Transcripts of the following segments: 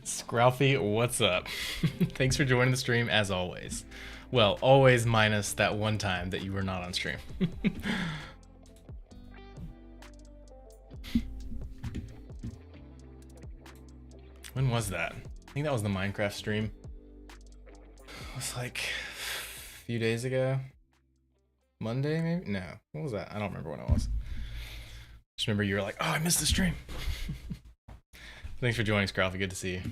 Scrouthy, what's up? Thanks for joining the stream as always. Well, always minus that one time that you were not on stream. When was that? I think that was the Minecraft stream. It was like a few days ago. Monday, maybe? No. What was that? I don't remember when it was. Just remember you were like, oh, I missed the stream. Thanks for joining, Scrouthy. Good to see you.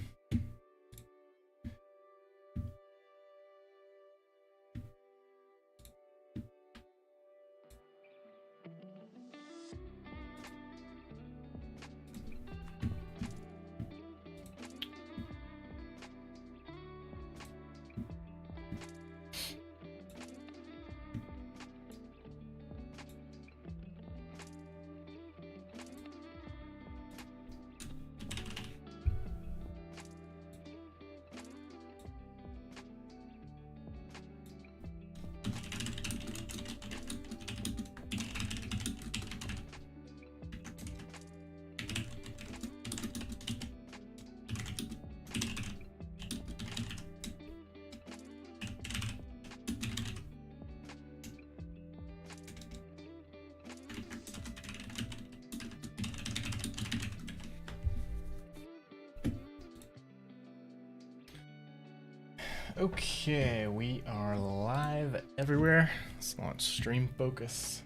Okay, we are live everywhere. Let's launch Stream Focus.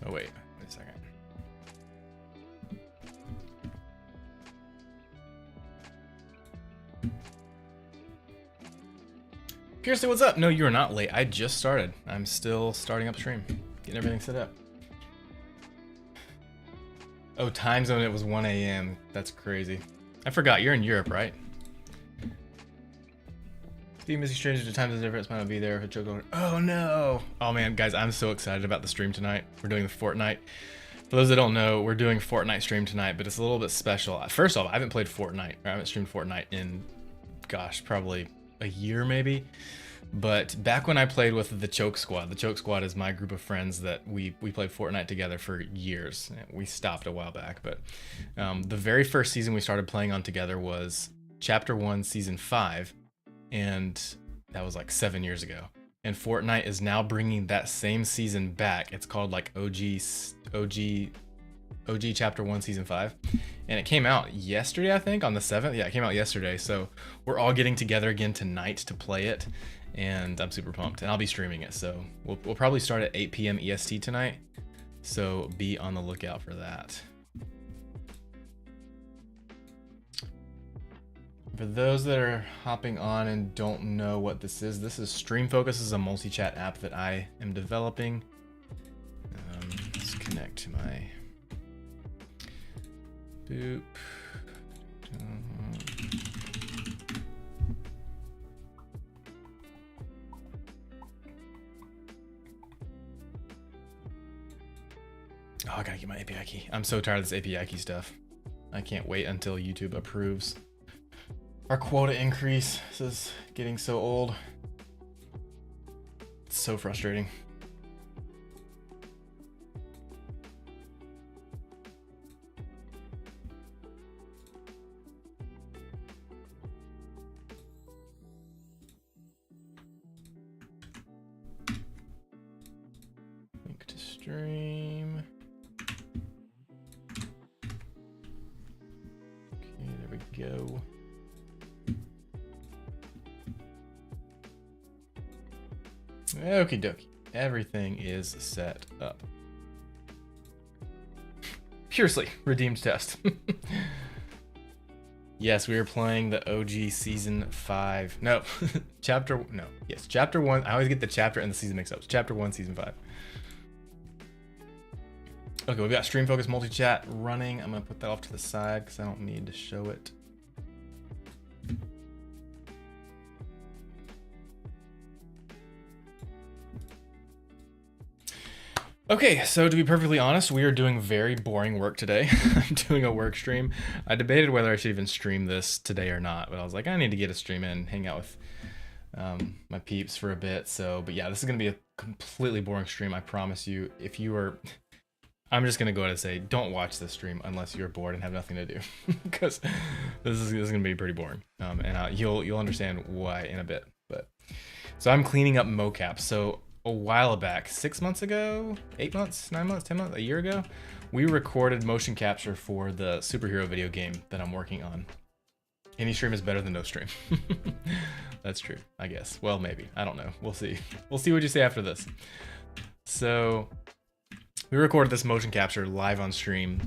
Oh wait a second. Piercy, what's up? No, you're not late. I just started. I'm still starting up stream, getting everything set up. Oh, time zone, it was 1 a.m. That's crazy. I forgot, you're in Europe, right? Steve, Missy Stranger, the time zone difference might not be there if a joke over. Oh no! Oh man, guys, I'm so excited about the stream tonight. We're doing the Fortnite. For those that don't know, we're doing Fortnite stream tonight, but it's a little bit special. First off, I haven't played Fortnite, or I haven't streamed Fortnite in, gosh, probably a year maybe. But back when I played with the Choke Squad is my group of friends that we played Fortnite together for years. We stopped a while back, but the very first season we started playing on together was Chapter 1, Season 5, and that was like 7 years ago. And Fortnite is now bringing that same season back. It's called like OG Chapter 1 Season 5, and it came out yesterday, I think, on the 7th. Yeah, it came out yesterday, so we're all getting together again tonight to play it, and I'm super pumped, and I'll be streaming it, so we'll probably start at 8 p.m. EST tonight, so be on the lookout for that. For those that are hopping on and don't know what this is Stream Focus. Is a multi-chat app that I am developing. Let's connect to my boop. Oh, I gotta get my API key. I'm so tired of this API key stuff. I can't wait until YouTube approves our quota increase. This is getting so old. It's so frustrating. Link to stream. Okay, there we go. Okie dokie. Everything is set up. Purely redeemed test. Yes, we are playing the OG Season 5. No, Chapter 1. I always get the chapter and the season mixed up. It's Chapter 1, Season 5. Okay, we've got Stream Focus multi-chat running. I'm going to put that off to the side because I don't need to show it. Okay, so to be perfectly honest, we are doing very boring work today. I'm doing a work stream. I debated whether I should even stream this today or not, but I was like, I need to get a stream in, hang out with my peeps for a bit. So, but yeah, this is gonna be a completely boring stream. I promise you. If you are, I'm just gonna go ahead and say, don't watch this stream unless you're bored and have nothing to do, because this is gonna be pretty boring. And you'll understand why in a bit. But so I'm cleaning up mocap. So a while back, 6 months ago, 8 months, 9 months, 10 months, a year ago, we recorded motion capture for the superhero video game that I'm working on. Any stream is better than no stream. That's true, I guess. Well, maybe. I don't know. We'll see. We'll see what you say after this. So we recorded this motion capture live on stream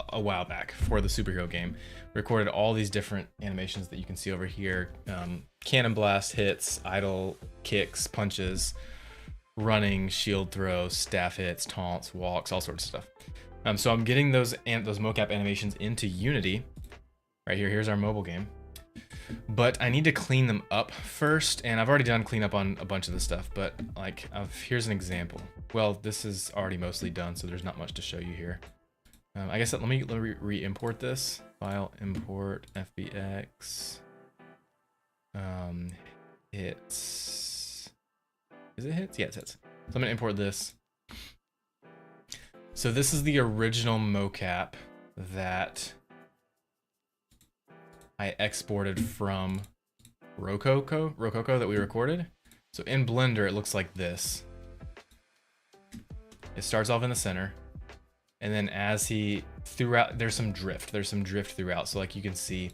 a while back for the superhero game. We recorded all these different animations that you can see over here. Cannon blast, hits, idle, kicks, punches, running, shield throws, staff hits, taunts, walks, all sorts of stuff. So I'm getting those mocap animations into Unity. Right here, here's our mobile game. But I need to clean them up first, and I've already done cleanup on a bunch of this stuff, but like, here's an example. Well, this is already mostly done, so there's not much to show you here. I guess let me re-import this. File, import, FBX. Hits. Is it hits? Yeah, it's hits. So I'm gonna import this. So this is the original mocap that I exported from Rococo that we recorded. So in Blender, it looks like this. It starts off in the center, and then as there's some drift throughout. So like you can see,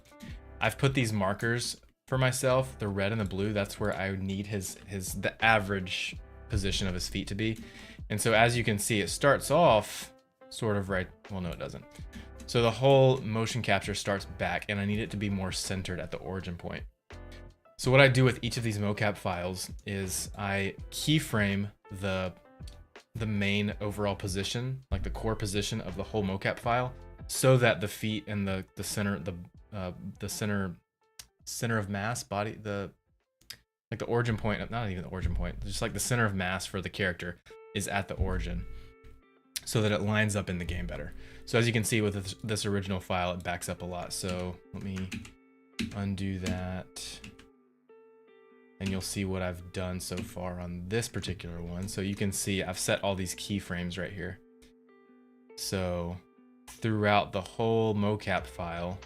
I've put these markers for myself, the red and the blue. That's where I would need the average position of his feet to be. And so as you can see, it starts off sort of right, well, no, it doesn't. So the whole motion capture starts back, and I need it to be more centered at the origin point. So what I do with each of these mocap files is I keyframe the main overall position, like the core position of the whole mocap file, so that the feet and the center of mass, body, the origin point, not even the origin point, just like the center of mass for the character is at the origin, so that it lines up in the game better. So as you can see with this original file, it backs up a lot. So let me undo that, and you'll see what I've done so far on this particular one. So you can see I've set all these keyframes right here. So throughout the whole mocap file,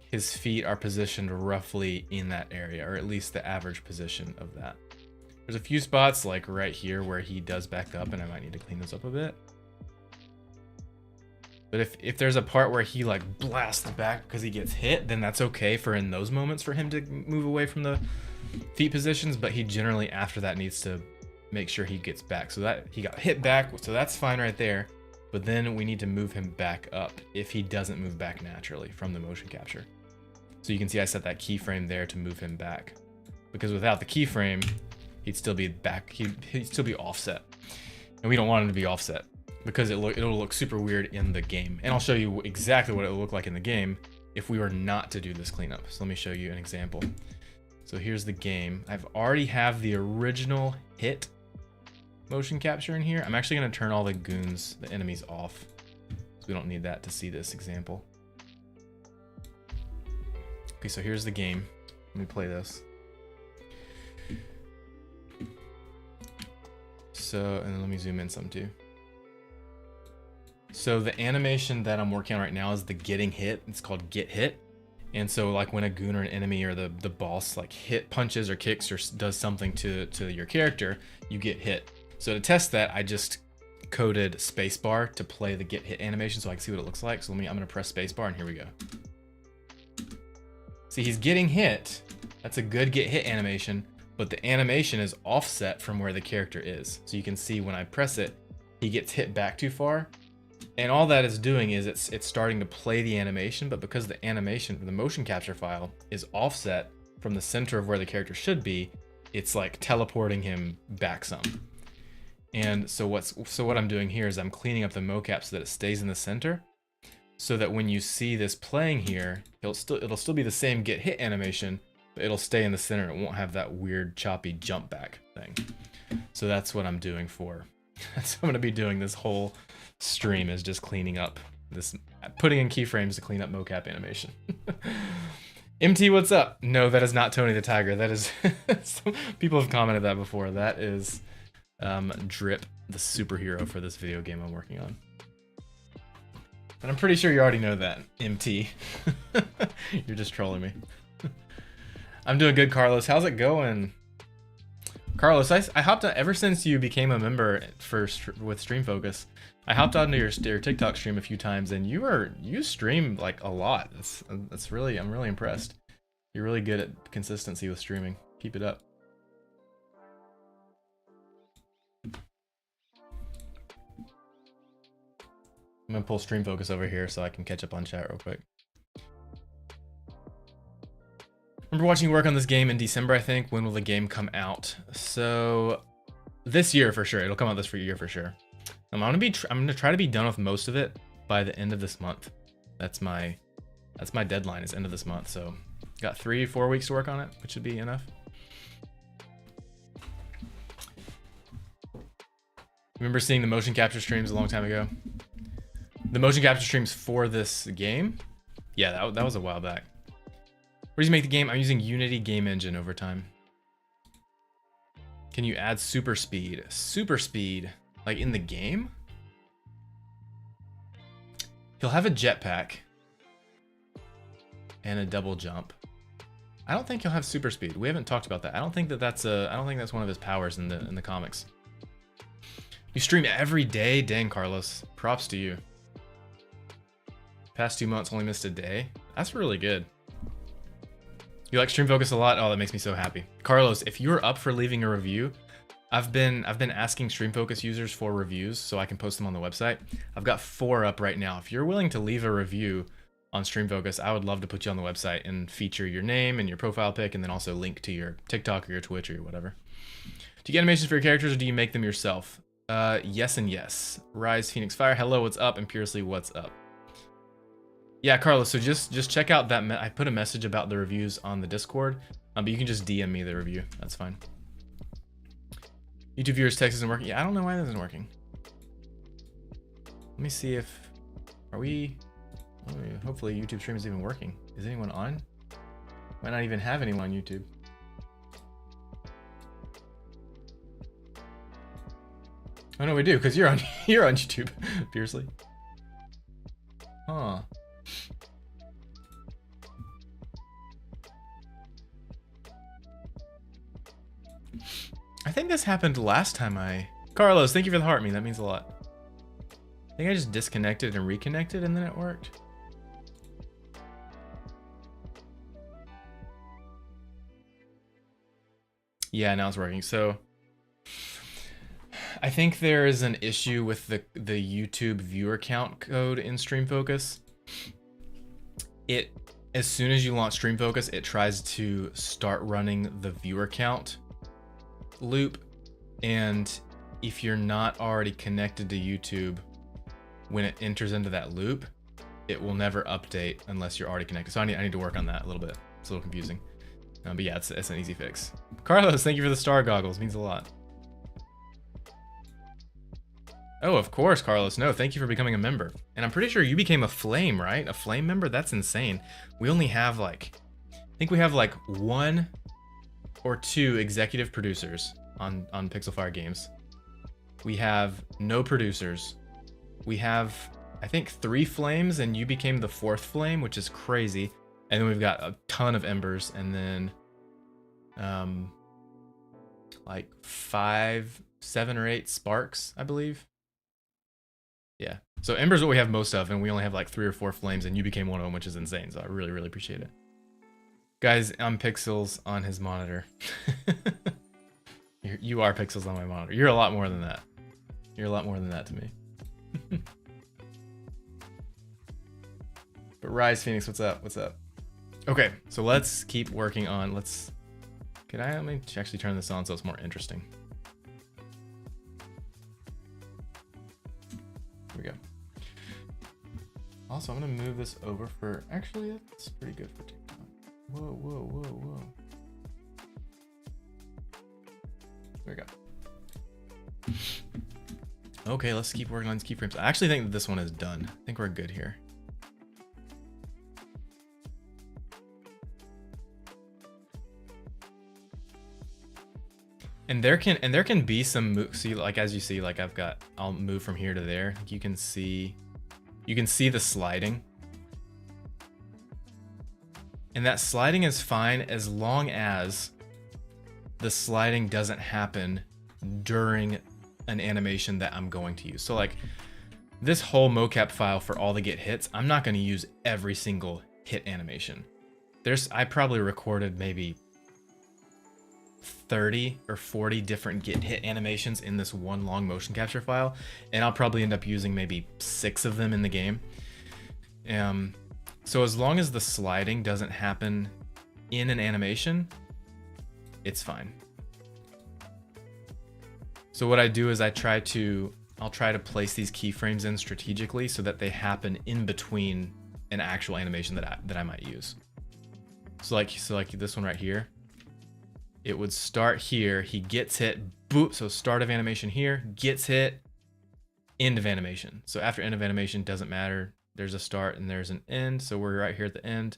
his feet are positioned roughly in that area, or at least the average position of that. There's a few spots like right here where he does back up, and I might need to clean those up a bit. But if there's a part where he like blasts back because he gets hit, then that's okay for in those moments for him to move away from the feet positions, but he generally after that needs to make sure he gets back. So that he got hit back, so that's fine right there. But then we need to move him back up if he doesn't move back naturally from the motion capture. So you can see I set that keyframe there to move him back, because without the keyframe, he'd still be back. He'd still be offset, and we don't want him to be offset because it'll look super weird in the game. And I'll show you exactly what it will look like in the game if we were not to do this cleanup. So let me show you an example. So here's the game. I've already have the original hit motion capture in here. I'm actually gonna turn all the goons, the enemies off, so we don't need that to see this example. Okay, so here's the game. Let me play this. So, and then let me zoom in some too. So the animation that I'm working on right now is the getting hit. It's called get hit. And so like when a goon or an enemy or the boss like punches or kicks or does something to your character, you get hit. So to test that, I just coded spacebar to play the get hit animation so I can see what it looks like. So I'm gonna press spacebar, and here we go. See, he's getting hit. That's a good get hit animation, but the animation is offset from where the character is. So you can see when I press it, he gets hit back too far. And all that is doing is it's starting to play the animation, but because the animation, the motion capture file is offset from the center of where the character should be, it's like teleporting him back some. And so what I'm doing here is I'm cleaning up the mocap so that it stays in the center, so that when you see this playing here, it'll still be the same get hit animation, but it'll stay in the center. It won't have that weird choppy jump back thing. So that's what I'm doing for That's what I'm gonna be doing this whole stream, is just cleaning up this, putting in keyframes to clean up mocap animation. MT, what's up? No, that is not Tony the Tiger. That is, people have commented that before. That is Drip, the superhero for this video game I'm working on. But I'm pretty sure you already know that, MT. You're just trolling me. I'm doing good, Carlos. How's it going? Carlos, I hopped on, ever since you became a member with Stream Focus, I hopped onto your TikTok stream a few times, and you stream like a lot. That's really, I'm really impressed. You're really good at consistency with streaming. Keep it up. I'm gonna pull Stream Focus over here so I can catch up on chat real quick. Remember watching you work on this game in December, I think. When will the game come out? So this year for sure. It'll come out this year for sure. I'm gonna try to be done with most of it by the end of this month. That's my deadline, is end of this month. So got 3-4 weeks to work on it, which should be enough. Remember seeing the motion capture streams a long time ago? The motion capture streams for this game? Yeah, that was a while back. Where do you make the game? I'm using Unity Game Engine over time. Can you add super speed? Super speed, like in the game? He'll have a jetpack and a double jump. I don't think he'll have super speed. We haven't talked about that. I don't think that's one of his powers in the comics. You stream every day? Dang, Carlos. Props to you. Past 2 months, only missed a day. That's really good. You like Stream Focus a lot? Oh, that makes me so happy. Carlos, if you're up for leaving a review, I've been asking Stream Focus users for reviews so I can post them on the website. I've got 4 up right now. If you're willing to leave a review on Stream Focus, I would love to put you on the website and feature your name and your profile pic, and then also link to your TikTok or your Twitch or whatever. Do you get animations for your characters, or do you make them yourself? Yes and yes. Rise Phoenix Fire, hello, what's up? And Purely, what's up? Yeah, Carlos, so just check out that. I put a message about the reviews on the Discord, but you can just DM me the review. That's fine. YouTube viewers text isn't working. Yeah, I don't know why that isn't working. Let me see if... hopefully YouTube stream is even working. Is anyone on? Might not even have anyone on YouTube. Oh no, we do, because you're on YouTube, Fiercely. Huh. I think this happened last time Carlos, thank you for the heart, that means a lot. I think I just disconnected and reconnected and then it worked. Yeah, now it's working. So I think there is an issue with the YouTube viewer count code in Stream Focus. As soon as you launch Stream Focus, it tries to start running the viewer count loop, and if you're not already connected to YouTube, when it enters into that loop, it will never update unless you're already connected. So I need to work on that a little bit. It's a little confusing, but yeah, it's an easy fix. Carlos, thank you for the star goggles, means a lot. Oh, of course, Carlos. No, thank you for becoming a member. And I'm pretty sure you became a Flame, right? A Flame member? That's insane. We only have I think we have 1 or 2 executive producers on Pixelfire Games. We have no producers. We have, I think, 3 Flames, and you became the 4th Flame, which is crazy. And then we've got a ton of Embers, and then 5, 7 or 8 Sparks, I believe. Yeah, so Ember's what we have most of, and we only have 3 or 4 Flames, and you became one of them, which is insane, so I really, really appreciate it. Guys, I'm Pixels on his monitor. You are Pixels on my monitor. You're a lot more than that. You're a lot more than that to me. But Rise Phoenix, what's up? What's up? Okay, so let's keep working on, let me actually turn this on so it's more interesting. Here we go. Also, I'm gonna move this over for, actually, that's pretty good for TikTok. Whoa, whoa, whoa, whoa. There we go. Okay, let's keep working on these keyframes. I actually think that this one is done. I think we're good here. And there can be some move. See, like as you see, like I'll move from here to there. You can see the sliding. And that sliding is fine as long as the sliding doesn't happen during an animation that I'm going to use. So like this whole mocap file for all the get hits, I'm not going to use every single hit animation. I probably recorded maybe 30 or 40 different get hit animations in this one long motion capture file, and I'll probably end up using maybe 6 of them in the game. So as long as the sliding doesn't happen in an animation, it's fine. So what I do is I'll try to place these keyframes in strategically so that they happen in between an actual animation that I might use. So like this one right here, it would start here, he gets hit, boop, so start of animation here, gets hit, end of animation. So after end of animation, doesn't matter, there's a start and there's an end, so we're right here at the end.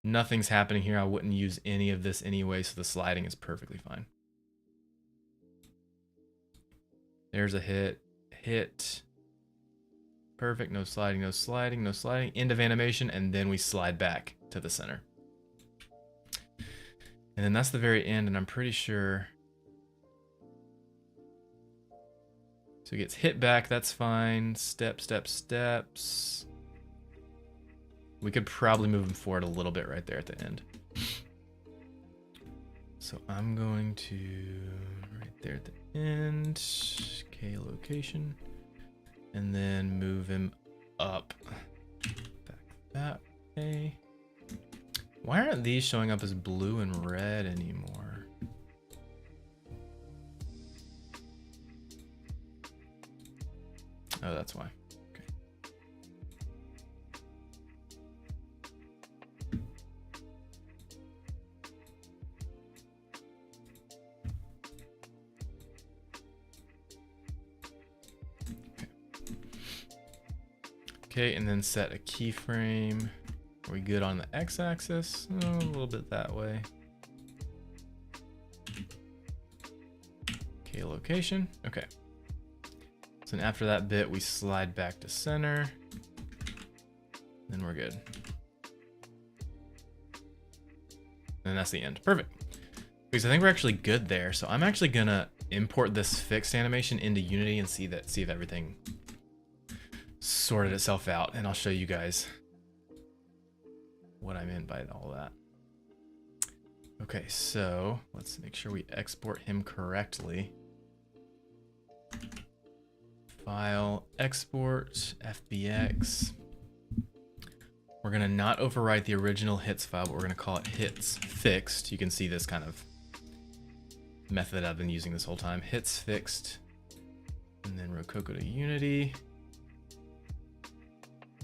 Nothing's happening here, I wouldn't use any of this anyway, so the sliding is perfectly fine. There's a hit, perfect, no sliding, no sliding, no sliding, end of animation, and then we slide back to the center. And then that's the very end, and I'm pretty sure. So he gets hit back, that's fine. Step, step, steps. We could probably move him forward a little bit right there at the end. So I'm going to, right there at the end, K location, and then move him up back that way. Why aren't these showing up as blue and red anymore? Oh, that's why. Okay. Okay, and then set a keyframe. Are we good on the x-axis? Oh, a little bit that way. Okay, location. Okay. So then after that bit, we slide back to center. Then we're good. And that's the end. Perfect. Because I think we're actually good there. So I'm actually gonna import this fixed animation into Unity and see if everything sorted itself out, and I'll show you guys what I meant by all that. Okay, so let's make sure we export him correctly. File, export, FBX. We're gonna not overwrite the original hits file, but we're gonna call it hits fixed. You can see this kind of method I've been using this whole time. Hits fixed, and then Rococo to Unity.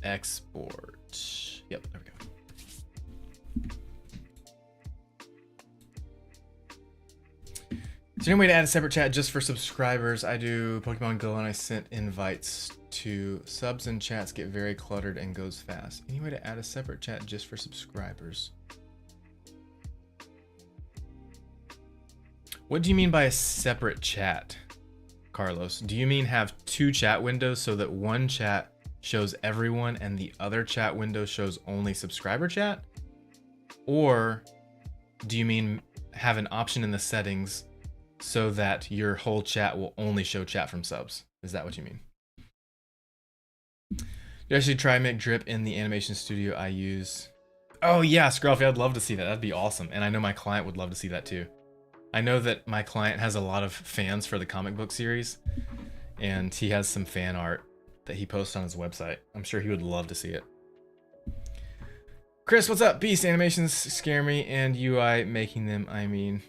Export. Yep, there we go. Is there any way to add a separate chat just for subscribers? I do Pokemon Go and I sent invites to subs, and chats get very cluttered and goes fast. Any way to add a separate chat just for subscribers? What do you mean by a separate chat, Carlos? Do you mean have 2 chat windows so that one chat shows everyone and the other chat window shows only subscriber chat? Or do you mean have an option in the settings so that your whole chat will only show chat from subs? Is that what you mean? You actually try and make drip in the animation studio I use. Oh yeah, Scruffy, I'd love to see that. That'd be awesome. And I know my client would love to see that too. I know that my client has a lot of fans for the comic book series, and he has some fan art that he posts on his website. I'm sure he would love to see it. Chris, what's up? Beast animations scare me, and UI making them, I mean.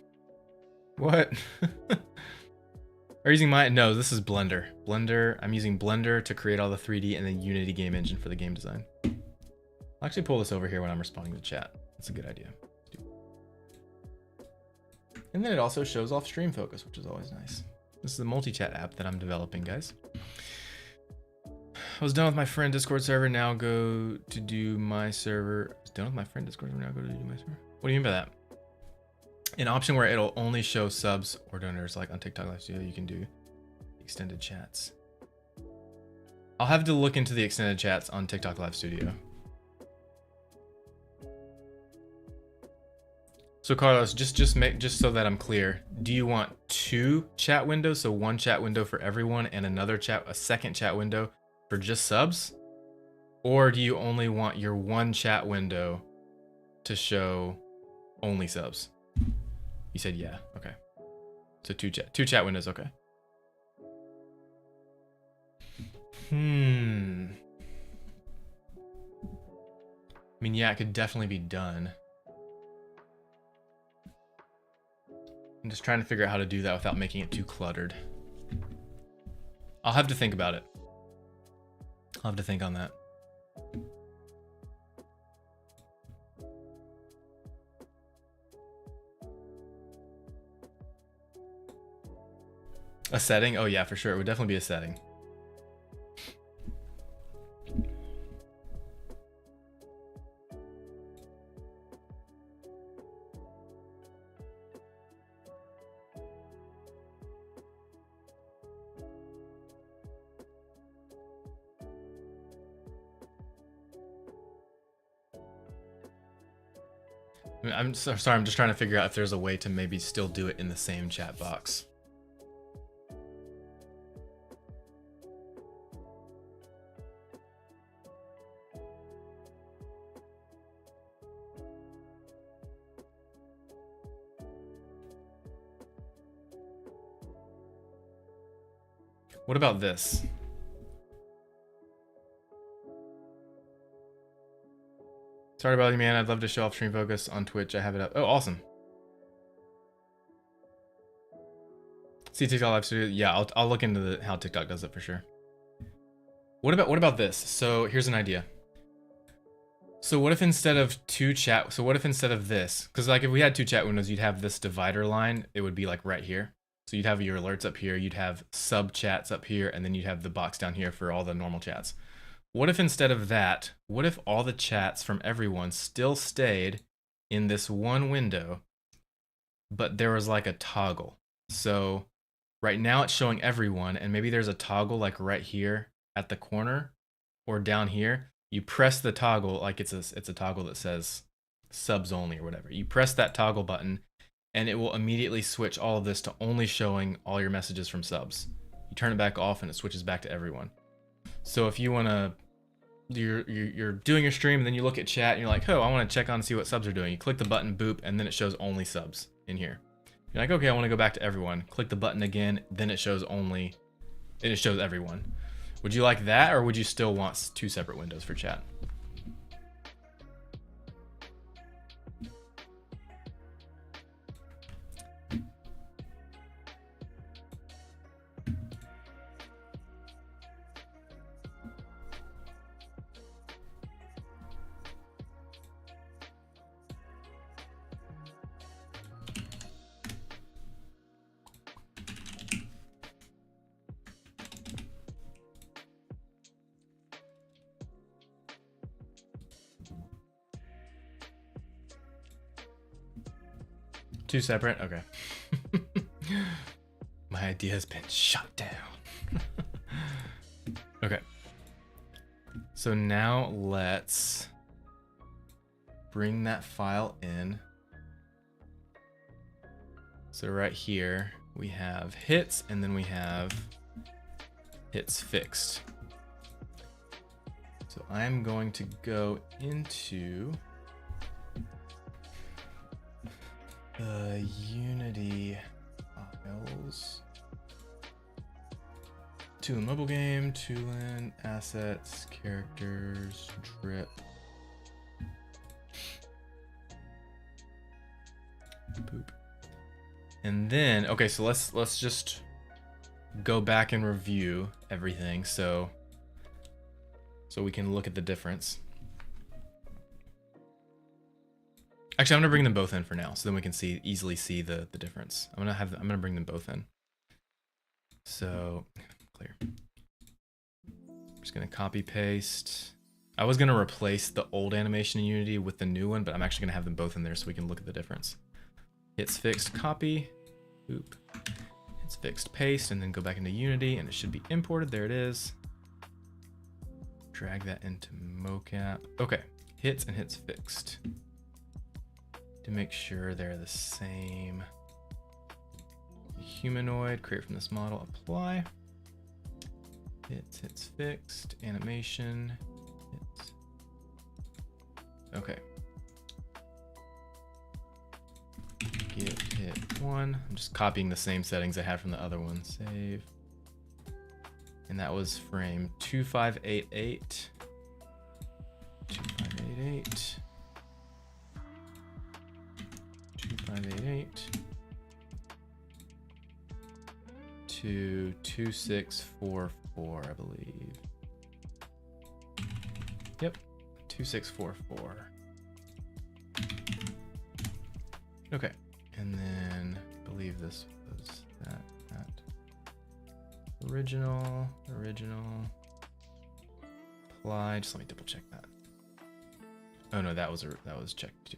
What? Are you using no, this is Blender. I'm using Blender to create all the 3D and then Unity game engine for the game design. I'll actually pull this over here when I'm responding to chat. That's a good idea. And then it also shows off stream focus, which is always nice. This is a multi-chat app that I'm developing, guys. I was done with my friend Discord server. Now go to do my server. I was done with my friend Discord server. Now go to do my server. What do you mean by that? An option where it'll only show subs or donors, like on TikTok Live Studio, you can do extended chats. I'll have to look into the extended chats on TikTok Live Studio. So Carlos, just so that I'm clear, do you want 2 chat windows, so 1 chat window for everyone and a second chat window for just subs? Or do you only want your 1 chat window to show only subs? You said yeah, okay. So 2 chat windows, okay. I mean, yeah, it could definitely be done. I'm just trying to figure out how to do that without making it too cluttered. I'll have to think about it. I'll have to think on that. A setting? Oh yeah, for sure. It would definitely be a setting. I'm so sorry, I'm just trying to figure out if there's a way to maybe still do it in the same chat box. What about this? Sorry about you, man. I'd love to show off Stream Focus on Twitch. I have it up. Oh, awesome. See TikTok Live Studio. Yeah, I'll look into how TikTok does it for sure. What about this? So here's an idea. So what if instead of this? Because like if we had 2 chat windows, you'd have this divider line. It would be like right here. So you'd have your alerts up here. You'd have sub chats up here, and then you'd have the box down here for all the normal chats. What if instead of that, what if all the chats from everyone still stayed in this one window, but there was like a toggle? So right now it's showing everyone, and maybe there's a toggle like right here at the corner or down here. You press the toggle, like it's a toggle that says subs only or whatever. You press that toggle button and it will immediately switch all of this to only showing all your messages from subs. You turn it back off and it switches back to everyone. So if you want to, you're doing your stream and then you look at chat and you're like, oh, I want to check on and see what subs are doing. You click the button, boop, and then it shows only subs in here. You're like, okay, I want to go back to everyone. Click the button again, then it shows everyone. Would you like that, or would you still want 2 separate windows for chat? Two separate? Okay. My idea has been shut down. Okay. So now let's bring that file in. So right here we have hits, and then we have hits fixed. So I'm going to go into the Unity files. Toolin mobile game, Toolin assets, characters, drip. Boop. And then, okay, so let's just go back and review everything so we can look at the difference. Actually, I'm gonna bring them both in for now, so then we can easily see the difference. I'm gonna bring them both in. So clear. just gonna copy paste. I was gonna replace the old animation in Unity with the new one, but I'm actually gonna have them both in there so we can look at the difference. Hits fixed, copy. Oop. Hits fixed, paste, and then go back into Unity, and it should be imported. There it is. Drag that into mocap. Okay, hits and hits fixed. To make sure they're the same. Humanoid, create from this model, apply. Hits fixed, animation, hits. Okay. Get hit 1. I'm just copying the same settings I had from the other one. Save. And that was frame 2588. 2588. 2588. To 2644, I believe. Yep, 2644. Okay, and then I believe this was that. Original. Apply. Just let me double check that. Oh no, that was checked too.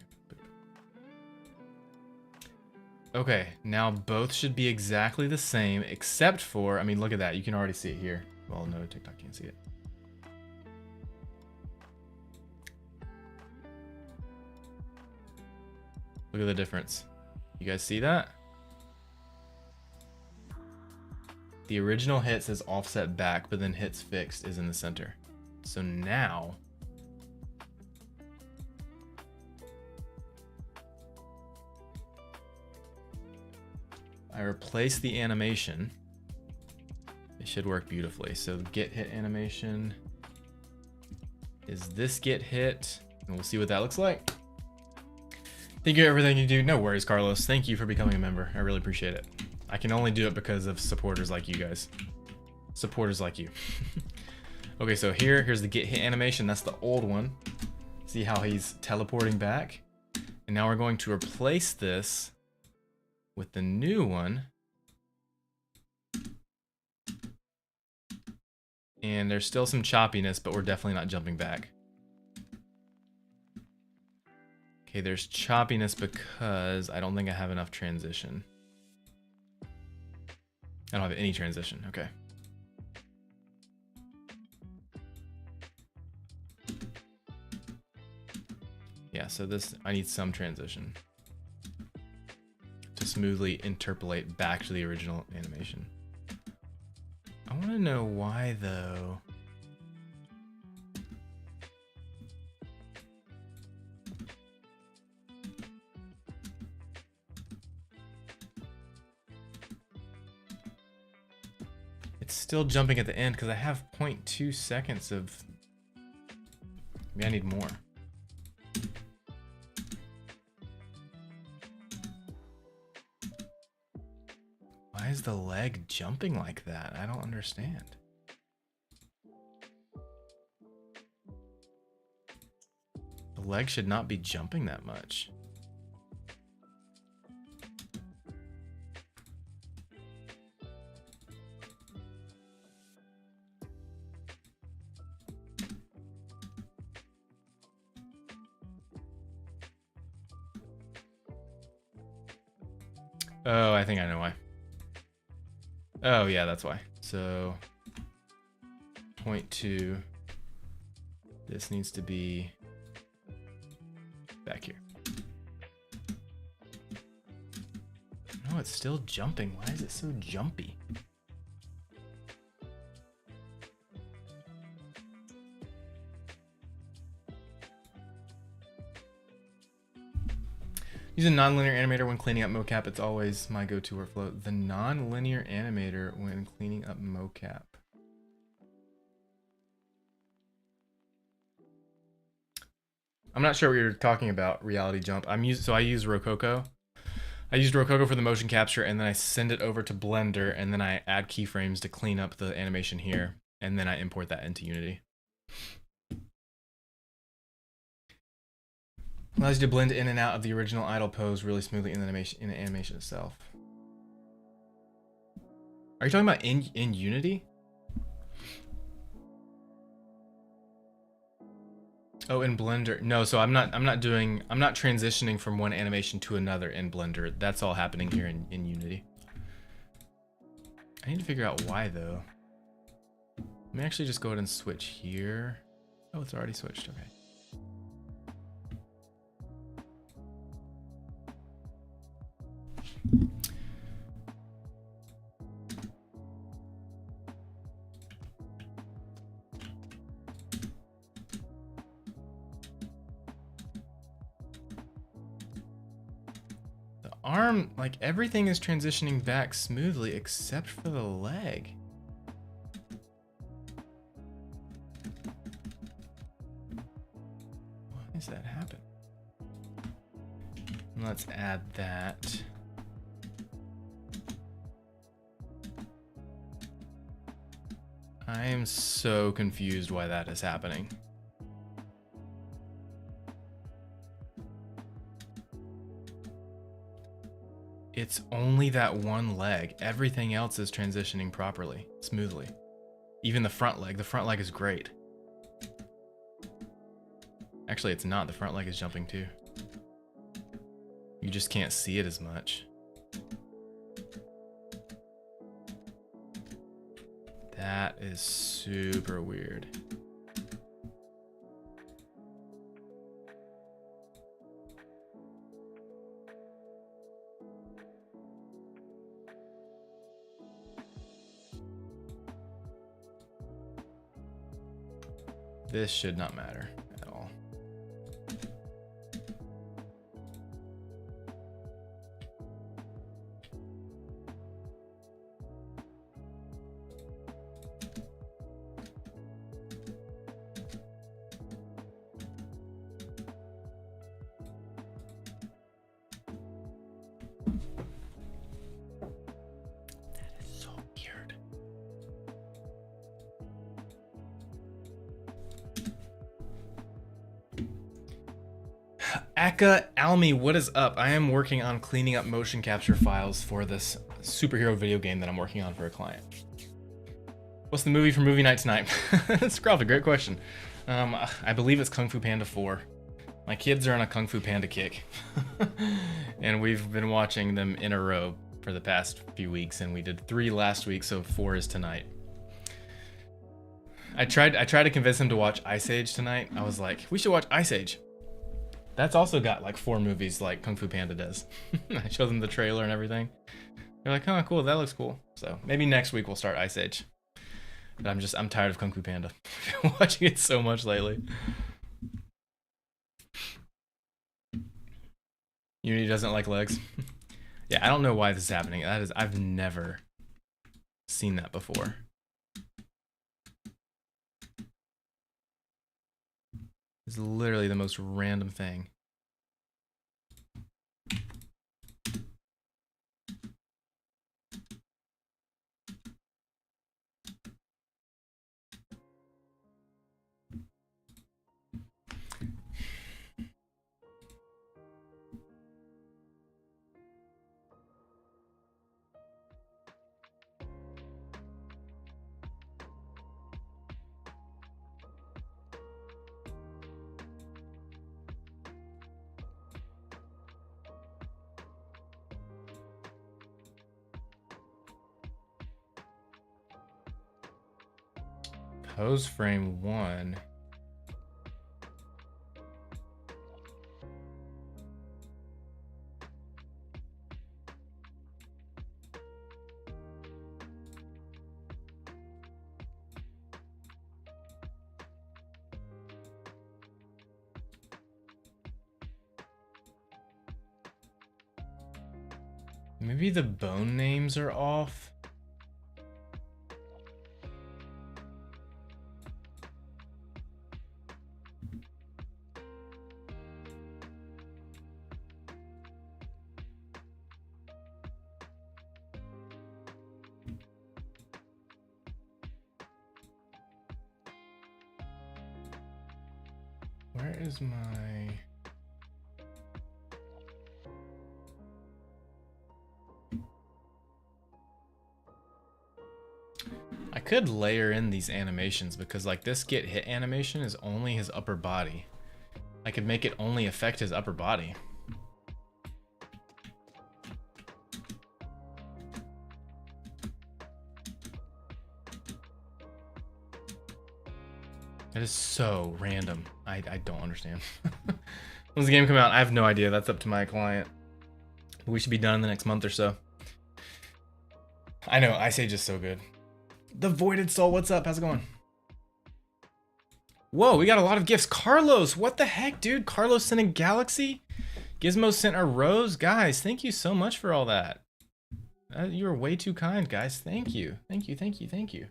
Okay, now both should be exactly the same, except for, I mean, look at that. You can already see it here. Well, no, TikTok can't see it. Look at the difference. You guys see that? The original hit says offset back, but then hits fixed is in the center. So now, I replace the animation. It should work beautifully. So get hit animation is this get hit, and we'll see what that looks like. Thank you for everything you do. No worries, Carlos. Thank you for becoming a member. I really appreciate it. I can only do it because of supporters like you guys. Supporters like you. Okay, so here's the get hit animation. That's the old one. See how he's teleporting back? And now we're going to replace this with the new one. And there's still some choppiness, but we're definitely not jumping back. Okay, there's choppiness because I don't think I have enough transition. I don't have any transition, okay. Yeah, so this, I need some transition to smoothly interpolate back to the original animation. I want to know why though. It's still jumping at the end because I have 0.2 seconds of, maybe I need more. Why is the leg jumping like that? I don't understand. The leg should not be jumping that much. Oh, I think I know why. Oh yeah, that's why. So 0.2, this needs to be back here. No, it's still jumping. Why is it so jumpy? Use a non-linear animator when cleaning up mocap. It's always my go-to workflow. The non-linear animator when cleaning up mocap. I'm not sure what you're talking about, Reality Jump. I use Rococo. I used Rococo for the motion capture, and then I send it over to Blender, and then I add keyframes to clean up the animation here, and then I import that into Unity. Allows you to blend in and out of the original idle pose really smoothly in the animation itself. Are you talking about in Unity? Oh, in Blender. No, so I'm not transitioning from one animation to another in Blender. That's all happening here in Unity. I need to figure out why though. Let me actually just go ahead and switch here. Oh, it's already switched. Okay. The arm, like everything is transitioning back smoothly except for the leg. Why does that happen? Let's add that. I am so confused why that is happening. It's only that one leg. Everything else is transitioning properly, smoothly. Even the front leg. The front leg is great. Actually, it's not. The front leg is jumping too. You just can't see it as much. That is super weird. This should not matter at all. Aka Almi, what is up? I am working on cleaning up motion capture files for this superhero video game that I'm working on for a client. What's the movie for movie night tonight? That's probably a great question. I believe it's Kung Fu Panda 4. My kids are on a Kung Fu Panda kick. And we've been watching them in a row for the past few weeks, and we did 3 last week, so 4 is tonight. I tried to convince them to watch Ice Age tonight. I was like, we should watch Ice Age. That's also got like 4 movies like Kung Fu Panda does. I showed them the trailer and everything. They're like, oh, cool, that looks cool. So maybe next week we'll start Ice Age. But I'm tired of Kung Fu Panda. I've been watching it so much lately. Unity doesn't like legs. Yeah, I don't know why this is happening. I've never seen that before. It's literally the most random thing. Pose frame 1. Maybe the bone names are off. Where is my... I could layer in these animations because like this get hit animation is only his upper body. I could make it only affect his upper body. That is so random. I don't understand. When's the game come out? I have no idea. That's up to my client. We should be done in the next month or so. I know, Ice Age is so good. The Voided Soul, what's up? How's it going? Whoa, we got a lot of gifts. Carlos, what the heck, dude? Carlos sent a Galaxy? Gizmo sent a Rose? Guys, thank you so much for all that. You are way too kind, guys. Thank you. Thank you, thank you, thank you.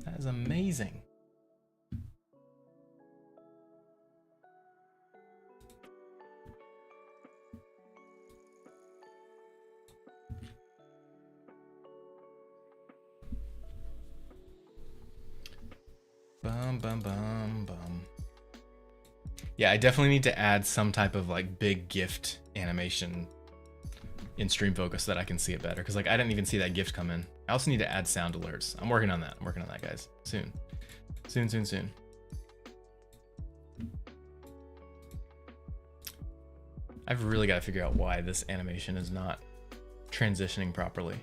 That is amazing. Bum, bum, bum, bum. Yeah, I definitely need to add some type of like big gift animation in Stream Focus so that I can see it better. Because like I didn't even see that gift come in. I also need to add sound alerts. I'm working on that. I'm working on that, guys. Soon. Soon, soon, soon. I've really got to figure out why this animation is not transitioning properly.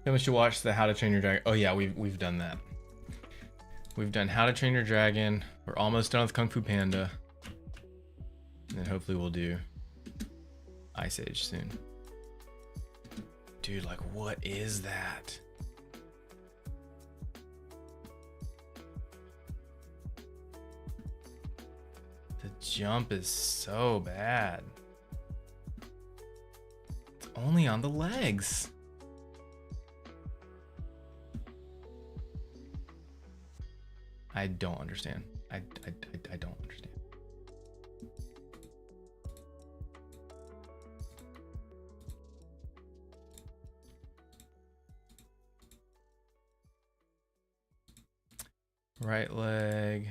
Then we should watch the How to Train Your Dragon. Oh yeah, we've done that. We've done How to Train Your Dragon. We're almost done with Kung Fu Panda. And then hopefully we'll do Ice Age soon. Dude, like what is that? The jump is so bad. It's only on the legs. I don't understand. I don't understand. Right leg.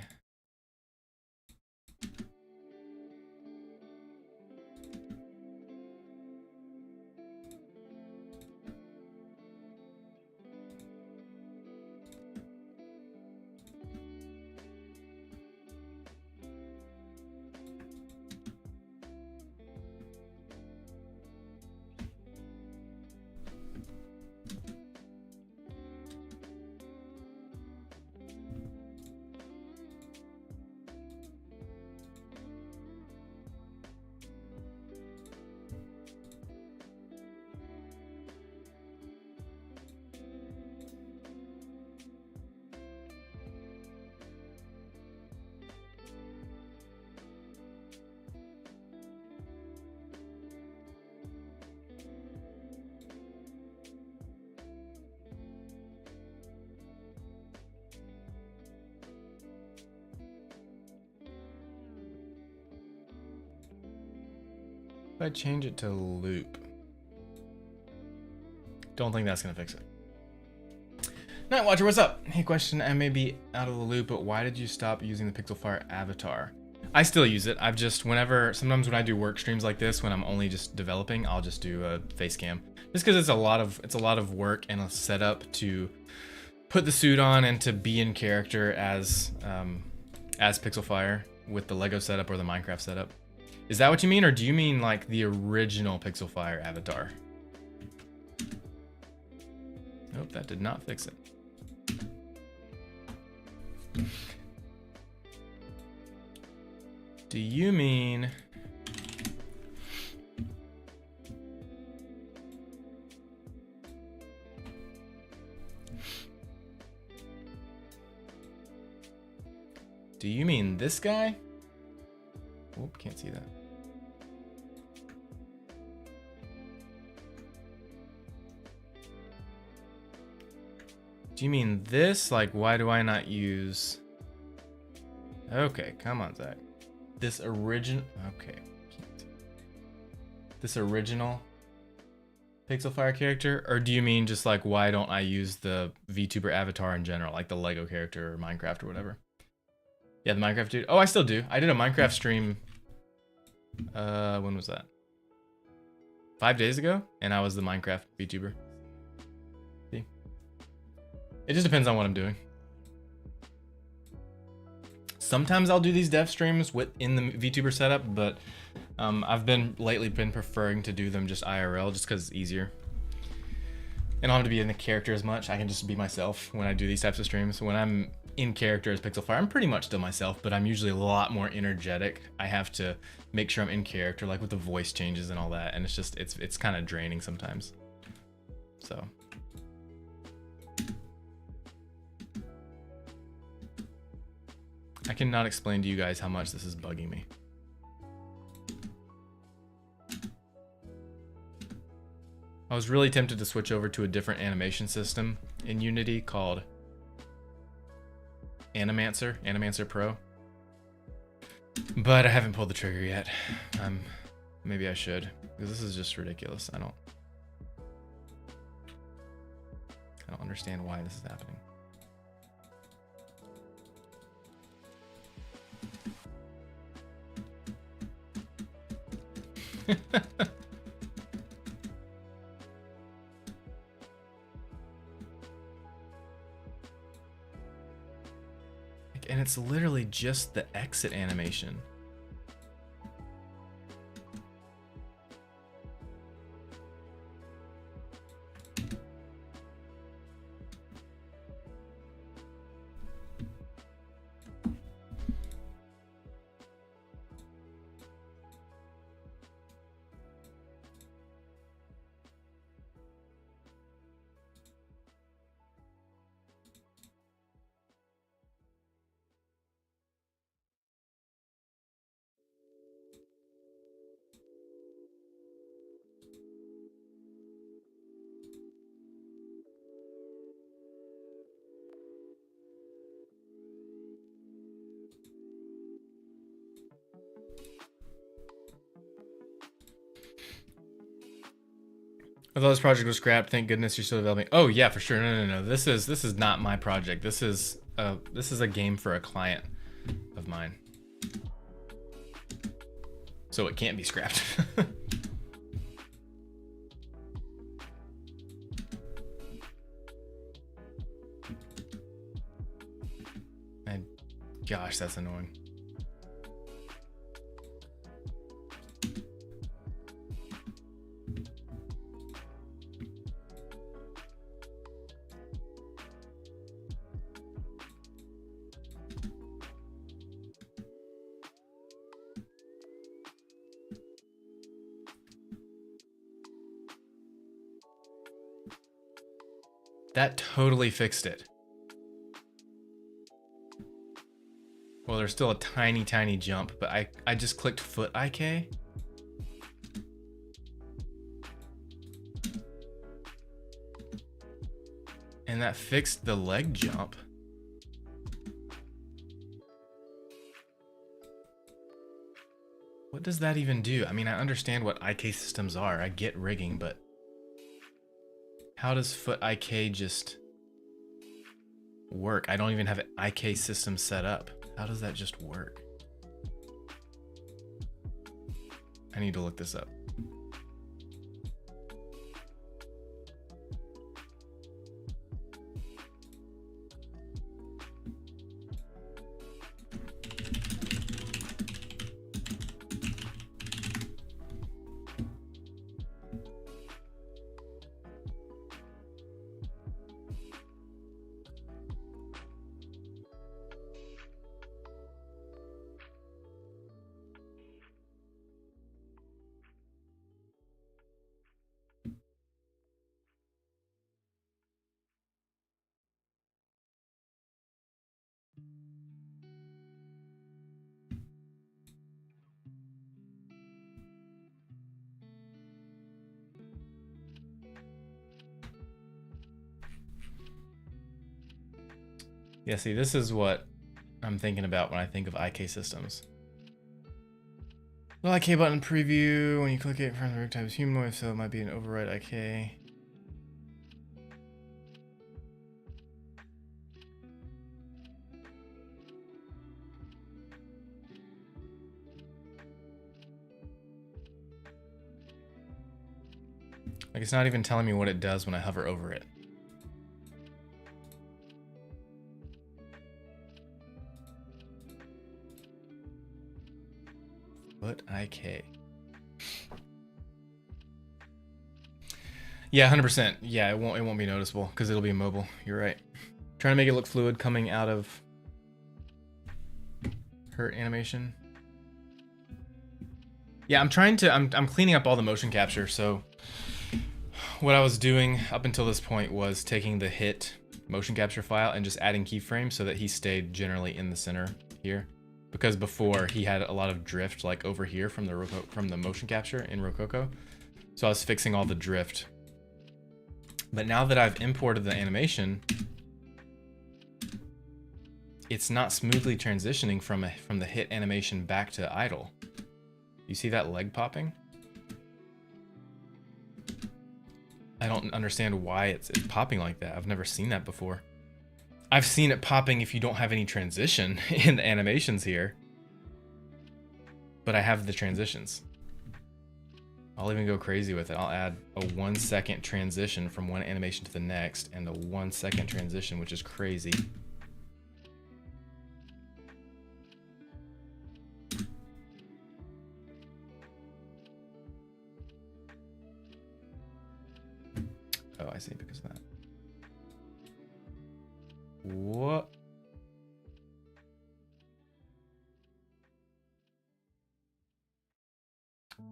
If I change it to loop, don't think that's gonna fix it. Night Watcher, what's up? Hey, question, I may be out of the loop, but why did you stop using the Pixelfire avatar? I still use it. I've just, sometimes when I do work streams like this, when I'm only just developing, I'll just do a face cam. Just because it's a lot of work and a setup to put the suit on and to be in character as Pixelfire with the Lego setup or the Minecraft setup. Is that what you mean, or do you mean like the original Pixelfire avatar? Nope, that did not fix it. Do you mean... Do you mean this guy? Oh, can't see that. Do you mean this? Like, why do I not use Okay, come on, Zach. This original. Okay. This original Pixelfire character, or do you mean just like why don't I use the VTuber avatar in general, like the Lego character or Minecraft or whatever? Yeah, the Minecraft dude. Oh, I still do. I did a Minecraft stream. When was that? 5 days ago, and I was the Minecraft VTuber. See? It just depends on what I'm doing. Sometimes I'll do these dev streams within the VTuber setup, but I've lately been preferring to do them just IRL, just because it's easier. And I don't have to be in the character as much. I can just be myself when I do these types of streams. When I'm in character as Pixelfire, I'm pretty much still myself, but I'm usually a lot more energetic. I have to make sure I'm in character, like with the voice changes and all that, and it's just it's kind of draining sometimes. So. I cannot explain to you guys how much this is bugging me. I was really tempted to switch over to a different animation system in Unity called Animancer Pro. But I haven't pulled the trigger yet. Maybe I should, because this is just ridiculous. I don't understand why this is happening. And it's literally just the exit animation. Although this project was scrapped, thank goodness you're still developing. Oh yeah, for sure. No. This is not my project. This is a game for a client of mine. So it can't be scrapped. And gosh, that's annoying. That totally fixed it. Well, there's still a tiny jump, but I just clicked foot IK. And that fixed the leg jump. What does that even do? I mean, I understand what IK systems are. I get rigging, but how does foot IK just work? I don't even have an IK system set up. How does that just work? I need to look this up. Yeah, see, this is what I'm thinking about when I think of IK systems. The IK button preview, when you click it, front of the type is humanoid, so it might be an override IK. Like, it's not even telling me what it does when I hover over it. Foot IK. Yeah, 100%. Yeah, it won't be noticeable because it'll be mobile. You're right. Trying to make it look fluid coming out of her animation. Yeah, I'm cleaning up all the motion capture. So what I was doing up until this point was taking the hit motion capture file and just adding keyframes so that he stayed generally in the center here. Because before he had a lot of drift like over here from the motion capture in Rococo. So I was fixing all the drift. But now that I've imported the animation, it's not smoothly transitioning from the hit animation back to idle. You see that leg popping? I don't understand why it's popping like that. I've never seen that before. I've seen it popping if you don't have any transition in the animations here. But I have the transitions. I'll even go crazy with it. I'll add a 1 second transition from one animation to the next and a 1 second transition, which is crazy. Oh, I see, because of that. What?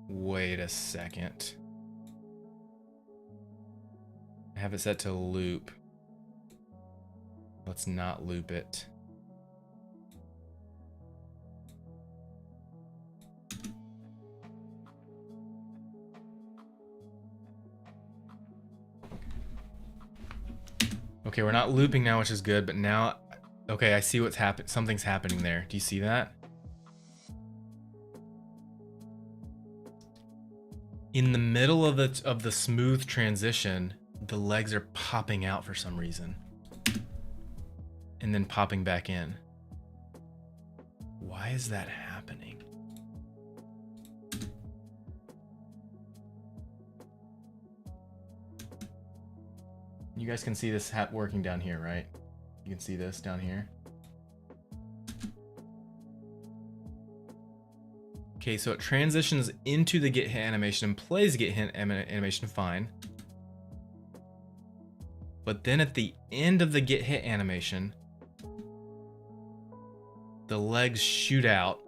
Wait a second. I have it set to loop. Let's not loop it. Okay, we're not looping now, which is good, but now, okay, I see what's happening. Something's happening there. Do you see that? In the middle of the smooth transition, the legs are popping out for some reason. And then popping back in. Why is that happening? You guys can see this working down here, right? You can see this down here. Okay, so it transitions into the get hit animation and plays get hit animation fine. But then at the end of the get hit animation, the legs shoot out.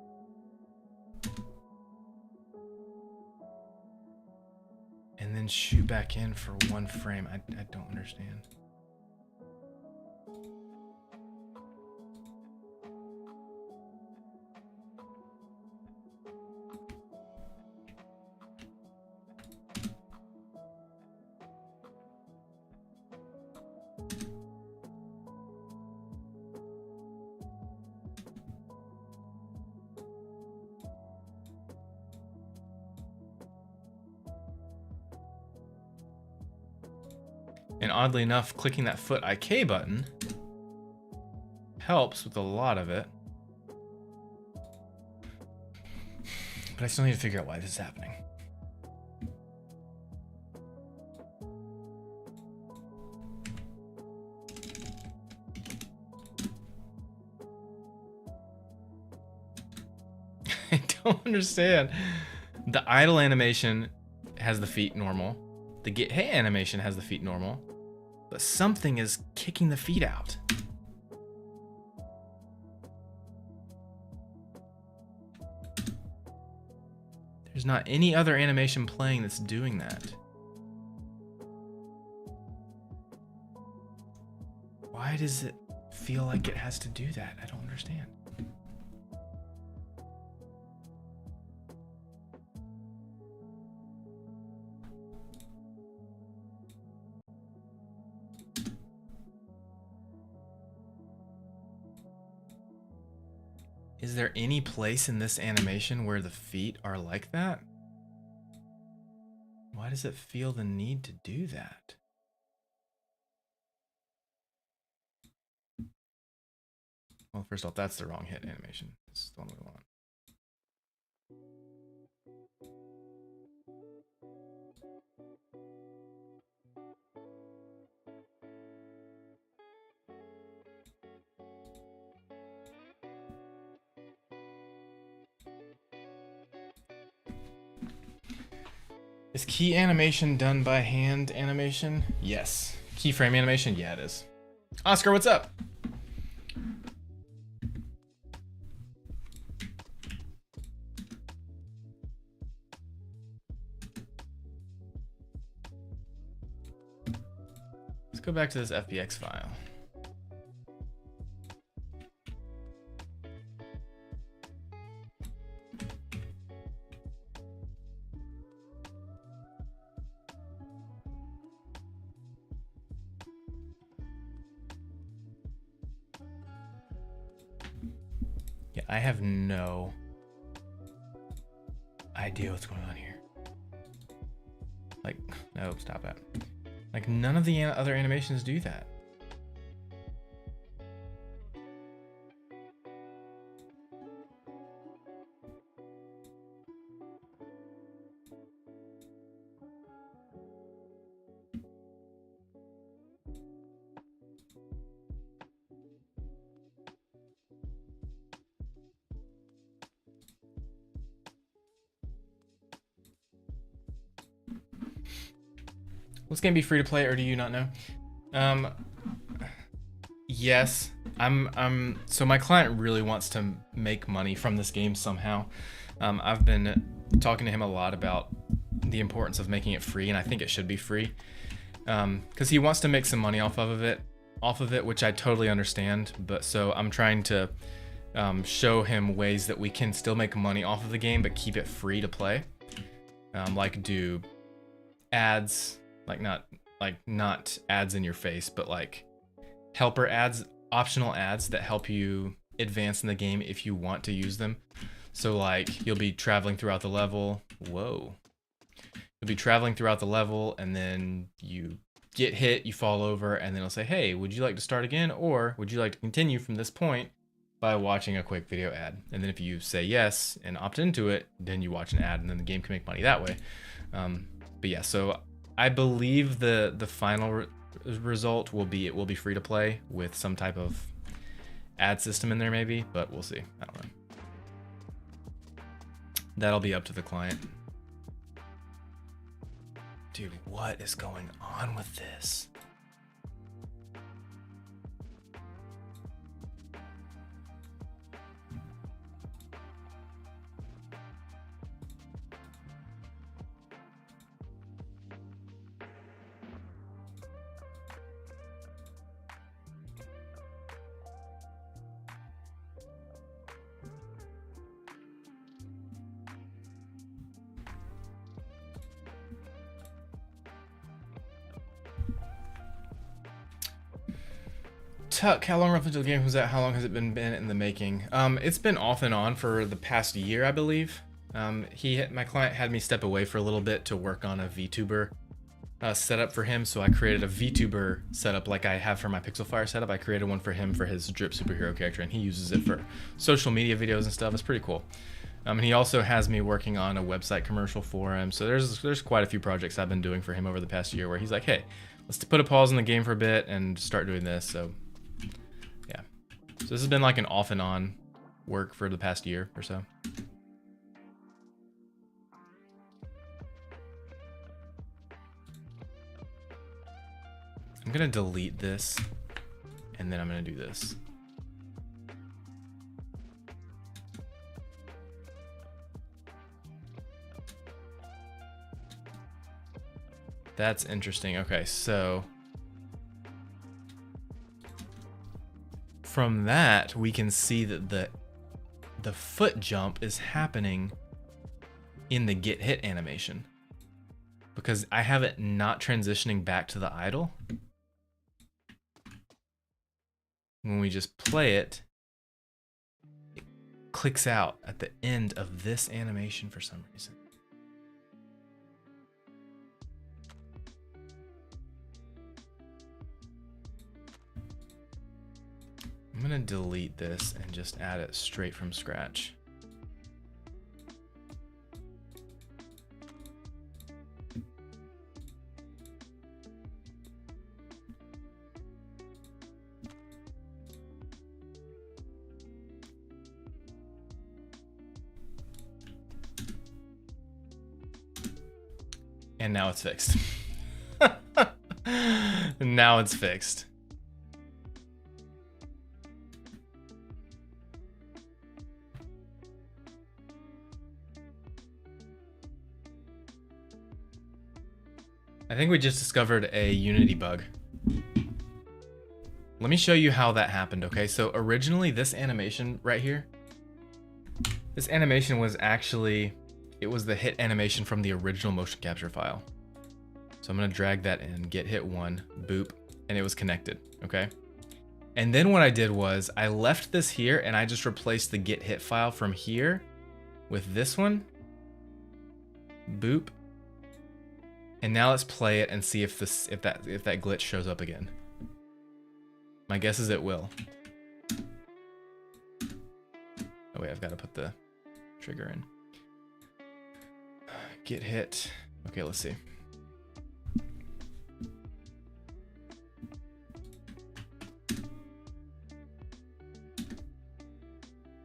And then shoot back in for 1 frame. I don't understand. And oddly enough, clicking that foot IK button helps with a lot of it. But I still need to figure out why this is happening. I don't understand. The idle animation has the feet normal. The get hit animation has the feet normal. But something is kicking the feet out. There's not any other animation playing that's doing that. Why does it feel like it has to do that? I don't understand. Is there any place in this animation where the feet are like that? Why does it feel the need to do that? Well, first off, that's the wrong hit animation. It's the one we want. Is key animation done by hand animation? Yes. Keyframe animation? Yeah, it is. Oscar, what's up? Let's go back to this FBX file. Yeah, I have no idea what's going on here. Like, no, stop that. Like, none of the other animations do that. Will this game be free to play, or do you not know? Yes. So my client really wants to make money from this game somehow. I've been talking to him a lot about the importance of making it free, and I think it should be free. Because he wants to make some money off of it, which I totally understand. But so I'm trying to show him ways that we can still make money off of the game, but keep it free to play. Like do ads, not ads in your face, but like helper ads, optional ads that help you advance in the game if you want to use them. So like you'll be traveling throughout the level. Whoa. You'll be traveling throughout the level, and then you get hit, you fall over, and then it'll say, hey, would you like to start again? Or would you like to continue from this point by watching a quick video ad? And then if you say yes and opt into it, then you watch an ad, and then the game can make money that way. But yeah, so I believe the final result will be, it will be free to play with some type of ad system in there maybe, but we'll see. I don't know. That'll be up to the client. Dude, what is going on with this? Tuck, how long roughly until the game comes out? How long has it been in the making? It's been off and on for the past year, I believe. My client had me step away for a little bit to work on a VTuber setup for him, so I created a VTuber setup like I have for my Pixelfire setup. I created one for him for his Drip superhero character, and he uses it for social media videos and stuff. It's pretty cool. And he also has me working on a website commercial for him. So there's quite a few projects I've been doing for him over the past year where he's like, hey, let's put a pause in the game for a bit and start doing this. So yeah, so this has been like an off and on work for the past year or so. I'm gonna delete this, and then I'm gonna do this. That's interesting. Okay, so from that, we can see that the foot jump is happening in the get hit animation, because I have it not transitioning back to the idle. When we just play it, it clicks out at the end of this animation for some reason. I'm gonna delete this and just add it straight from scratch. And now it's fixed. Now it's fixed. I think we just discovered a Unity bug. Let me show you how that happened, okay? So originally this animation right here, this animation was actually, it was the hit animation from the original motion capture file. So I'm gonna drag that in, get hit 1, boop, and it was connected, okay? And then what I did was I left this here and I just replaced the get hit file from here with this one, boop. And now let's play it and see if that glitch shows up again. My guess is it will. Oh wait, I've got to put the trigger in. Get hit. Okay, let's see.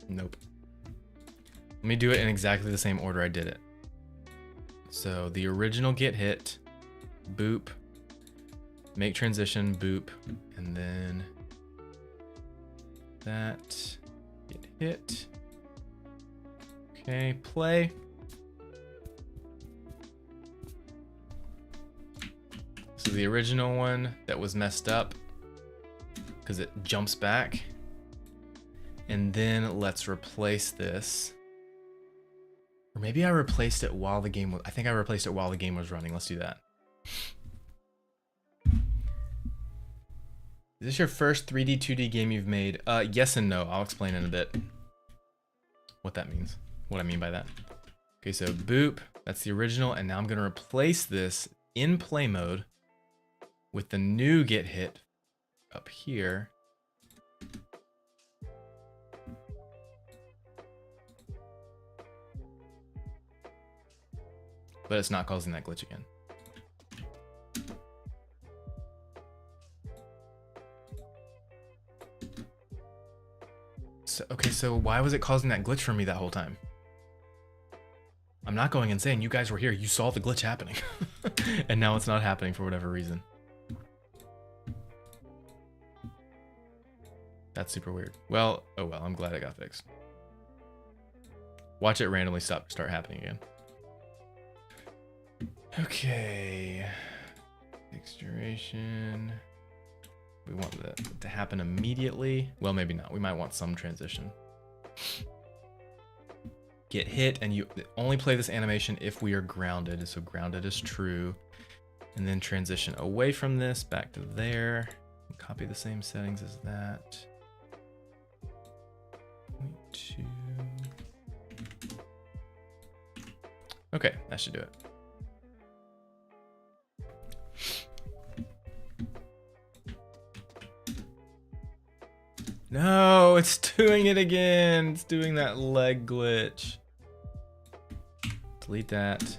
Nope. Let me do it in exactly the same order I did it. So the original get hit, boop, make transition, boop, and then that, get hit. Okay, play. So the original one that was messed up because it jumps back. And then let's replace this. Or maybe I replaced it while the game was, I think I replaced it while the game was running. Let's do that. Is this your first 3D, 2D game you've made? Yes and no. I'll explain in a bit what that means. What I mean by that. Okay, so boop, that's the original. And now I'm gonna replace this in play mode with the new get hit up here. But it's not causing that glitch again. So, okay, so why was it causing that glitch for me that whole time? I'm not going insane. You guys were here. You saw the glitch happening. And now it's not happening for whatever reason. That's super weird. Well, oh well, I'm glad it got fixed. Watch it randomly start happening again. Okay. Fixed duration. We want that to happen immediately. Well, maybe not. We might want some transition. Get hit, and you only play this animation if we are grounded. So grounded is true. And then transition away from this, back to there. Copy the same settings as that. 0.2. Okay, that should do it. No, it's doing it again. It's doing that leg glitch. Delete that.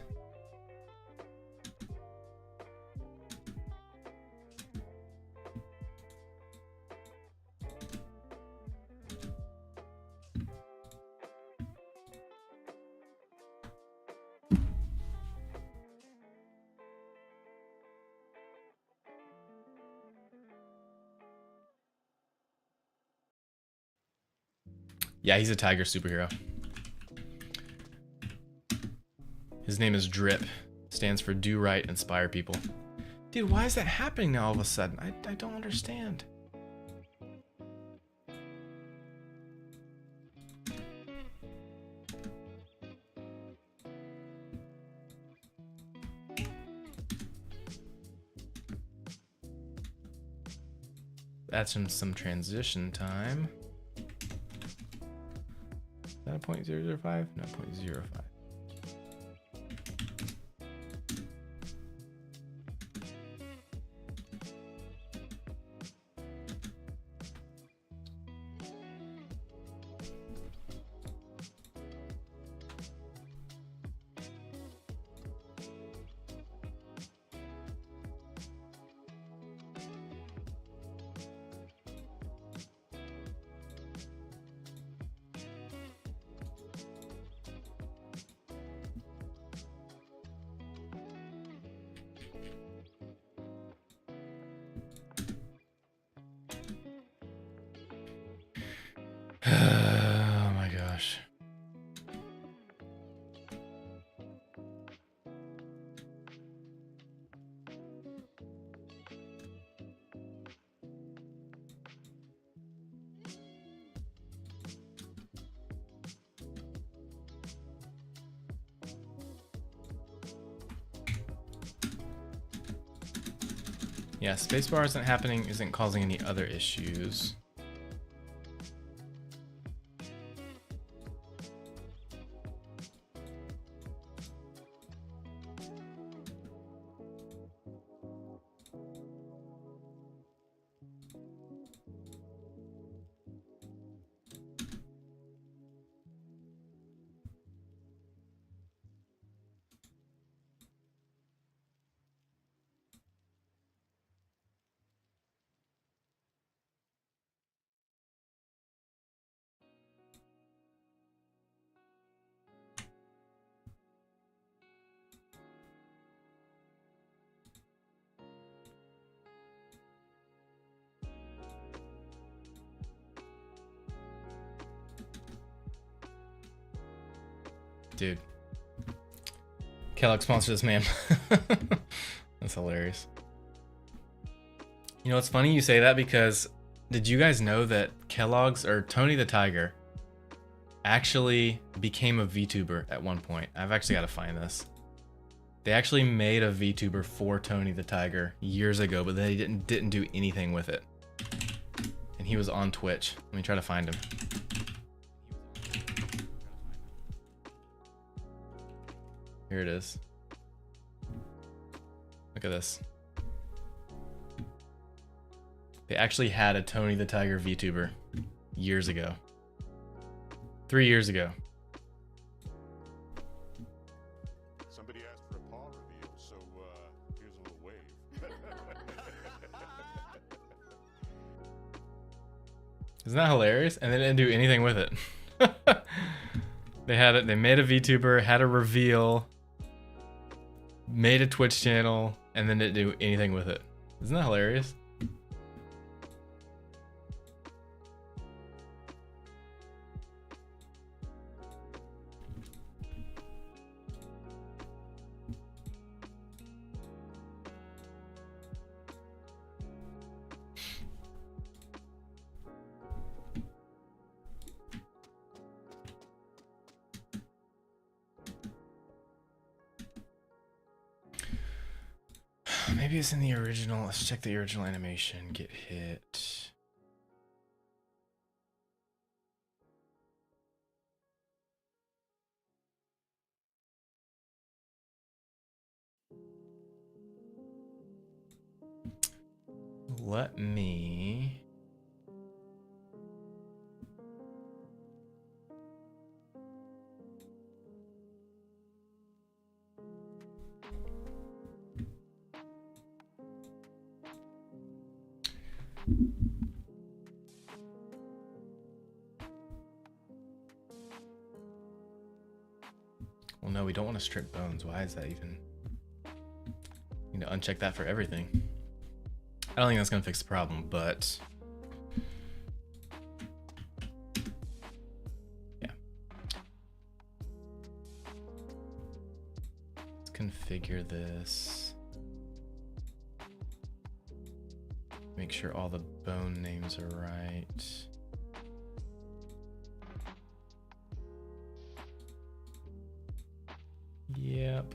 Yeah, he's a tiger superhero. His name is Drip. Stands for Do Right, Inspire People. Dude, why is that happening now all of a sudden? I don't understand. That's in some transition time. Is that a 0.005? No, 0.05. Oh my gosh. Yeah, spacebar isn't causing any other issues. Dude. Kellogg sponsors this man. That's hilarious. You know, it's funny you say that because did you guys know that Kellogg's or Tony the Tiger actually became a VTuber at one point? I've actually got to find this. They actually made a VTuber for Tony the Tiger years ago, but they didn't do anything with it. And he was on Twitch. Let me try to find him. Here it is. Look at this. They actually had a Tony the Tiger VTuber years ago. 3 years ago. Somebody asked for a paw reveal, so here's a little wave. Isn't that hilarious? And they didn't do anything with it. They had it. They made a VTuber, had a reveal, made a Twitch channel, and then didn't do anything with it. Isn't that hilarious? Maybe it's in the original. Let's check the original animation. Get hit. Let me... Well, no, we don't want to strip bones. Why is that even? Need to uncheck that for everything. I don't think that's gonna fix the problem, but yeah. Let's configure this. Make sure all the bone names are right. Yep.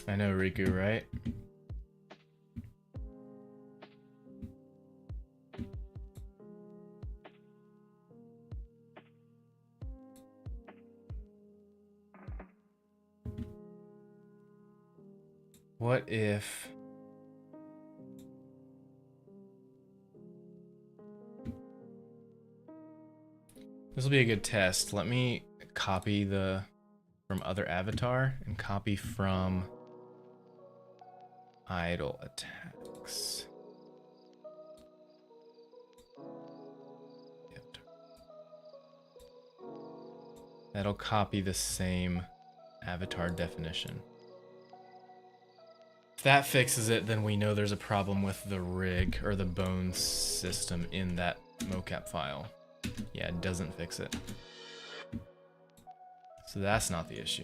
I know, Riku, right? What if... This will be a good test. Let me copy the from other avatar and copy from idle attacks. That'll copy the same avatar definition. If that fixes it, then we know there's a problem with the rig or the bones system in that mocap file. Yeah, it doesn't fix it. So that's not the issue.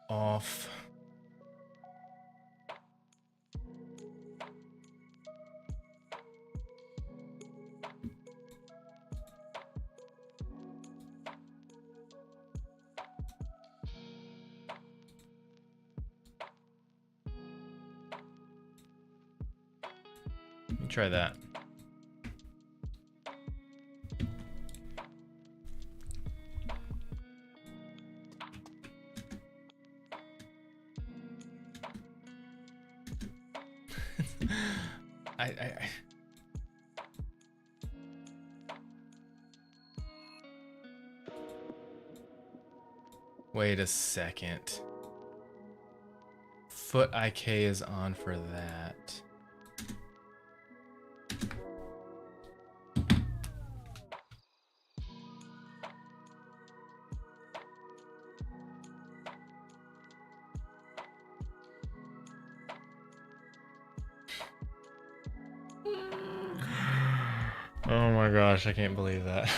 Off. Let me try that. I Wait a second. Foot IK is on for that. Oh my gosh, I can't believe that.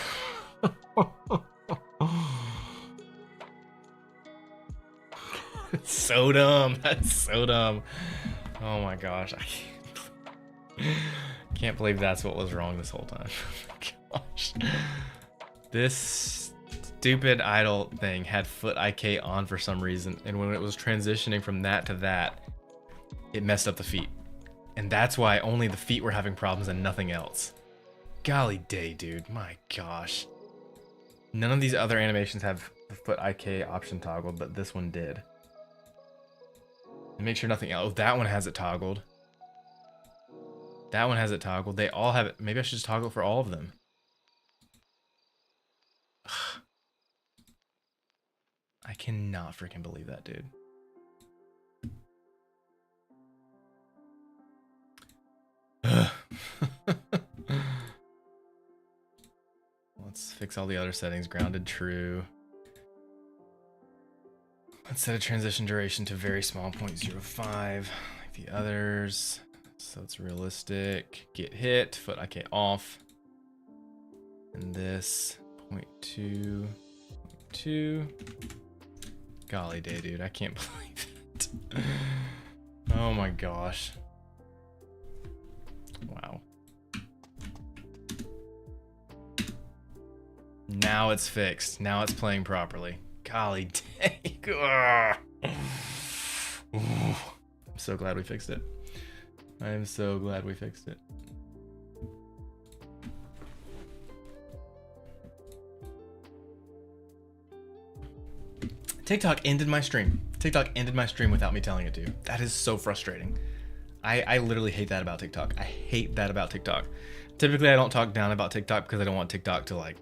It's so dumb. That's so dumb. Oh my gosh, can't believe that's what was wrong this whole time. Gosh. This stupid idle thing had foot IK on for some reason, and when it was transitioning from that to that, it messed up the feet. And that's why only the feet were having problems and nothing else. Golly day, dude. My gosh. None of these other animations have the foot IK option toggled, but this one did. And make sure nothing else. Oh, that one has it toggled. That one has it toggled. They all have it. Maybe I should just toggle it for all of them. I cannot freaking believe that, dude. Let's fix all the other settings. Grounded true. Let's set a transition duration to very small, 0.05, like the others. So it's realistic. Get hit, foot IK off. And this 0.2, 0.2. Golly day, dude. I can't believe it. Oh my gosh. Wow. Now it's fixed. Now it's playing properly. Golly dang. I'm so glad we fixed it. I am so glad we fixed it. TikTok ended my stream. TikTok ended my stream without me telling it to. That is so frustrating. I literally hate that about TikTok. I hate that about TikTok. Typically, I don't talk down about TikTok because I don't want TikTok to like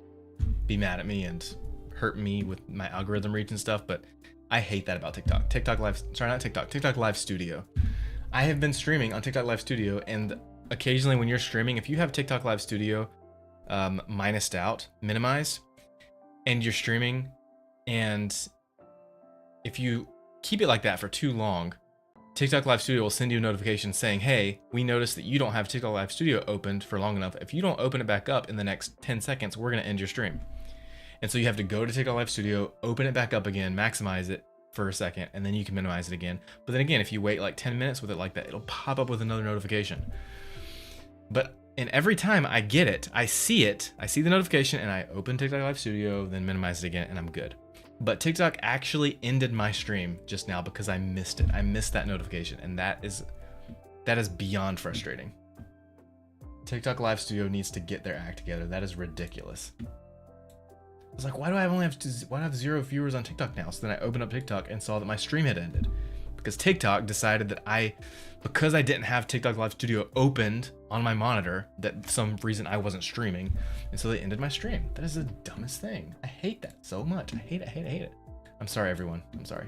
be mad at me and hurt me with my algorithm reach and stuff, but I hate that about TikTok. TikTok Live Studio. I have been streaming on TikTok Live Studio, and occasionally when you're streaming, if you have TikTok Live Studio minimized, and you're streaming, and if you keep it like that for too long, TikTok Live Studio will send you a notification saying, hey, we noticed that you don't have TikTok Live Studio opened for long enough. If you don't open it back up in the next 10 seconds, we're going to end your stream. And so you have to go to TikTok Live Studio, open it back up again, maximize it for a second, and then you can minimize it again. But then again, if you wait like 10 minutes with it like that, it'll pop up with another notification. But and every time I get it, I see the notification, and I open TikTok Live Studio, then minimize it again, and I'm good. But TikTok actually ended my stream just now because I missed it. I missed that notification, and that is beyond frustrating. TikTok Live Studio needs to get their act together. That is ridiculous. I was like, why do I have 0 viewers on TikTok now? So then I opened up TikTok and saw that my stream had ended. Because TikTok decided that because I didn't have TikTok Live Studio opened on my monitor, that some reason I wasn't streaming, and so they ended my stream. That is the dumbest thing. I hate that so much. I hate it. I'm sorry, everyone. I'm sorry.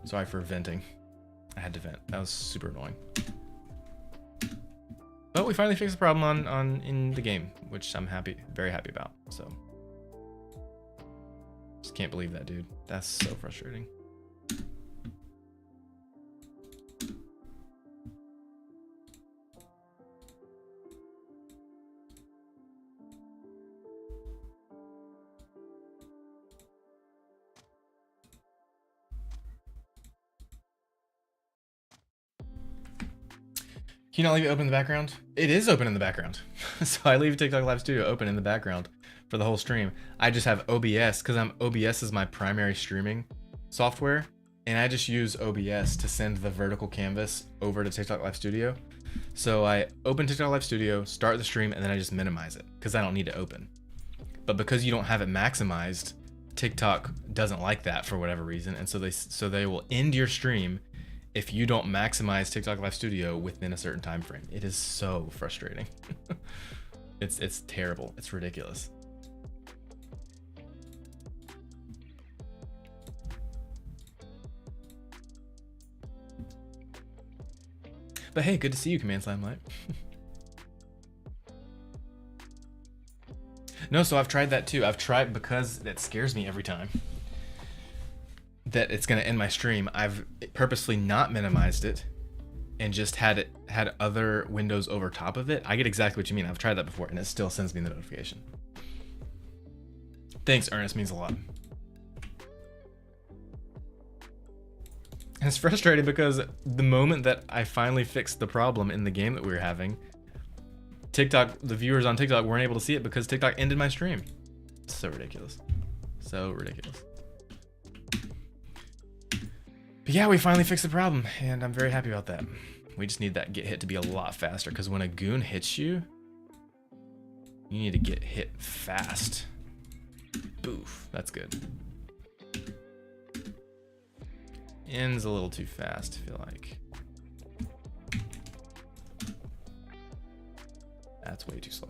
Sorry for venting. I had to vent. That was super annoying. But we finally fixed the problem in the game, which I'm very happy about. So just can't believe that, dude. That's so frustrating. Can you not leave it open in the background? It is open in the background. So I leave TikTok Live Studio open in the background for the whole stream. I just have OBS because OBS is my primary streaming software, and I just use OBS to send the vertical canvas over to TikTok Live Studio. So I open TikTok Live Studio, start the stream, and then I just minimize it because I don't need to open. But because you don't have it maximized, TikTok doesn't like that for whatever reason, and so they will end your stream if you don't maximize TikTok Live Studio within a certain time frame. It is so frustrating. It's terrible. It's ridiculous. But hey, good to see you, Command Slimelight. No, so I've tried that too. I've tried because that scares me every time that it's gonna end my stream. I've purposely not minimized it and just had other windows over top of it. I get exactly what you mean. I've tried that before and it still sends me the notification. Thanks, Ernest, means a lot. And it's frustrating because the moment that I finally fixed the problem in the game that we were having, TikTok, the viewers on TikTok weren't able to see it because TikTok ended my stream. It's so ridiculous. So ridiculous. But yeah, we finally fixed the problem, and I'm very happy about that. We just need that get hit to be a lot faster, because when a goon hits you, you need to get hit fast. Boof, that's good. Ends a little too fast, I feel like. That's way too slow.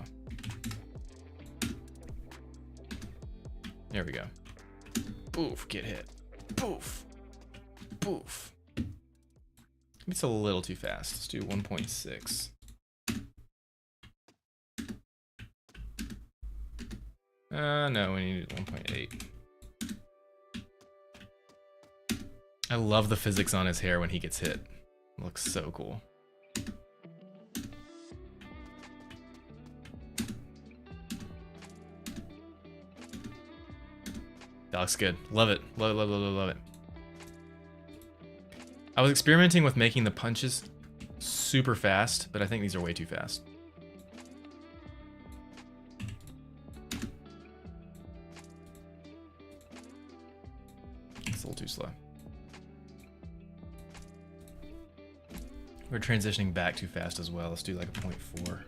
There we go. Boof, get hit. Boof. Boof. It's a little too fast. Let's do 1.6. No, we need 1.8. I love the physics on his hair when he gets hit. It looks so cool. That looks good. Love it. Love it, love it, love it, love it. I was experimenting with making the punches super fast, but I think these are way too fast. It's a little too slow. We're transitioning back too fast as well. Let's do like a 0.4.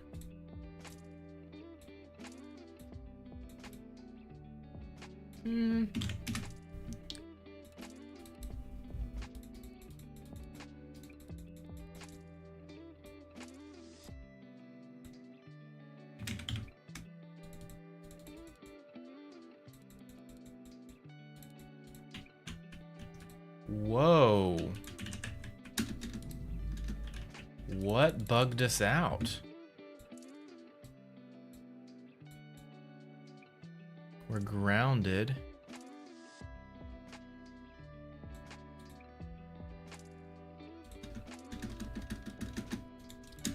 Whoa. What bugged us out? We're grounded.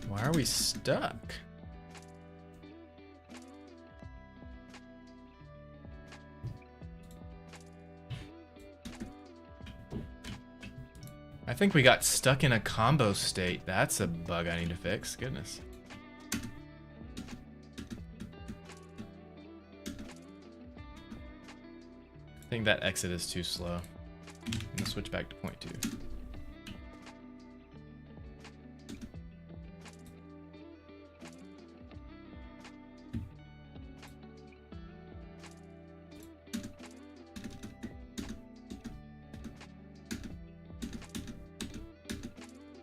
Why are we stuck? I think we got stuck in a combo state. That's a bug I need to fix. Goodness. I think that exit is too slow. I'm gonna switch back to point 2.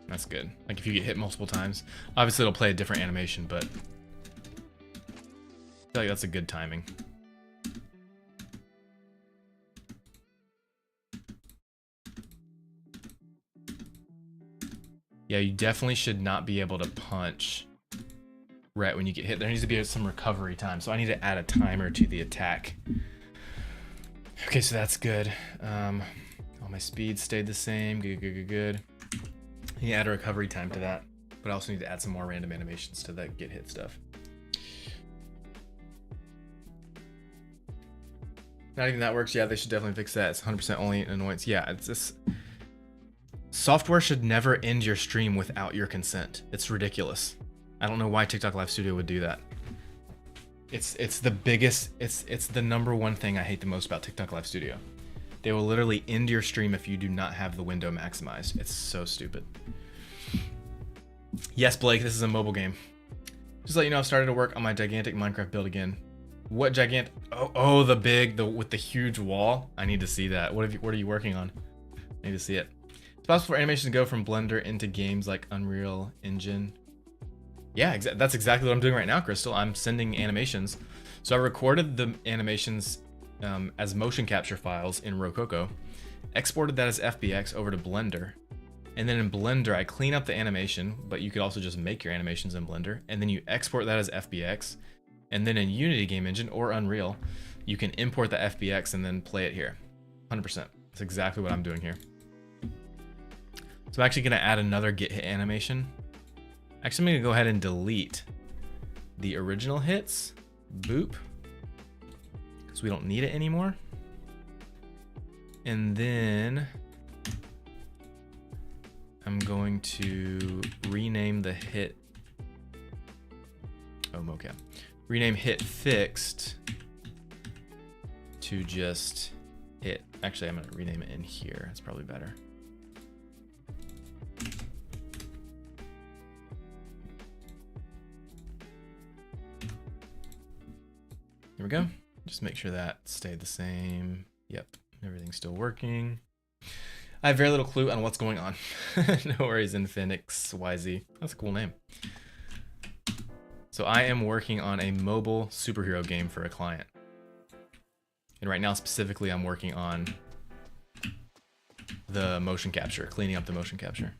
That's good. Like if you get hit multiple times, obviously it'll play a different animation, but I feel like that's a good timing. Yeah, you definitely should not be able to punch right when you get hit. There needs to be some recovery time, so I need to add a timer to the attack. Okay, so that's good. All my speed stayed the same. Good. I need to add a recovery time to that, but I also need to add some more random animations to that get hit stuff. Not even that works. Yeah, they should definitely fix that. It's 100% only an annoyance. Yeah, it's just... Software should never end your stream without your consent. It's ridiculous. I don't know why TikTok Live Studio would do that. It's the biggest, it's the number one thing I hate the most about TikTok Live Studio. They will literally end your stream if you do not have the window maximized. It's so stupid. Yes, Blake, this is a mobile game. Just to let you know, I've started to work on my gigantic Minecraft build again. What gigantic? Oh, with the huge wall. I need to see that. What are you working on? I need to see it. It's possible for animations to go from Blender into games like Unreal Engine. Yeah, that's exactly what I'm doing right now, Crystal. I'm sending animations. So I recorded the animations as motion capture files in Rococo, exported that as FBX over to Blender, and then in Blender I clean up the animation, but you could also just make your animations in Blender, and then you export that as FBX, and then in Unity Game Engine or Unreal, you can import the FBX and then play it here. 100%. That's exactly what I'm doing here. So I'm actually going to add another get hit animation. Actually, I'm going to go ahead and delete the original hits. Boop. Because we don't need it anymore. And then I'm going to rename the hit. Oh, mocap. Rename hit fixed to just hit. Actually, I'm going to rename it in here. It's probably better. Here we go. Just make sure that stayed the same. Yep, everything's still working. I have very little clue on what's going on. No worries, Infinix YZ. That's a cool name. So I am working on a mobile superhero game for a client. And right now specifically I'm working on the motion capture, cleaning up the motion capture.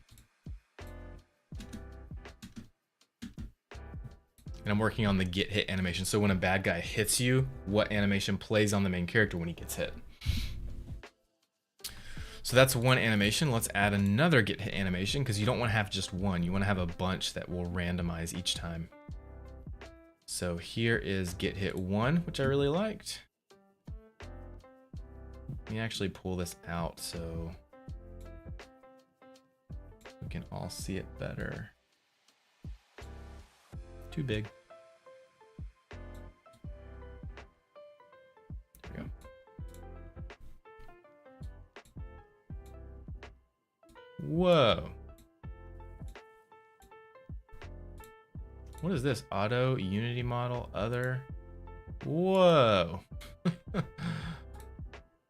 And I'm working on the get hit animation. So when a bad guy hits you, what animation plays on the main character when he gets hit. So that's one animation. Let's add another get hit animation because you don't want to have just one. You want to have a bunch that will randomize each time. So here is get hit 1, which I really liked. Let me actually pull this out so we can all see it better. Too big. There we go. Whoa. What is this? Auto, Unity model, other. Whoa.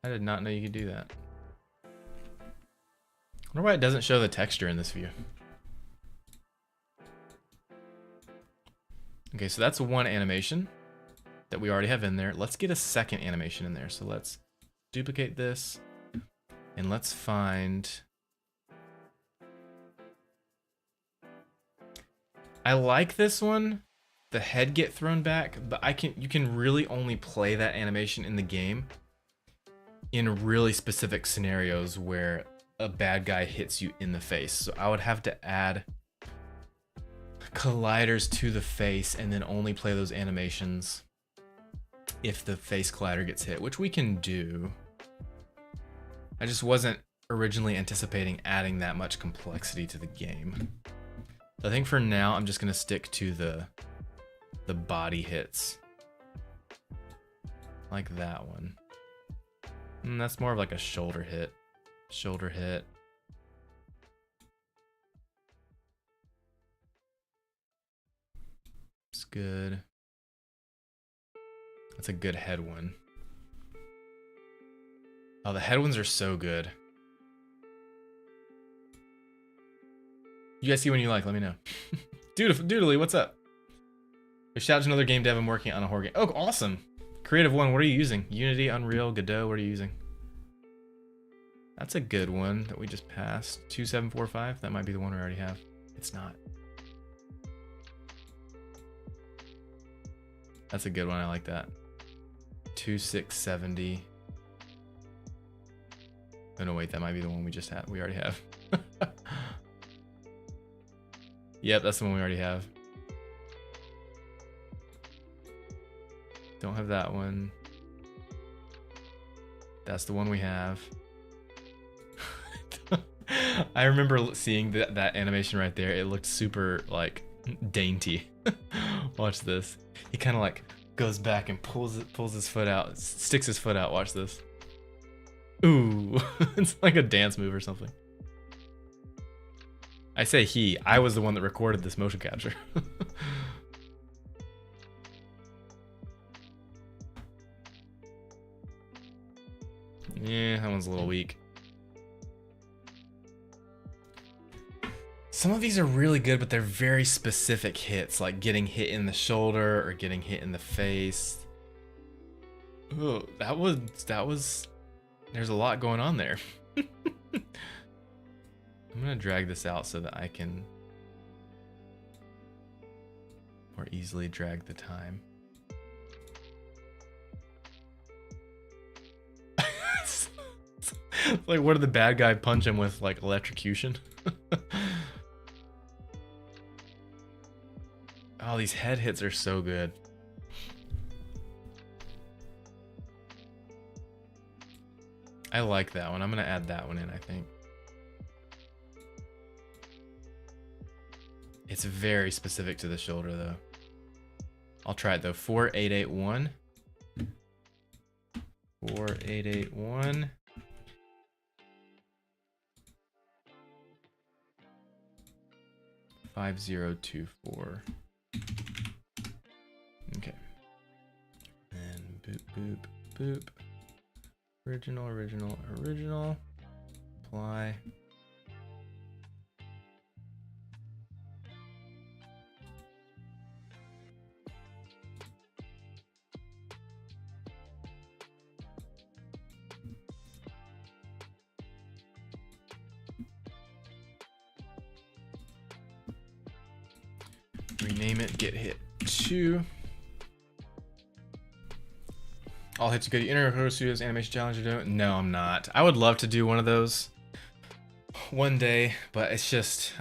I did not know you could do that. I wonder why it doesn't show the texture in this view. Okay, so that's one animation that we already have in there. Let's get a second animation in there. So let's duplicate this and let's find... I like this one, the head get thrown back, but you can really only play that animation in the game in really specific scenarios where a bad guy hits you in the face. So I would have to add colliders to the face and then only play those animations if the face collider gets hit, which we can do. I just wasn't originally anticipating adding that much complexity to the game. So I think for now I'm just gonna stick to the body hits. Like that one. And that's more of like a shoulder hit. Shoulder hit. It's good. That's a good head one. Oh, the head ones are so good. You guys see one you like, let me know. Doodly, what's up? Shout out to another game dev I'm working on a horror game. Oh, awesome. Creative one, what are you using? Unity, Unreal, Godot, what are you using? That's a good one that we just passed. 2745, that might be the one we already have. It's not. That's a good one, I like that. 2670. Oh no, wait, that might be the one we just had. We already have. Yep, that's the one we already have. Don't have that one. That's the one we have. I remember seeing that animation right there. It looked super like dainty. Watch this. He kind of like goes back and pulls his foot out, sticks his foot out. Watch this. Ooh, it's like a dance move or something. I say he. I was the one that recorded this motion capture. Yeah, that one's a little weak. Some of these are really good, but they're very specific hits, like getting hit in the shoulder or getting hit in the face. Oh, that was, there's a lot going on there. I'm gonna drag this out so that I can more easily drag the time. Like, what did the bad guy punch him with? Like electrocution? Oh, these head hits are so good. I like that one. I'm gonna add that one in, I think. It's very specific to the shoulder though. I'll try it though. 4881. 4881. $5024. Okay. And boop, boop, boop. Original. Apply. Rename it, get hit 2. All hits are good. Inter Studios Animation Challenge you're doing? No, I'm not. I would love to do one of those one day, but it's just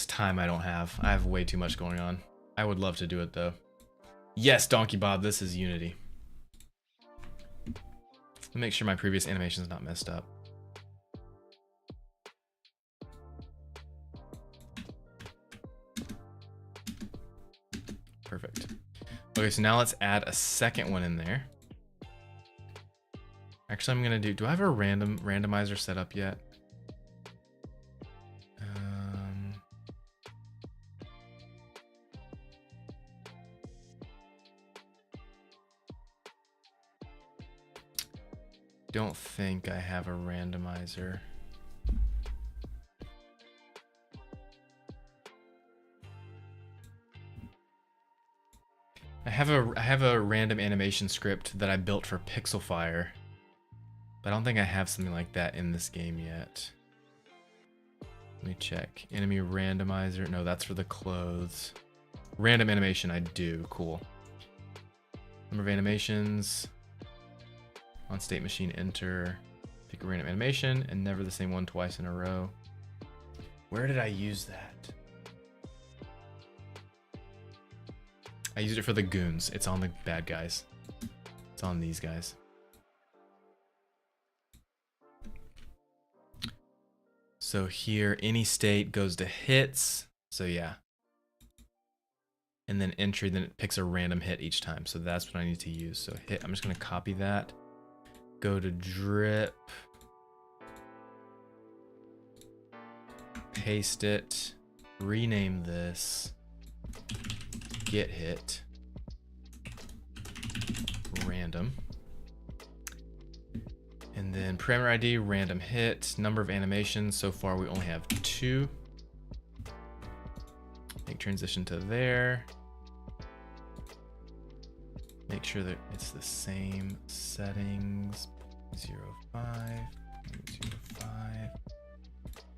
time I don't have. I have way too much going on. I would love to do it though. Yes, Donkey Bob, this is Unity. Let me make sure my previous animation is not messed up. Perfect. Okay, so now let's add a second one in there. Actually, I'm gonna do I have a randomizer set up yet? Don't think I have a randomizer. I have a random animation script that I built for Pixelfire, but I don't think I have something like that in this game yet. Let me check. Enemy randomizer. No, that's for the clothes. Random animation, I do. Cool. Number of animations. On state machine, enter. Pick a random animation and never the same one twice in a row. Where did I use that? I used it for the goons. It's on the bad guys. It's on these guys. So here, any state goes to hits. So yeah. And then entry, then it picks a random hit each time. So that's what I need to use. So hit, I'm just gonna copy that. Go to drip. Paste it. Rename this. Get hit. Random. And then parameter ID, random hit. Number of animations. So far we only have 2. Make transition to there. Make sure that it's the same settings. 0.05, 0.05.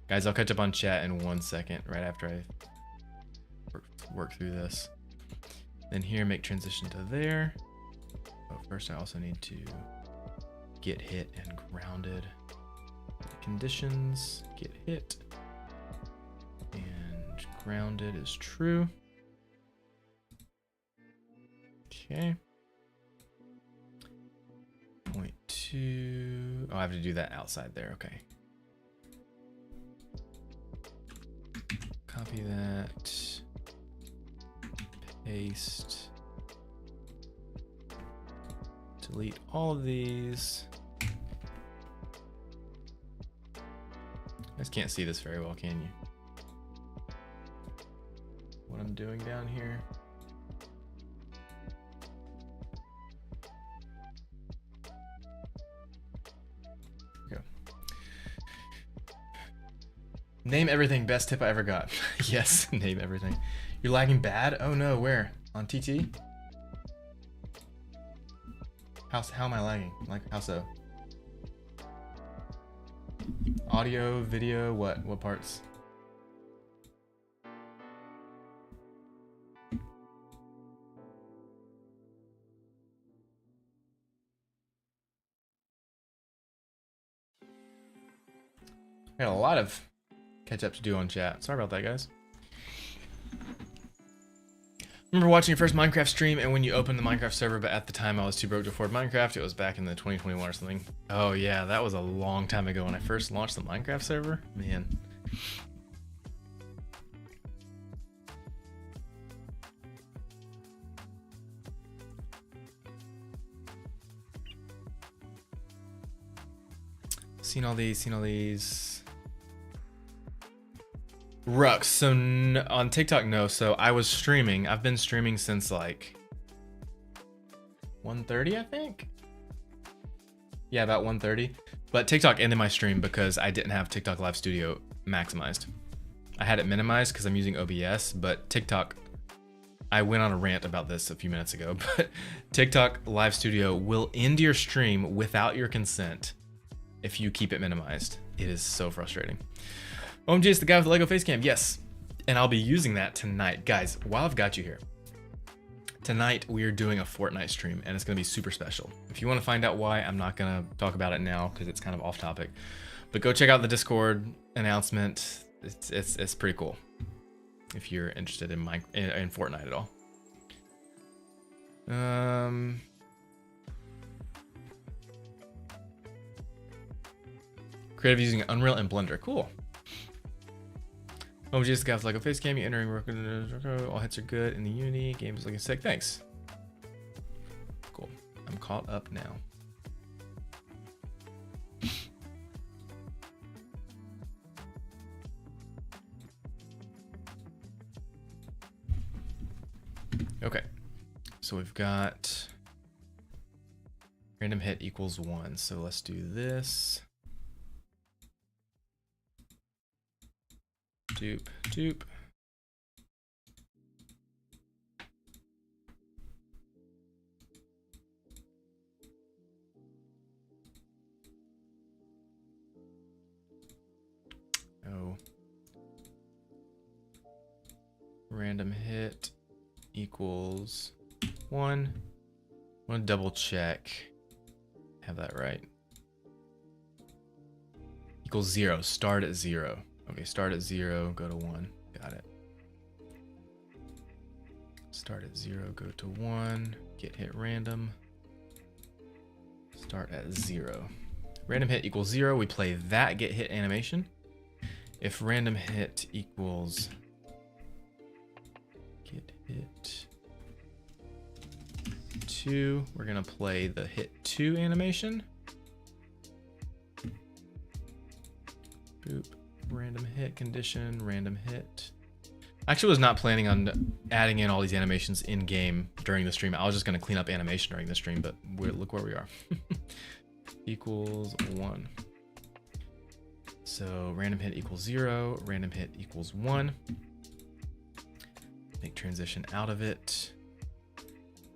Guys, I'll catch up on chat in 1 second, right after I work through this. Then here, make transition to there. But first I also need to get hit and grounded. Conditions, get hit. And grounded is true. Okay. 0.2. Oh, I have to do that outside there. Okay. Copy that. Paste. Delete all of these. You guys can't see this very well, can you? What I'm doing down here. Go. Name everything. Best tip I ever got. Yes, name everything. You're lagging bad? Oh no, where? On TT? How am I lagging? Like, how so? Audio, video, what? What parts? I got a lot of catch up to do on chat. Sorry about that, guys. Remember watching your first Minecraft stream and when you opened the Minecraft server, but at the time I was too broke to afford Minecraft. It was back in the 2021 or something. Oh yeah, that was a long time ago when I first launched the Minecraft server. Man. Seen all these. Rux, so on TikTok, no. So I was streaming. I've been streaming since like 1:30, I think. Yeah, about 1:30. But TikTok ended my stream because I didn't have TikTok Live Studio maximized. I had it minimized because I'm using OBS, but TikTok, I went on a rant about this a few minutes ago, but TikTok Live Studio will end your stream without your consent if you keep it minimized. It is so frustrating. OMG, it's the guy with the Lego face cam. Yes, and I'll be using that tonight. Guys, while I've got you here, tonight we are doing a Fortnite stream, and it's gonna be super special. If you wanna find out why, I'm not gonna talk about it now because it's kind of off topic, but go check out the Discord announcement. It's pretty cool if you're interested in Fortnite at all. Creative using Unreal and Blender. Cool. OMG, this guy with Lego face cam. You entering all hits are good in the Unity. Game is looking sick. Thanks. Cool. I'm caught up now. Okay. So we've got random hit equals 1. So let's do this. Dupe, dupe. Oh. Random hit equals 1. I want to double check. Have that right. Equals 0. Start at 0. Okay, start at 0, go to 1. Got it. Start at 0, go to 1. Get hit random. Start at 0. Random hit equals 0. We play that get hit animation. if random hit equals get hit 2, we're gonna play the hit 2 animation. Boop, random hit condition, random hit. I actually was not planning on adding in all these animations in game during the stream. I was just gonna clean up animation during the stream, but look where we are. Equals 1. So random hit equals 0, random hit equals 1. Make transition out of it.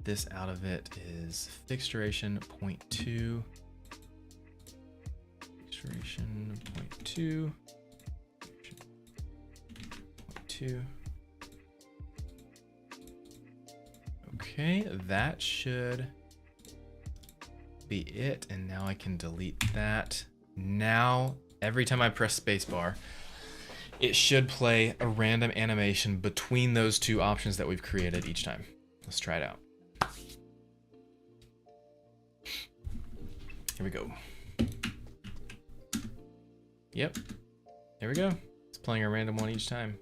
This out of it is fixed duration 0.2. Fixed duration 0.2. 0.2. Okay, that should be it. And now I can delete that. Now, every time I press spacebar, it should play a random animation between those two options that we've created each time. Let's try it out. Here we go. Yep. There we go. It's playing a random one each time.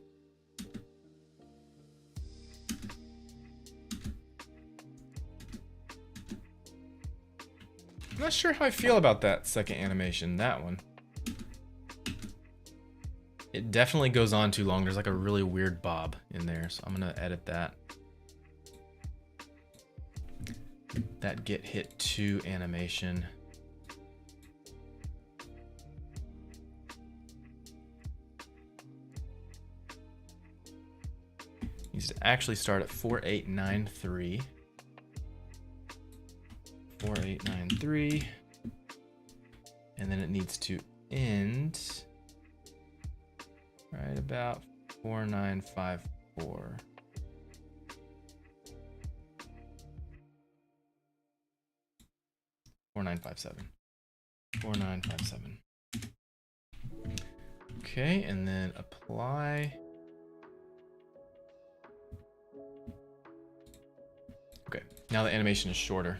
I'm not sure how I feel about that second animation, that one. It definitely goes on too long. There's like a really weird bob in there, so I'm gonna edit that. That get hit 2 animation. Needs to actually start at 4893. 4893. And then it needs to end right about 4954. $4957. Okay, and then apply. Okay, now the animation is shorter.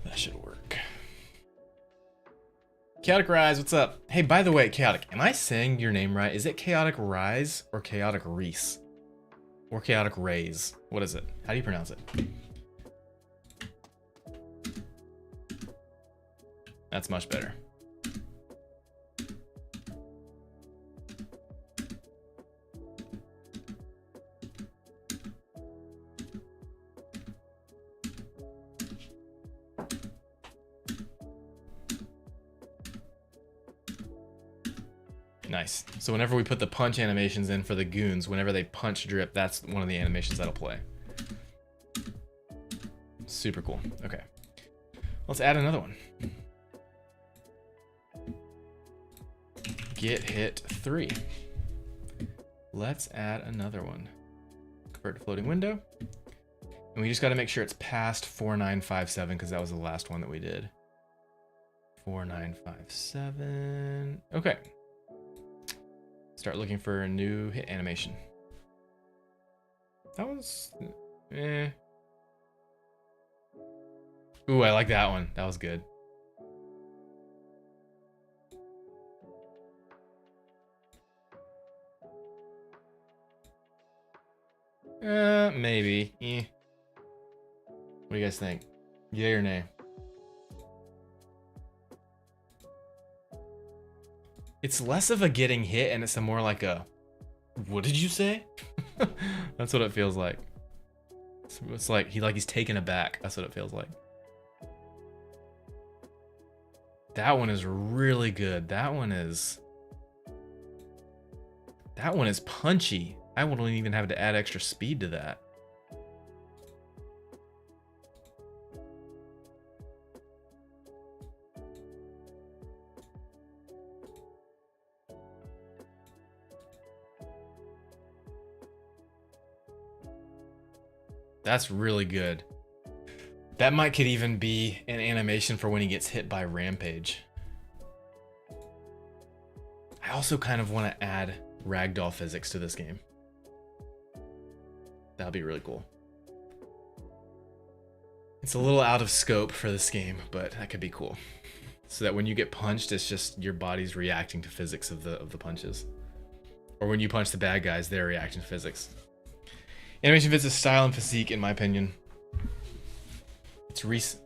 That should work. Chaotic Rise, what's up? Hey, by the way, Chaotic, am I saying your name right? Is it Chaotic Rise or Chaotic Reese? Or Chaotic Raise? What is it? How do you pronounce it? That's much better. Nice. So whenever we put the punch animations in for the goons, whenever they punch drip, that's one of the animations that'll play. Super cool. Okay. Let's add another one. Get hit 3. Let's add another one. Convert to floating window. And we just got to make sure it's past 4957 because that was the last one that we did. 4957. Okay. Start looking for a new hit animation. That was eh. Ooh, I like that one. That was good. Maybe. What do you guys think? Yay or nay? It's less of a getting hit and it's a more like a, what did you say? That's what it feels like. It's like he's taken aback. That's what it feels like. That one is really good. That one is punchy. I wouldn't even have to add extra speed to that. That's really good. That could even be an animation for when he gets hit by Rampage. I also kind of want to add ragdoll physics to this game. That'll be really cool. It's a little out of scope for this game, but that could be cool. so that when you get punched, it's just your body's reacting to physics of the punches. Or when you punch the bad guys, they're reacting to physics. Animation fits his style and physique, in my opinion. It's Reese.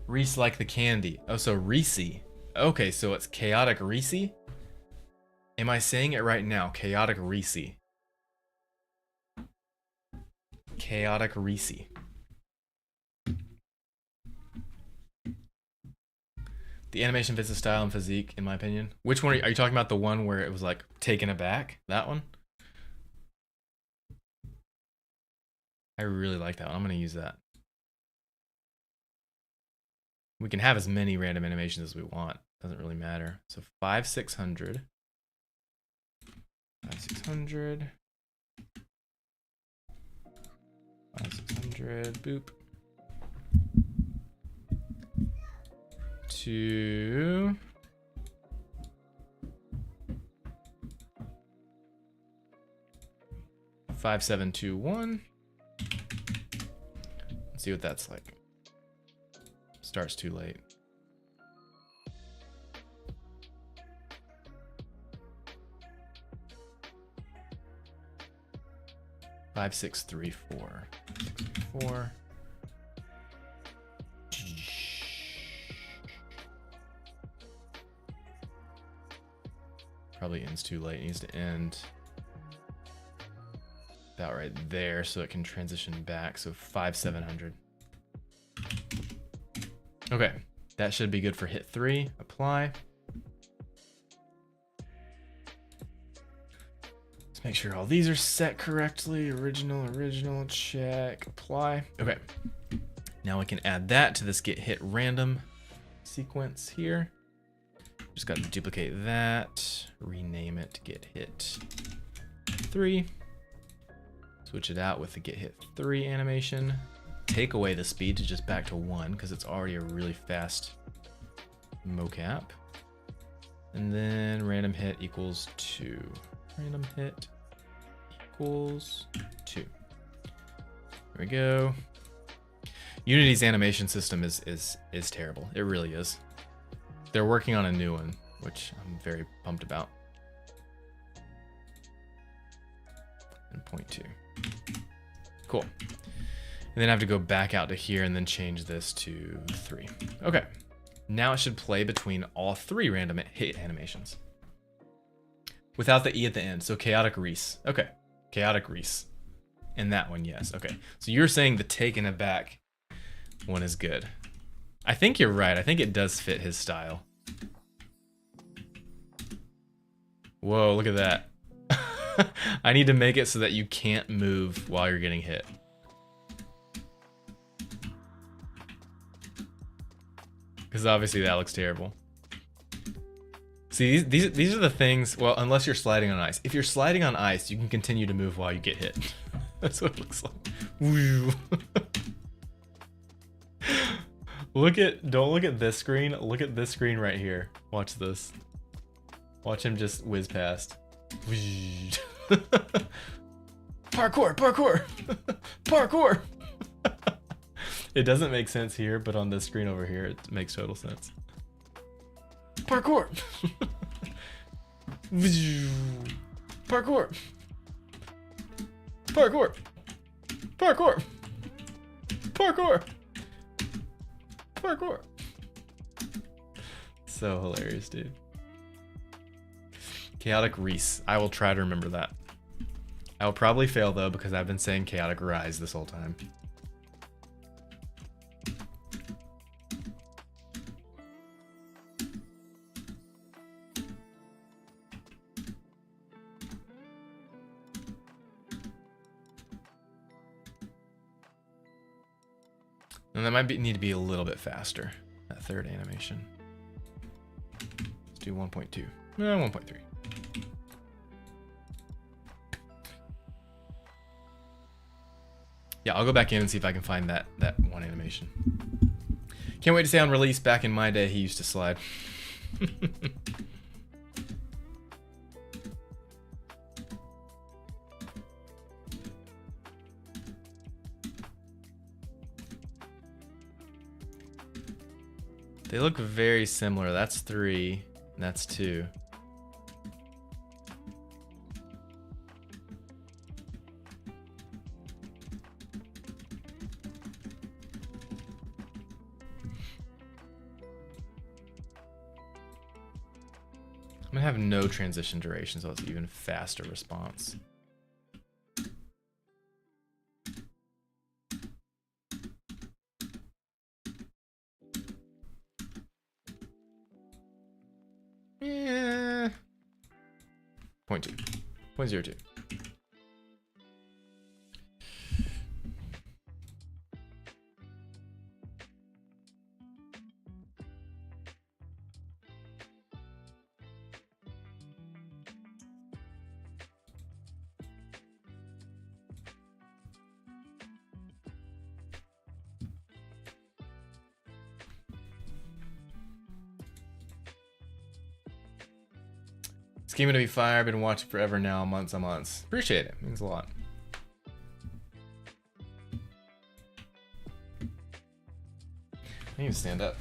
Reese like the candy. Oh, so Reese. Okay, so it's Chaotic Reese? Am I saying it right now? Chaotic Reese. Chaotic Reese. The animation fits the style and physique, in my opinion. Which one are you talking about? The one where it was like taken aback? That one? I really like that one. I'm going to use that. We can have as many random animations as we want. Doesn't really matter. So 5600. 5600. 5600. Boop. To 5721. Let's see what that's like. Starts too late. Five, 6, 3, 4. 6, 3, 4. Probably ends too late. It needs to end about right there so it can transition back. So 5700. Okay, that should be good for hit 3. Apply. Let's make sure all these are set correctly. Original, check, apply. Okay, now we can add that to this get hit random sequence here. Just got to duplicate that, rename it to get hit 3. Switch it out with the get hit 3 animation. Take away the speed to just back to 1 because it's already a really fast mocap. And then random hit equals 2. Random hit equals 2. There we go. Unity's animation system is terrible. It really is. They're working on a new one, which I'm very pumped about. And 0.2. Cool. And then I have to go back out to here and then change this to 3. Okay. Now it should play between all 3 random hit animations. Without the E at the end. So Chaotic Reese. Okay. Chaotic Reese. And that one, yes. Okay. So you're saying the taken aback one is good. I think you're right. I think it does fit his style. Whoa, look at that. I need to make it so that you can't move while you're getting hit. Because obviously that looks terrible. See, these are the things, well, unless you're sliding on ice. If you're sliding on ice, you can continue to move while you get hit. That's what it looks like. Woo. Don't look at this screen. Look at this screen right here. Watch this. Watch him just whiz past. Parkour, parkour, parkour. It doesn't make sense here, but on this screen over here, it makes total sense. Parkour. Parkour. Parkour. Parkour. Parkour. Parkour. So hilarious, dude. Chaotic Reese. I will try to remember that. I will probably fail though because I've been saying Chaotic Rise this whole time. And that might need to be a little bit faster, that third animation. Let's do 1.2. No, 1.3. Yeah, I'll go back in and see if I can find that one animation. Can't wait to say on release. Back in my day, he used to slide. They look very similar. That's 3, and that's 2. I'm gonna have no transition duration, so it's even faster response. Yeah. 0.2. 0.02. Scheming to be fire. Been watching forever now, months on months. Appreciate it. Means a lot. I need to stand up.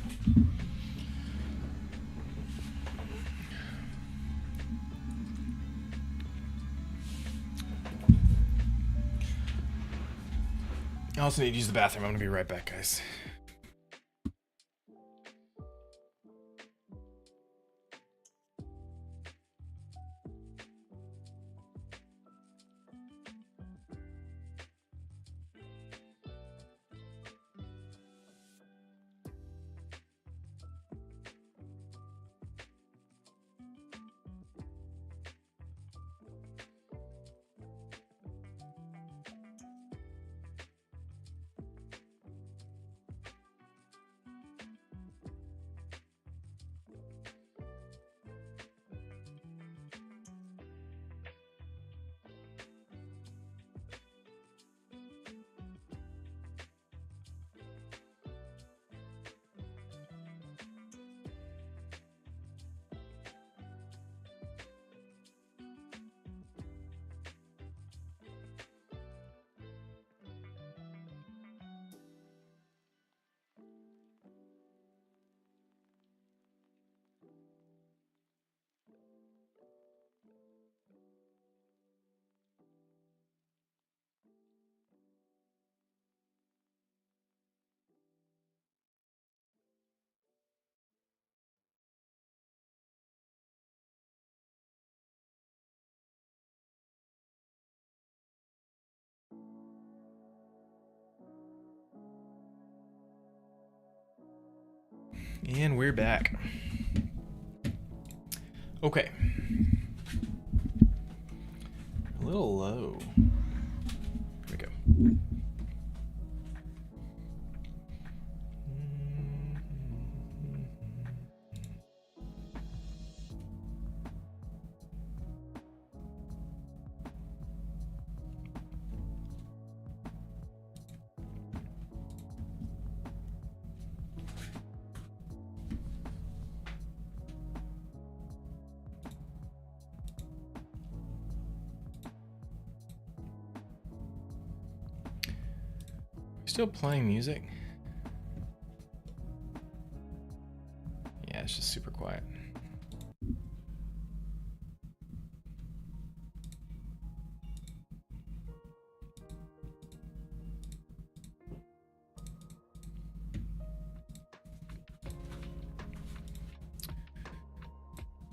I also need to use the bathroom. I'm gonna be right back, guys. And we're back. Okay. A little low. Here we go. Still playing music? Yeah, it's just super quiet.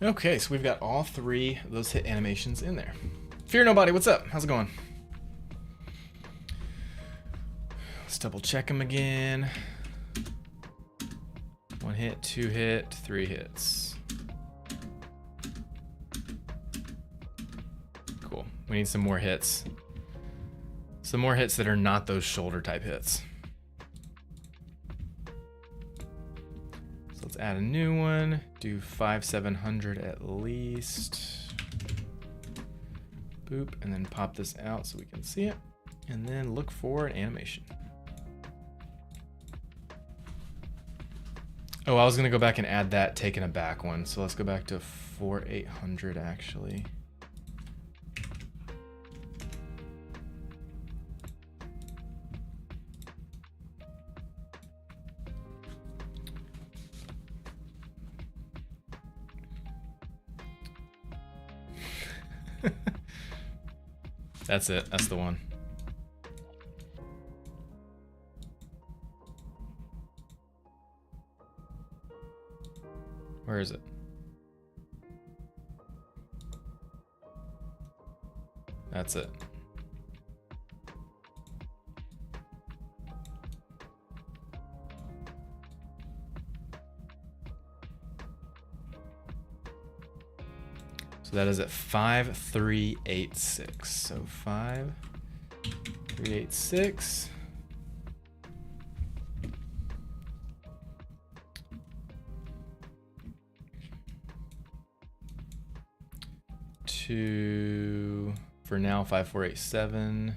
Okay, so we've got all 3 of those hit animations in there. Fear Nobody, what's up? How's it going? Let's double check them again. 1 hit, 2 hit, 3 hits. Cool. We need some more hits. Some more hits that are not those shoulder type hits. So let's add a new one. Do 5,700 at least. Boop, and then pop this out so we can see it. And then look for an animation. Oh, I was gonna go back and add that taken aback one. So let's go back to 4,800 actually. That's it. That's the one. Where is it? That's it. So that is at 5386. So 5386. To, for now, 5487.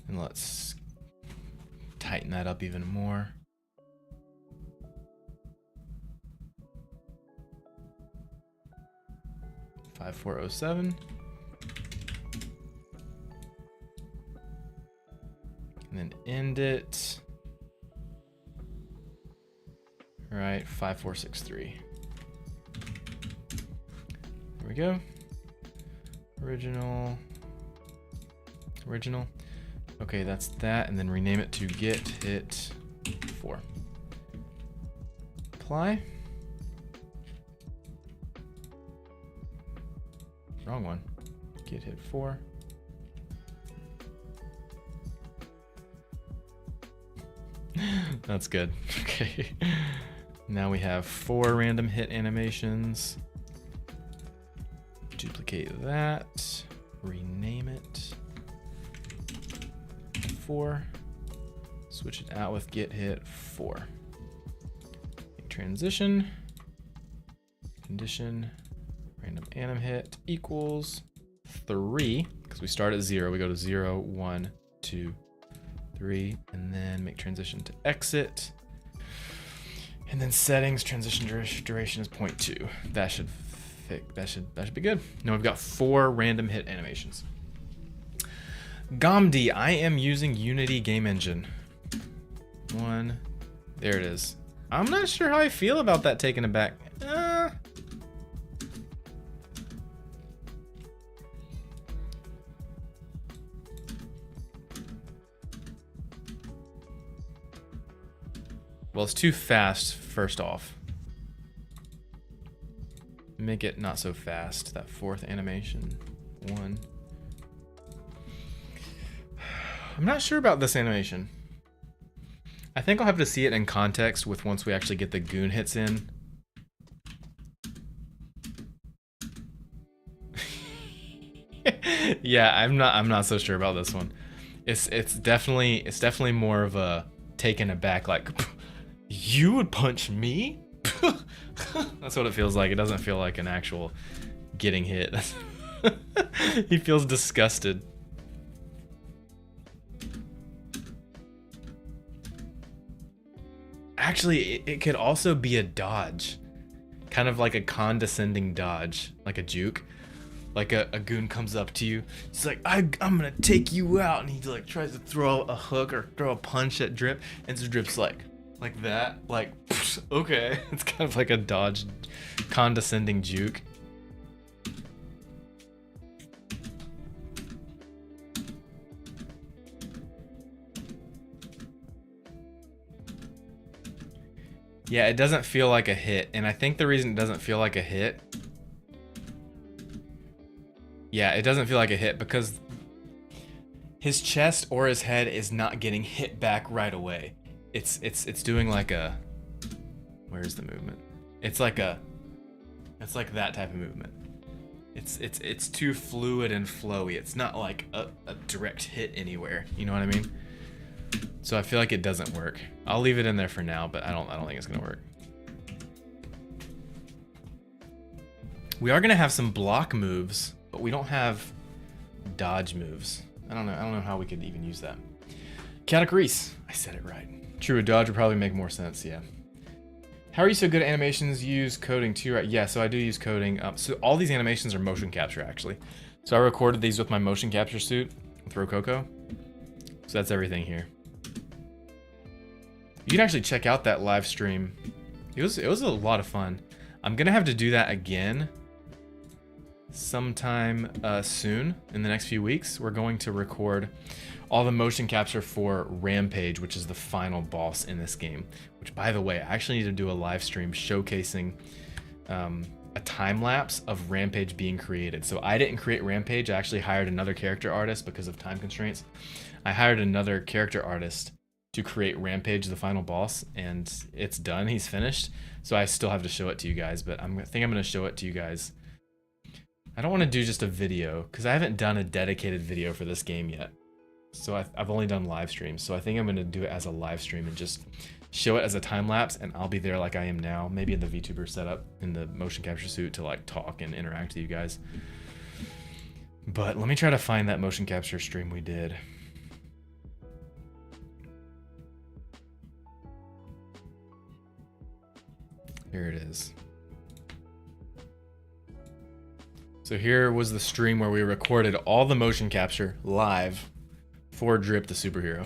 And let's tighten that up even more. Five, 407. And then end it. All right, 5463. There we go. Original. Okay, that's that, and then rename it to get hit 4. Apply. Wrong one. Get hit 4. That's good. Okay. Now we have 4 random hit animations. Duplicate that. Rename it. 4. Switch it out with get hit 4. Transition. Condition. Random anim hit equals 3. Because we start at 0. We go to 0, 1, 2, 3, and then make transition to exit. And then settings, transition duration is 0.2. That should be good. Now we've got 4 random hit animations. Gomdi, I am using Unity Game Engine. 1, there it is. I'm not sure how I feel about that taking it back. Well, it's too fast, first off. Make it not so fast, that 4th animation. 1. I'm not sure about this animation. I think I'll have to see it in context with once we actually get the goon hits in. Yeah, I'm not so sure about this one. It's definitely more of a taken aback, like, you would punch me? That's what it feels like. It doesn't feel like an actual getting hit. He feels disgusted. Actually, it could also be a dodge. Kind of like a condescending dodge, like a juke. Like a goon comes up to you. He's like, I'm gonna take you out. And he like tries to throw a hook or throw a punch at Drip. And so Drip's like that. Like, okay. It's kind of like a dodge, condescending juke. Yeah, it doesn't feel like a hit. And I think the reason it doesn't feel like a hit... Yeah, it doesn't feel like a hit because his chest or his head is not getting hit back right away. It's doing like a... Where's the movement? It's like that type of movement. It's too fluid and flowy. It's not like a direct hit anywhere. You know what I mean? So I feel like it doesn't work. I'll leave it in there for now, but I don't think it's gonna work. We are gonna have some block moves, but we don't have dodge moves. I don't know how we could even use that. Chaotic Reese, I said it right. True, a dodge would probably make more sense, yeah. How are you so good at animations? Use coding too, right? Yeah, so I do use coding. So all these animations are motion capture, actually. So I recorded these with my motion capture suit with Rococo. So that's everything here. You can actually check out that live stream It was a lot of fun. I'm gonna have to do that again sometime soon in the next few weeks. We're going to record all the motion capture for Rampage, which is the final boss in this game. Which, by the way, I actually need to do a live stream showcasing a time lapse of Rampage being created. So I didn't create Rampage. I actually hired another character artist because of time constraints. I hired another character artist to create Rampage, the final boss, and it's done. He's finished. So I still have to show it to you guys, but I think I'm going to show it to you guys. I don't want to do just a video because I haven't done a dedicated video for this game yet. So I've only done live streams. So I think I'm going to do it as a live stream and just show it as a time lapse, and I'll be there like I am now, maybe in the VTuber setup in the motion capture suit to like talk and interact with you guys. But let me try to find that motion capture stream we did. Here it is. So here was the stream where we recorded all the motion capture live for Drip the Superhero.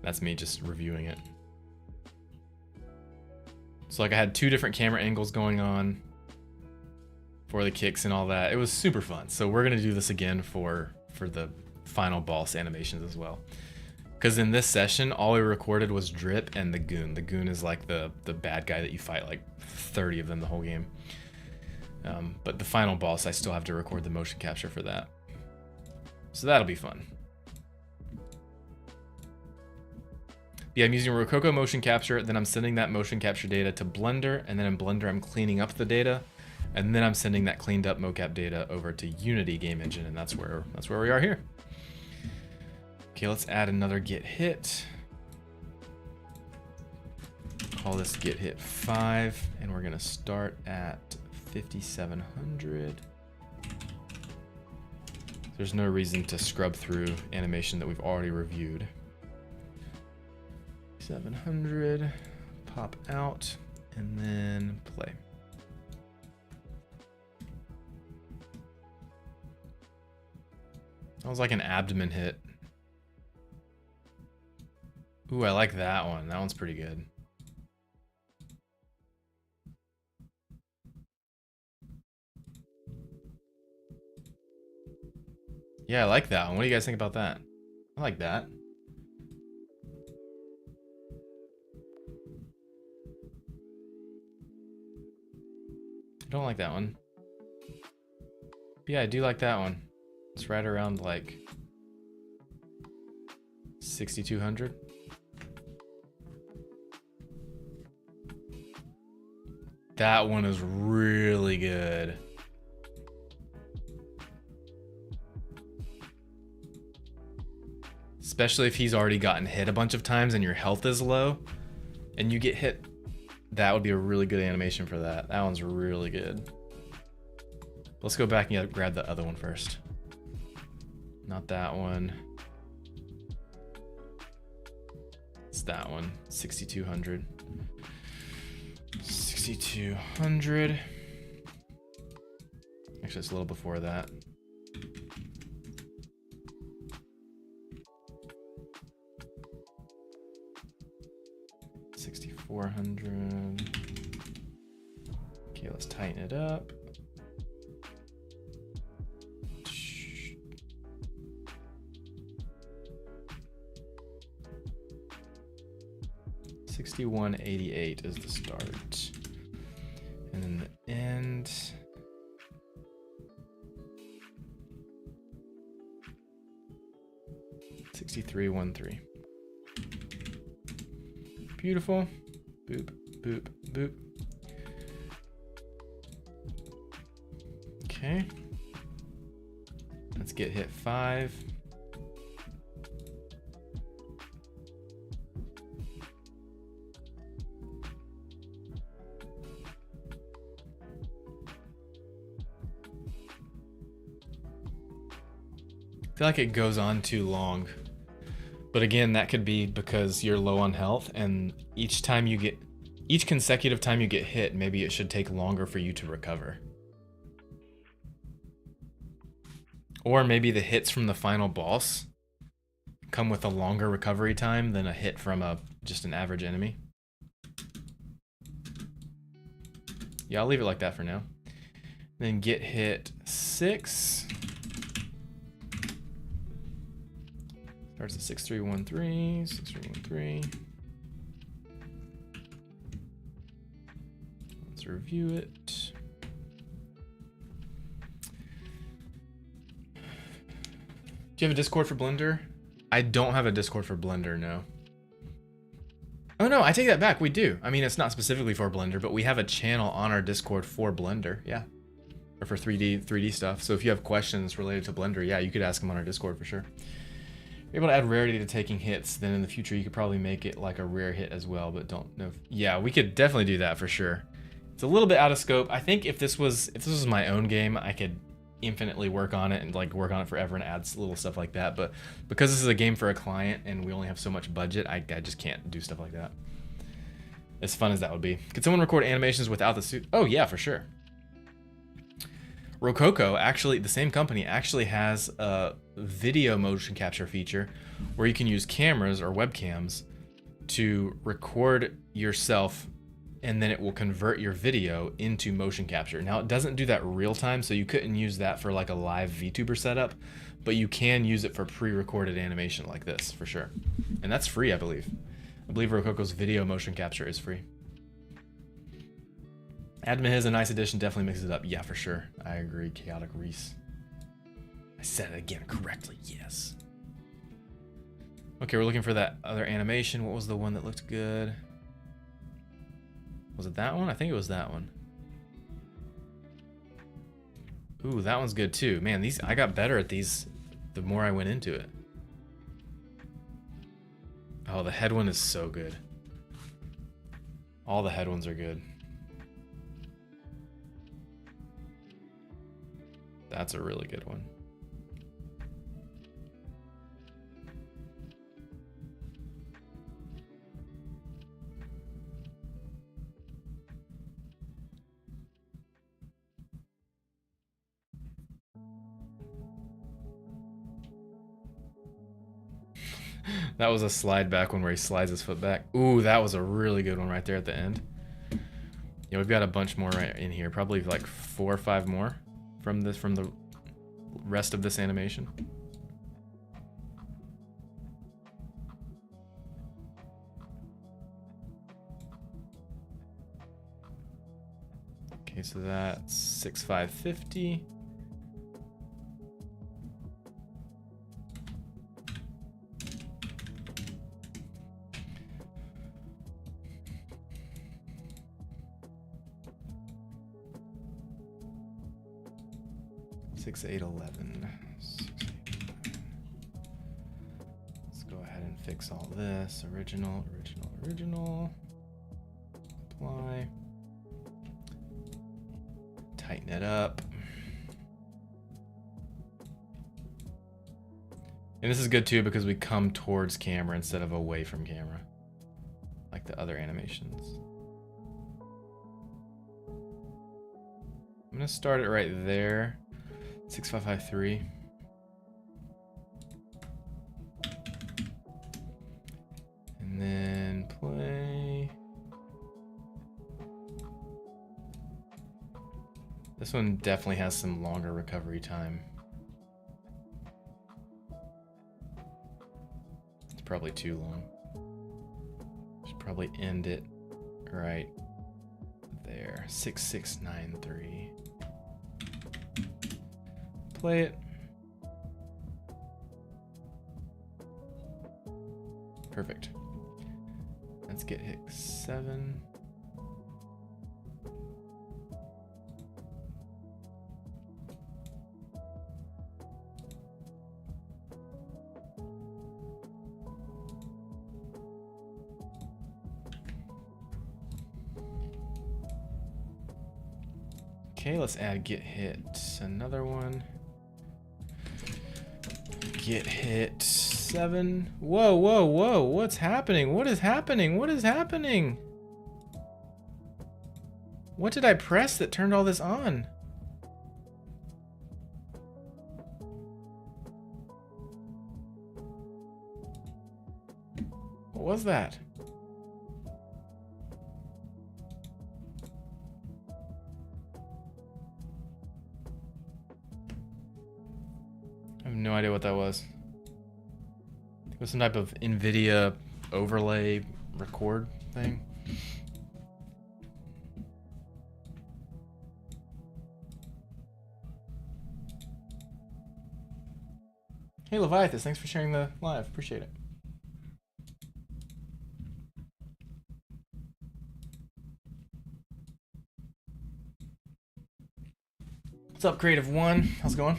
That's me just reviewing it. So like I had 2 different camera angles going on for the kicks and all that. It was super fun. So we're gonna do this again for the final boss animations as well. Because in this session, all we recorded was Drip and the Goon. The Goon is like the bad guy that you fight, like 30 of them the whole game. But the final boss, I still have to record the motion capture for that. So that'll be fun. Yeah, I'm using Rokoko motion capture, then I'm sending that motion capture data to Blender, and then in Blender I'm cleaning up the data, and then I'm sending that cleaned up mocap data over to Unity game engine, and that's where we are here. Okay, let's add another get hit. Call this get hit 5, and we're gonna start at 5700. There's no reason to scrub through animation that we've already reviewed. 700, pop out, and then play. That was like an abdomen hit. Ooh, I like that one. That one's pretty good. Yeah, I like that one. What do you guys think about that? I like that. I don't like that one. But yeah, I do like that one. It's right around like 6,200. That one is really good. Especially if he's already gotten hit a bunch of times and your health is low and you get hit. That would be a really good animation for that. That one's really good. Let's go back and grab the other one first. Not that one. It's that one. 6,200. 6,200. Actually, it's a little before that. $6,400. Okay, let's tighten it up. $61.88 is the start, and then the end. $63.13. Beautiful. Boop, boop, boop. Okay. Let's get hit 5. I feel like it goes on too long. But again, that could be because you're low on health, and each consecutive time you get hit, maybe it should take longer for you to recover. Or maybe the hits from the final boss come with a longer recovery time than a hit from just an average enemy. Yeah, I'll leave it like that for now. Then git hit 6. Starts at 6313, 6313. Let's review it. Do you have a Discord for Blender? I don't have a Discord for Blender, no. Oh no, I take that back, we do. I mean, it's not specifically for Blender, but we have a channel on our Discord for Blender, yeah. Or for 3D stuff. So if you have questions related to Blender, yeah, you could ask them on our Discord for sure. You're able to add rarity to taking hits, then in the future you could probably make it like a rare hit as well, but don't know. Yeah, we could definitely do that for sure. It's a little bit out of scope. I think if this was my own game, I could infinitely work on it and like work on it forever and add little stuff like that. But because this is a game for a client and we only have so much budget, I just can't do stuff like that. As fun as that would be. Could someone record animations without the suit? Oh yeah, for sure. Rococo, actually, the same company, actually has a video motion capture feature where you can use cameras or webcams to record yourself and then it will convert your video into motion capture. Now, it doesn't do that real time, so you couldn't use that for like a live VTuber setup, but you can use it for pre-recorded animation like this, for sure. And that's free, I believe. I believe Rococo's video motion capture is free. Admin has a nice addition, definitely mixes it up. Yeah, for sure. I agree, Chaotic Reese. I said it again correctly, yes. Okay, we're looking for that other animation. What was the one that looked good? Was it that one? I think it was that one. Ooh, that one's good too. Man, I got better at these the more I went into it. Oh, the head one is so good. All the head ones are good. That's a really good one. That was a slide back one where he slides his foot back. Ooh, that was a really good one right there at the end. Yeah, we've got a bunch more right in here. Probably like 4 or 5 more from the rest of this animation. Okay, so that's 6550. Six, 8, 11. Let's go ahead and fix all this. Original. Apply. Tighten it up. And this is good too because we come towards camera instead of away from camera, like the other animations. I'm gonna start it right there. 6553. And then play. This one definitely has some longer recovery time. It's probably too long. Should probably end it right there. 6693. Play it. Perfect. Let's get hit 7. Okay, let's add get hit another one. Get hit 7. Whoa, whoa, whoa. What's happening? What is happening? What is happening? What did I press that turned all this on? What was that? no idea what that was. It was some type of NVIDIA overlay record thing. Hey Leviathus, thanks for sharing the live. Appreciate it. What's up, Creative One? How's it going?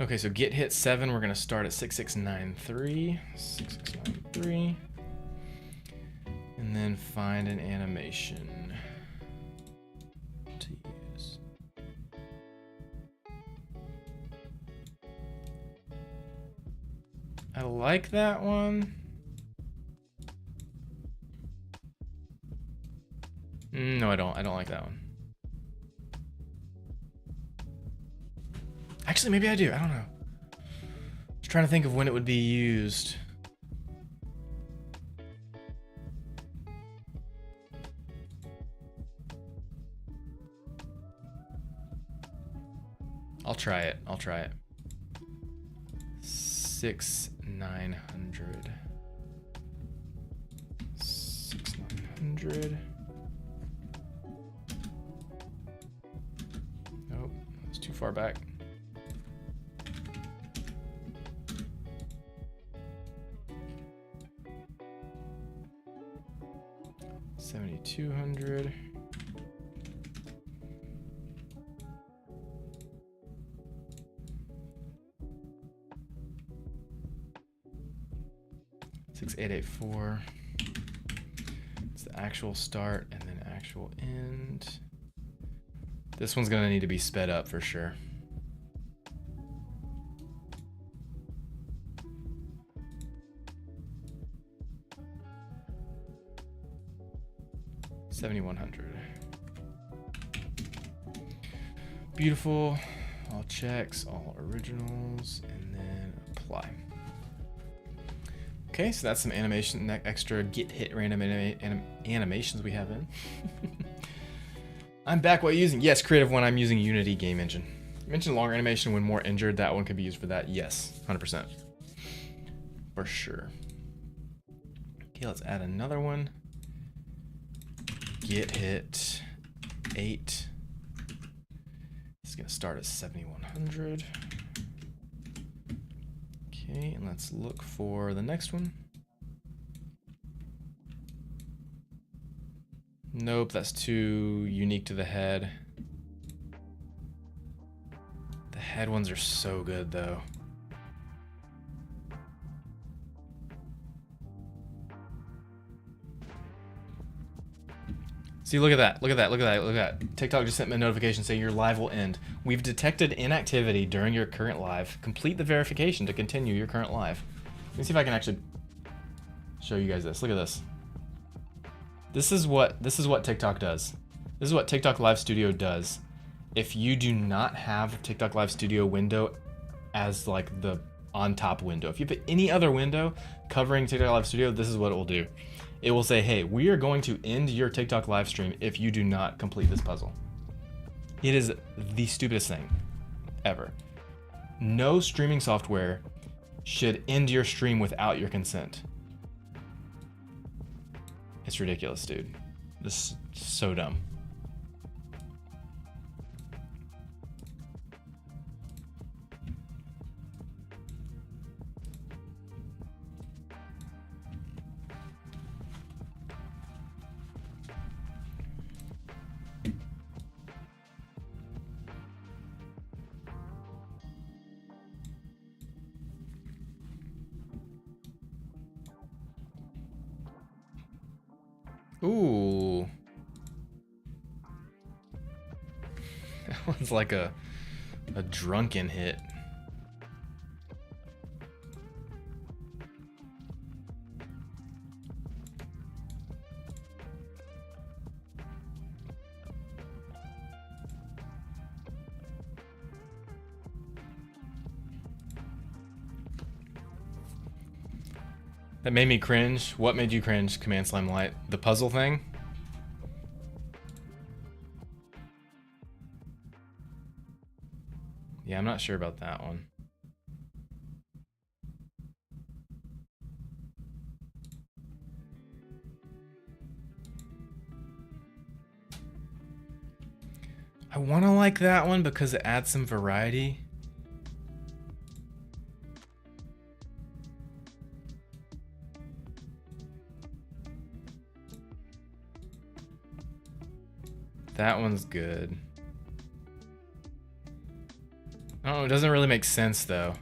Okay, so get hit 7, we're gonna start at 6693. 6693. And then find an animation to use. I like that one. No, I don't. I don't like that one. Actually, maybe I do. I don't know. Just trying to think of when it would be used. I'll try it. I'll try it. 6900. 6900. Nope, that's too far back. $7,200. $6,884. It's the actual start and then actual end. This one's gonna need to be sped up for sure. $7,100. Beautiful. All checks, all originals, and then apply. Okay, so that's some animation, extra get hit random animations we have in. I'm back. What are you using? Yes, Creative One. I'm using Unity Game Engine. You mentioned longer animation when more injured. That one could be used for that. Yes, 100%. For sure. Okay, let's add another one. Get hit 8. It's gonna start at 7,100. Okay, and let's look for the next one. Nope, that's too unique to the head. The head ones are so good though. See, look at that, look at that, look at that, look at that. TikTok just sent me a notification saying your live will end. We've detected inactivity during your current live. Complete the verification to continue your current live. Let me see if I can actually show you guys this. Look at this. This is what TikTok does. This is what TikTok Live Studio does. If you do not have TikTok Live Studio window as like the on top window, if you put any other window covering TikTok Live Studio, this is what it will do. It will say, hey, we are going to end your TikTok live stream if you do not complete this puzzle. It is the stupidest thing ever. No streaming software should end your stream without your consent. It's ridiculous, dude. This is so dumb. Ooh. That one's like a drunken hit. That made me cringe. What made you cringe, Command Slime Light? The puzzle thing? Yeah, I'm not sure about that one. I want to like that one because it adds some variety. That one's good. Oh, it doesn't really make sense though.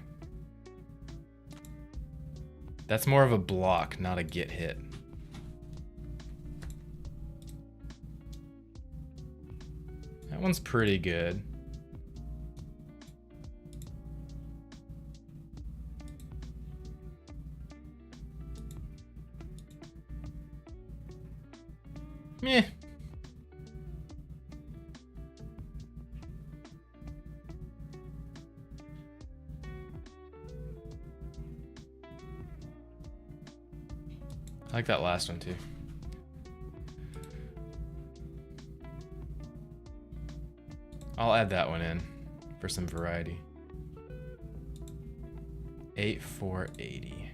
That's more of a block, not a get hit. That one's pretty good. Meh. I like that last one too. I'll add that one in for some variety. 8480.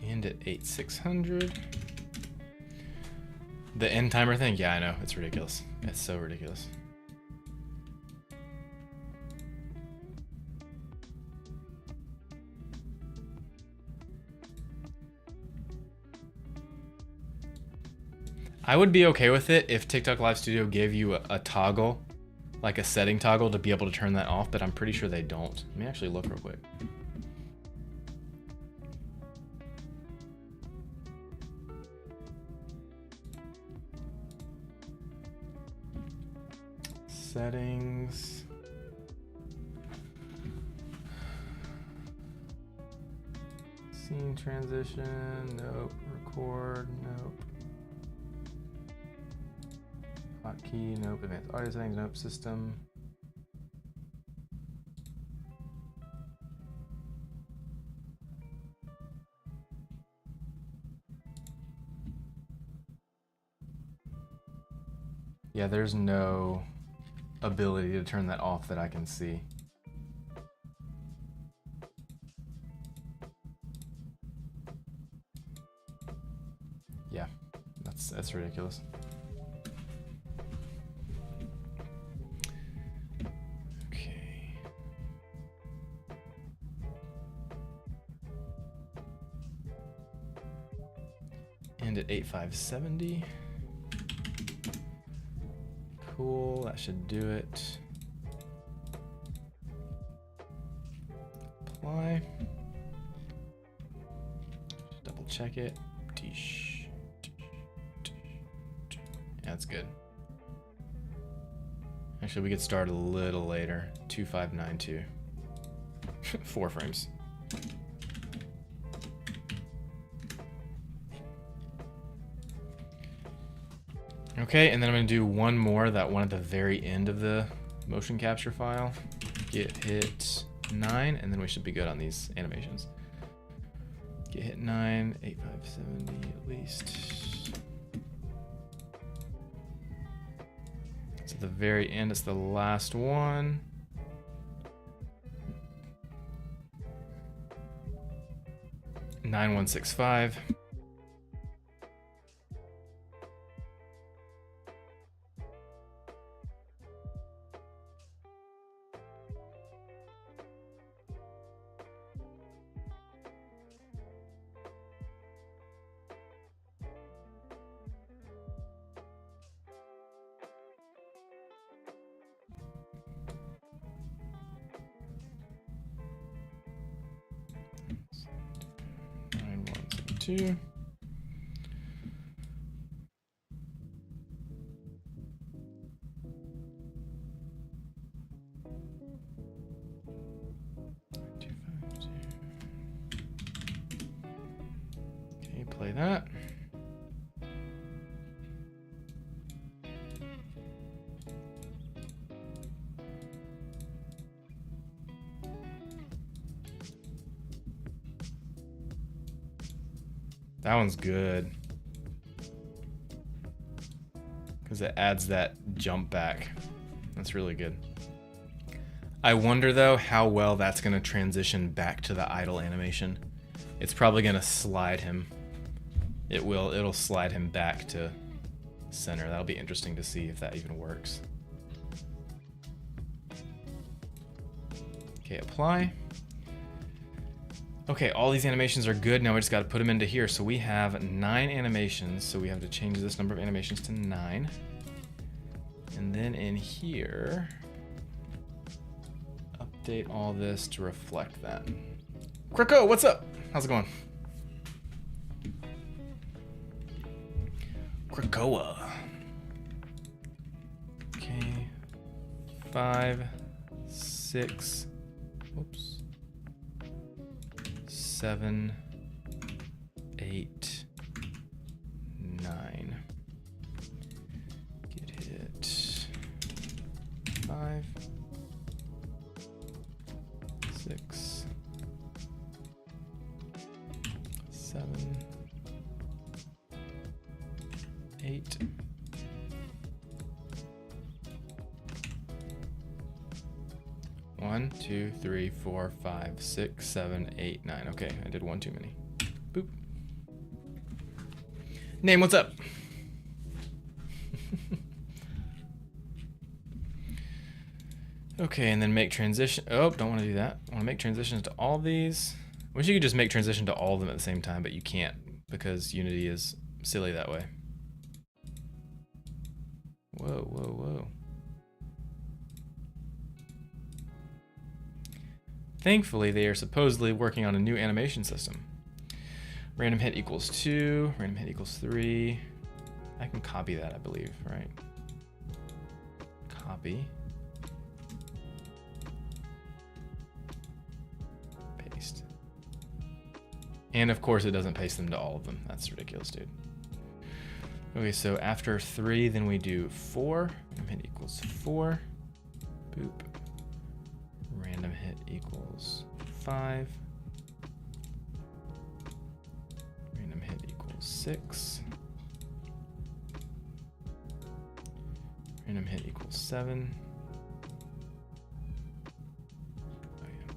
And at 8600. The end timer thing? Yeah, I know. It's ridiculous. It's so ridiculous. I would be okay with it if TikTok Live Studio gave you a toggle, like a setting toggle to be able to turn that off, but I'm pretty sure they don't. Let me actually look real quick. Settings. Scene transition, nope. Record, nope. Hotkey, nope. Advanced audio settings, nope. System. Yeah, there's no ability to turn that off that I can see. Yeah, that's ridiculous. Okay. And at 8570. Cool, that should do it. Apply. Double check it. That's good. Actually, we could start a little later. 2592. 4 frames. Okay, and then I'm going to do one more, that one at the very end of the motion capture file. Get hit 9, and then we should be good on these animations. Get hit 9, 8570 at least. It's at the very end, it's the last one. $9165. Two. Okay, play that. That one's good. Because it adds that jump back. That's really good. I wonder though how well that's going to transition back to the idle animation. It's probably going to slide him. It'll slide him back to center. That'll be interesting to see if that even works. Okay, apply. Okay, all these animations are good. Now we just got to put them into here. So we have 9 animations. So we have to change this number of animations to 9. And then in here, update all this to reflect that. Kriko, what's up? How's it going? Krakoa. Okay. 5, 6, whoops. 7, 8, 9. Get hit. 5, 6, 7, 8. One, 2, 3, 4, 5, 6, 7, 8, 9. Okay, I did one too many. Boop. Name, what's up? Okay, and then make transition. Oh, don't want to do that. I want to make transitions to all these. I wish you could just make transition to all of them at the same time, but you can't because Unity is silly that way. Whoa, whoa, whoa. Thankfully, they are supposedly working on a new animation system. Random hit equals 2, random hit equals 3. I can copy that, I believe, right? Copy. Paste. And of course, it doesn't paste them to all of them. That's ridiculous, dude. Okay, so after 3, then we do 4. Random hit equals 4. Boop. Random hit equals 5. Random hit equals 6. Random hit equals 7. Oh, yeah.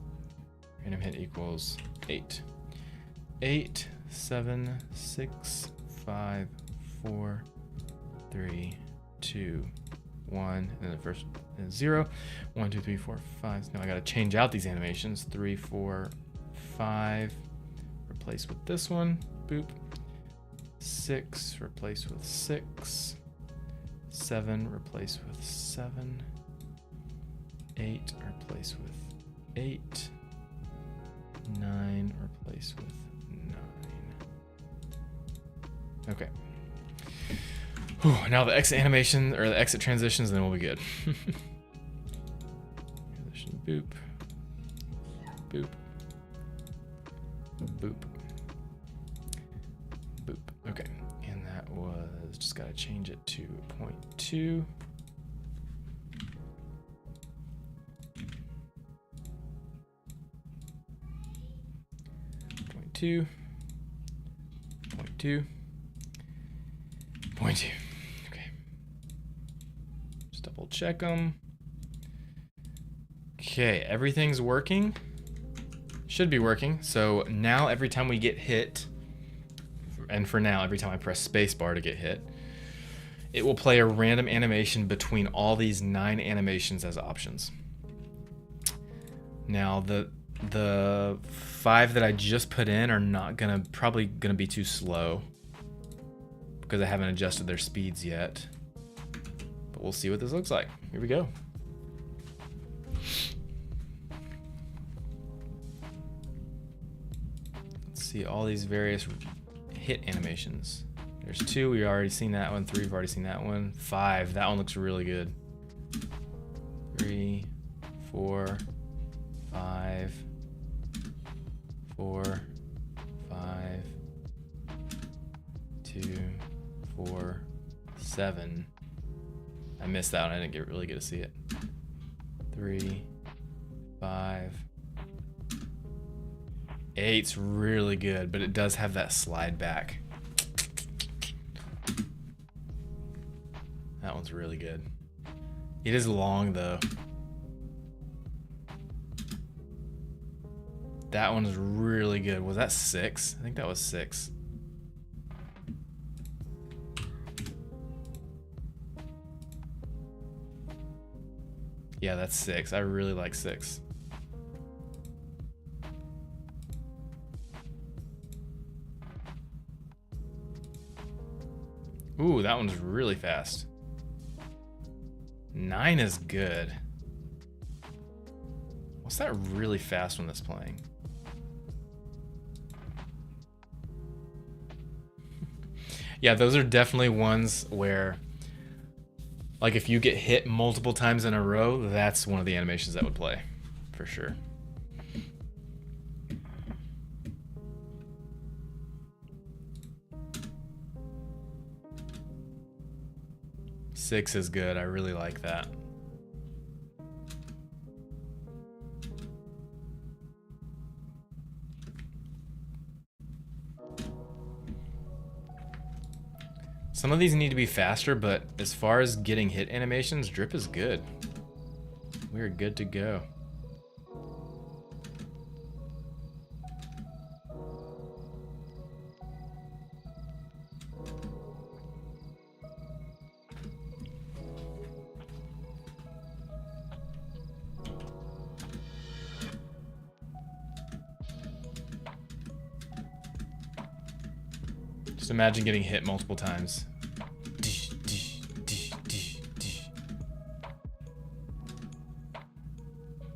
Random hit equals 8. 8, 7, 6, 5, 4, 3, 2, 1, and then the first is 0. 1, 2, 3, 4, 5. Now I gotta change out these animations. 3, 4, 5. Replace with this one. Boop. 6. Replace with 6. 7. Replace with 7. 8. Replace with 8. 9. Replace with 9. Okay. Whew, now the exit animation, or the exit transitions, and then we'll be good. Transition, boop. Boop. Boop. Boop. Okay, and that was, just gotta change it to 0.2. 0.2. 0.2. 0.2. Okay. Just double check them. Okay, everything's working. Should be working. So now every time we get hit, and for now, every time I press spacebar to get hit, it will play a random animation between all these 9 animations as options. Now the 5 that I just put in are not probably gonna be too slow because I haven't adjusted their speeds yet. But we'll see what this looks like. Here we go. Let's see all these various hit animations. There's 2, we've already seen that one. 3, we've already seen that one. 5, that one looks really good. 3, 4, 5, 4, 5, 2, 4, 7. I missed that one. I didn't really get to see it. 3, 5, 8's really good, but it does have that slide back. That one's really good. It is long though. That one's really good. Was that 6? I think that was 6. Yeah, that's 6. I really like 6. Ooh, that one's really fast. 9 is good. What's that really fast one that's playing? Yeah, those are definitely ones where, like, if you get hit multiple times in a row, that's one of the animations that would play, for sure. Six is good. I really like that. Some of these need to be faster, but as far as getting hit animations, Drip is good. We're good to go. Just imagine getting hit multiple times.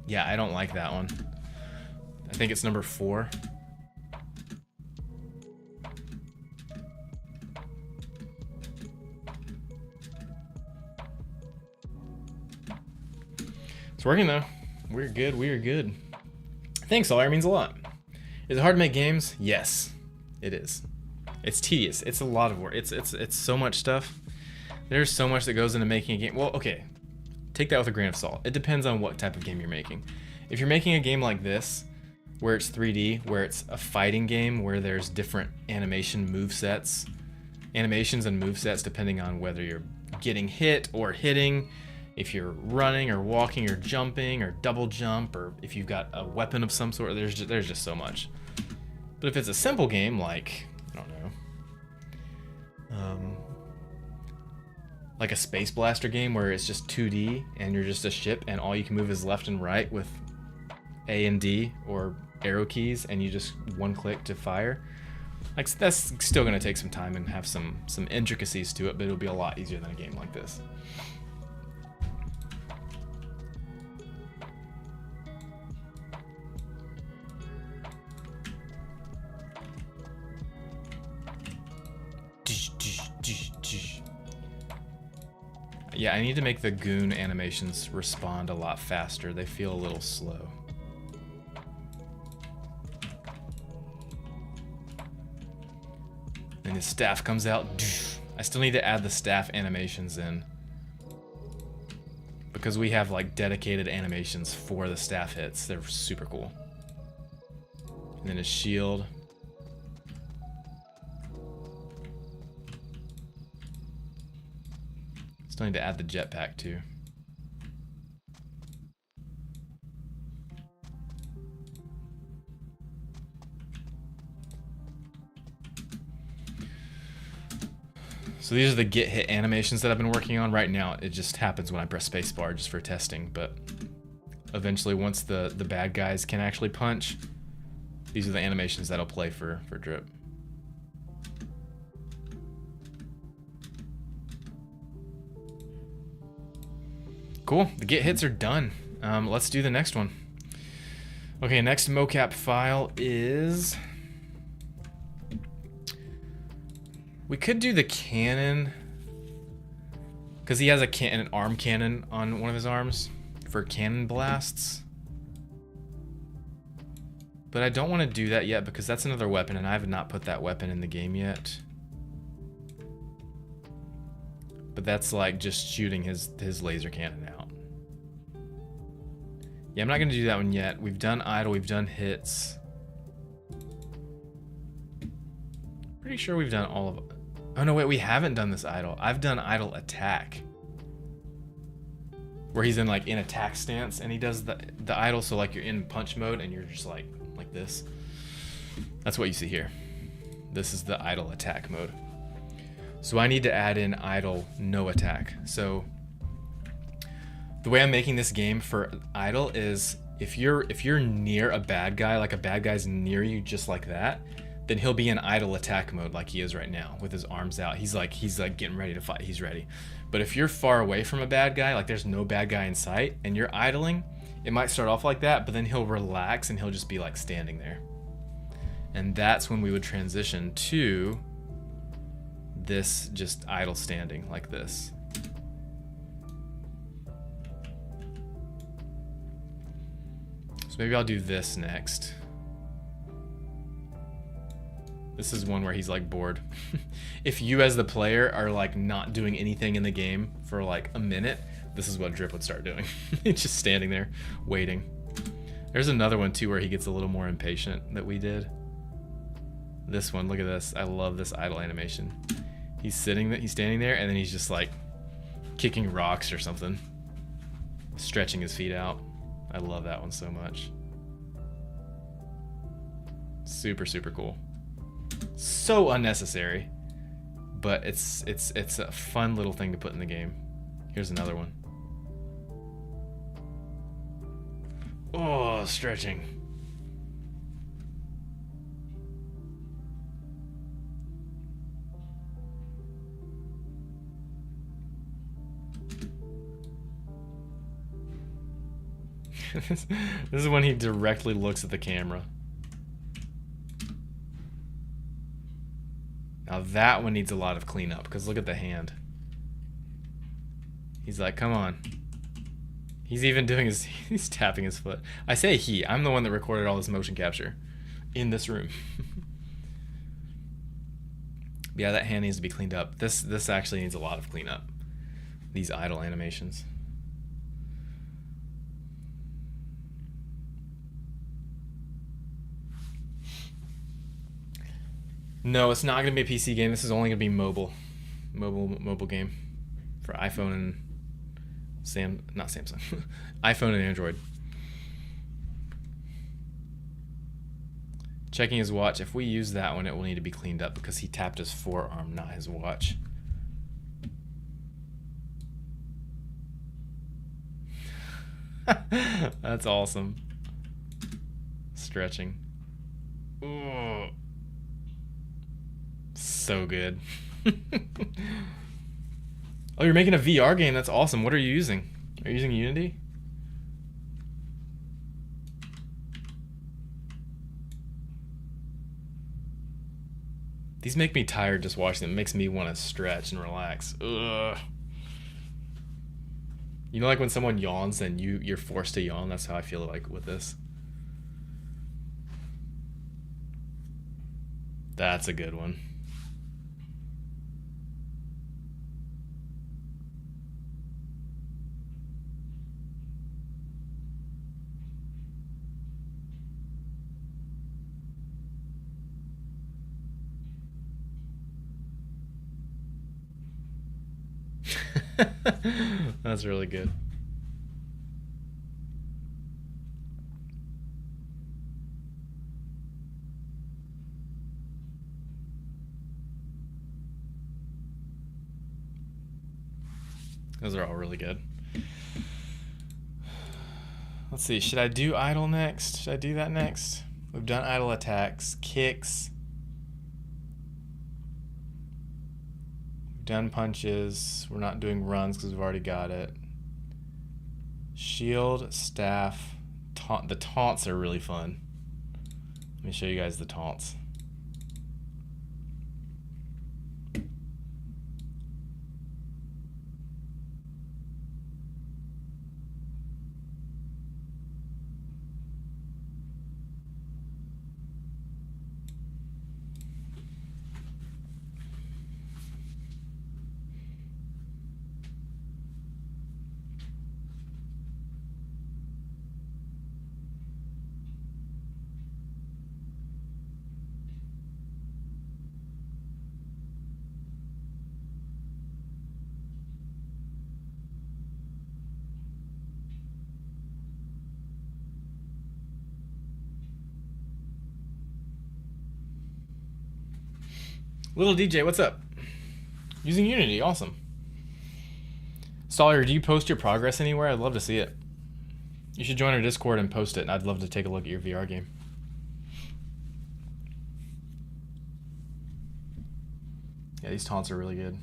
Yeah, I don't like that one. I think it's number 4. It's working though. We're good, we're good. Thanks, Sawyer, means a lot. Is it hard to make games? Yes, it is. It's tedious. It's a lot of work. It's so much stuff. There's so much that goes into making a game. Well, okay. Take that with a grain of salt. It depends on what type of game you're making. If you're making a game like this, where it's 3D, where it's a fighting game, where there's different animations and movesets depending on whether you're getting hit or hitting, if you're running or walking or jumping or double jump, or if you've got a weapon of some sort, there's just so much. But if it's a simple game like, I don't know, like a Space Blaster game where it's just 2D and you're just a ship and all you can move is left and right with A and D or arrow keys and you just one click to fire, like that's still going to take some time and have some intricacies to it, but it'll be a lot easier than a game like this. Yeah, I need to make the goon animations respond a lot faster. They feel a little slow. And his staff comes out. I still need to add the staff animations in, because we have like dedicated animations for the staff hits. They're super cool. And then his shield. Still need to add the jetpack too. So these are the get hit animations that I've been working on right now. It just happens when I press spacebar just for testing, but eventually once the bad guys can actually punch, these are the animations that'll play for Drip. Cool, the get hits are done. Let's do the next one. Okay, next mocap file is... We could do the cannon, because he has an arm cannon on one of his arms for cannon blasts. But I don't want to do that yet because that's another weapon and I have not put that weapon in the game yet. But that's like just shooting his laser cannon out. Yeah, I'm not going to do that one yet. We've done idle, we've done hits. Pretty sure we've done all of it. Oh no, wait, we haven't done this idle. I've done idle attack. where he's in like in attack stance, and he does the idle, so like you're in punch mode and you're just like this. That's what you see here. This is the idle attack mode. So I need to add in idle no attack. So the way I'm making this game for idle is if you're near a bad guy, like a bad guy's near you just like that, then he'll be in idle attack mode like he is right now with his arms out. He's like getting ready to fight. He's ready. But if you're far away from a bad guy, like there's no bad guy in sight, and you're idling, it might start off like that, but then he'll relax and he'll just be like standing there. And that's when we would transition to this just idle standing like this. So maybe I'll do this next. This is one where he's like bored. If you as the player are like not doing anything in the game for like a minute, this is what Drip would start doing. He's just standing there waiting. There's another one too where he gets a little more impatient that we did. This one, look at this. I love this idle animation. He's standing there, and then he's just like kicking rocks or something, stretching his feet out. I love that one so much. Super, super cool. So unnecessary, but it's a fun little thing to put in the game. Here's another one. Oh, stretching. This is when he directly looks at the camera. Now that one needs a lot of cleanup, because look at the hand. He's like, come on. He's even doing he's tapping his foot. I say he, I'm the one that recorded all this motion capture in this room. Yeah, that hand needs to be cleaned up. This actually needs a lot of cleanup. These idle animations. No, it's not going to be a PC game. This is only going to be mobile game for iPhone and not Samsung, iPhone and Android. Checking his watch. If we use that one, it will need to be cleaned up because he tapped his forearm, not his watch. That's awesome. Stretching. Ooh. So good. Oh, you're making a VR game. That's awesome. What are you using? Are you using Unity? These make me tired just watching them. It makes me want to stretch and relax. Ugh. You know, like when someone yawns and you're forced to yawn? That's how I feel like with this. That's a good one. That's really good. Those are all really good. Let's see, should I do idle next? Should I do that next? We've done idle attacks, kicks. We've done punches. We're not doing runs because we've already got it. Shield, staff, taunt. The taunts are really fun. Let me show you guys the taunts. Little DJ, what's up? Using Unity, awesome. Sawyer, do you post your progress anywhere? I'd love to see it. You should join our Discord and post it, and I'd love to take a look at your VR game. Yeah, these taunts are really good.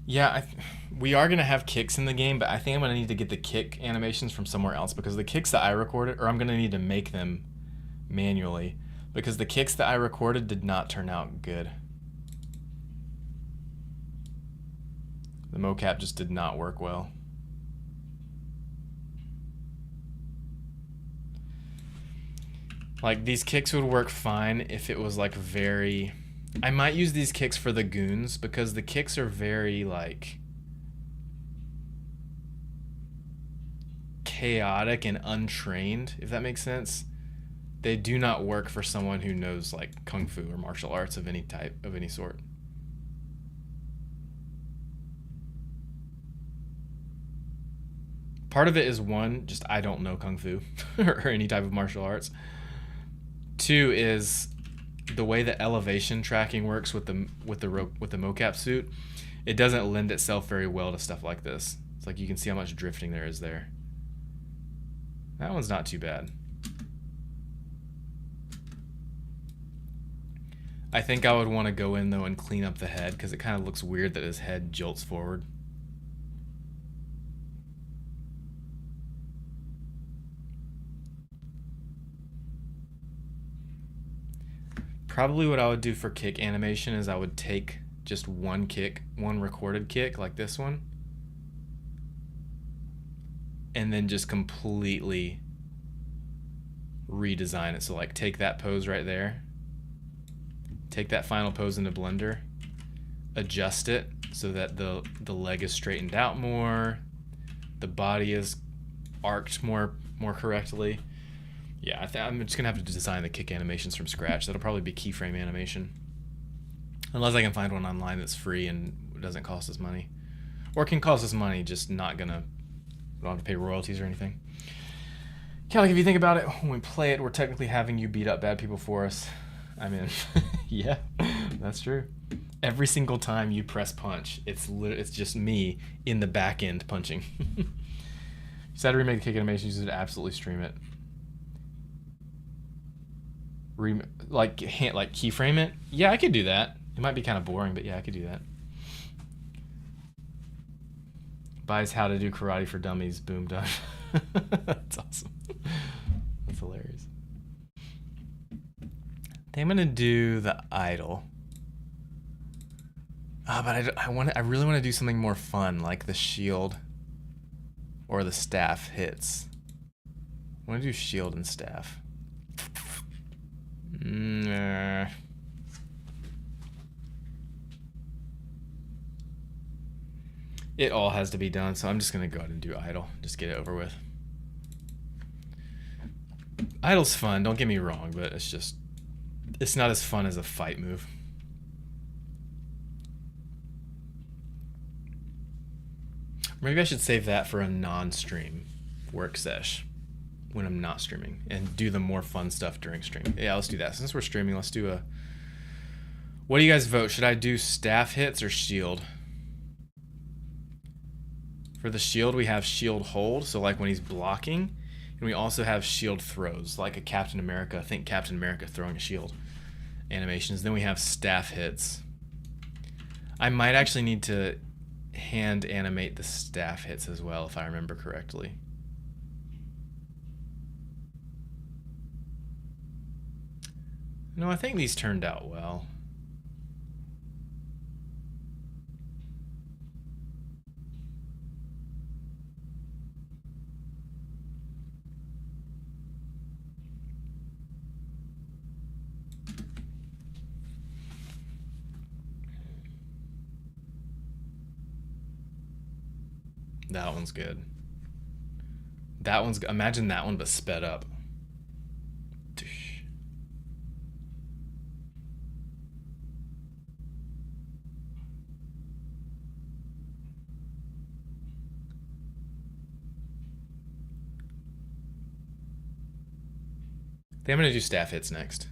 Yeah, we are going to have kicks in the game, but I think I'm going to need to get the kick animations from somewhere else because the kicks that I recorded, or I'm going to need to make them manually because the kicks that I recorded did not turn out good. The mocap just did not work well. Like, these kicks would work fine if it was like very... I might use these kicks for the goons because the kicks are very like chaotic and untrained, if that makes sense. They do not work for someone who knows like kung fu or martial arts of any type, of any sort. Part of it is one, just I don't know kung fu or any type of martial arts. Two is the way the elevation tracking works with the mocap suit. It doesn't lend itself very well to stuff like this. It's like you can see how much drifting there is there. That one's not too bad. I think I would want to go in though and clean up the head because it kind of looks weird that his head jolts forward. Probably what I would do for kick animation is I would take just one kick, one recorded kick like this one, and then just completely redesign it. So like take that pose right there, take that final pose into Blender, adjust it so that the leg is straightened out more, the body is arced more correctly. Yeah, I'm just gonna have to design the kick animations from scratch. That'll probably be keyframe animation, unless I can find one online that's free and doesn't cost us money, or can cost us money, just not gonna, we don't have to pay royalties or anything. Kind of like if you think about it, when we play it, we're technically having you beat up bad people for us. I mean, yeah, that's true. Every single time you press punch, it's just me in the back end punching. You said to remake the kick animations, you should absolutely stream it. Like keyframe it? Yeah, I could do that. It might be kind of boring, but yeah, I could do that. Buys How to Do Karate for Dummies. Boom, done. That's awesome. That's hilarious. I think I'm gonna do the idol. But I really want to do something more fun, like the shield or the staff hits. I want to do shield and staff. Nah. It all has to be done, so I'm just gonna go ahead and do idle. Just get it over with. Idle's fun, don't get me wrong, but it's not as fun as a fight move. Maybe I should save that for a non-stream work sesh when I'm not streaming and do the more fun stuff during streaming. Yeah, let's do that. Since we're streaming, let's do a... What do you guys vote? Should I do staff hits or shield? For the shield, we have shield hold, so like when he's blocking, and we also have shield throws, like a Captain America. Think Captain America throwing a shield animations. Then we have staff hits. I might actually need to hand animate the staff hits as well, if I remember correctly. No, I think these turned out well. That one's good. That one's, imagine that one but sped up. think I'm gonna do staff hits next.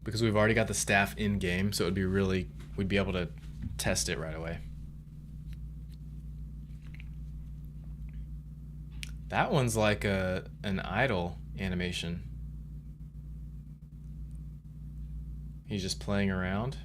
Because we've already got the staff in game, so we'd be able to test it right away. That one's like an idle animation. He's just playing around.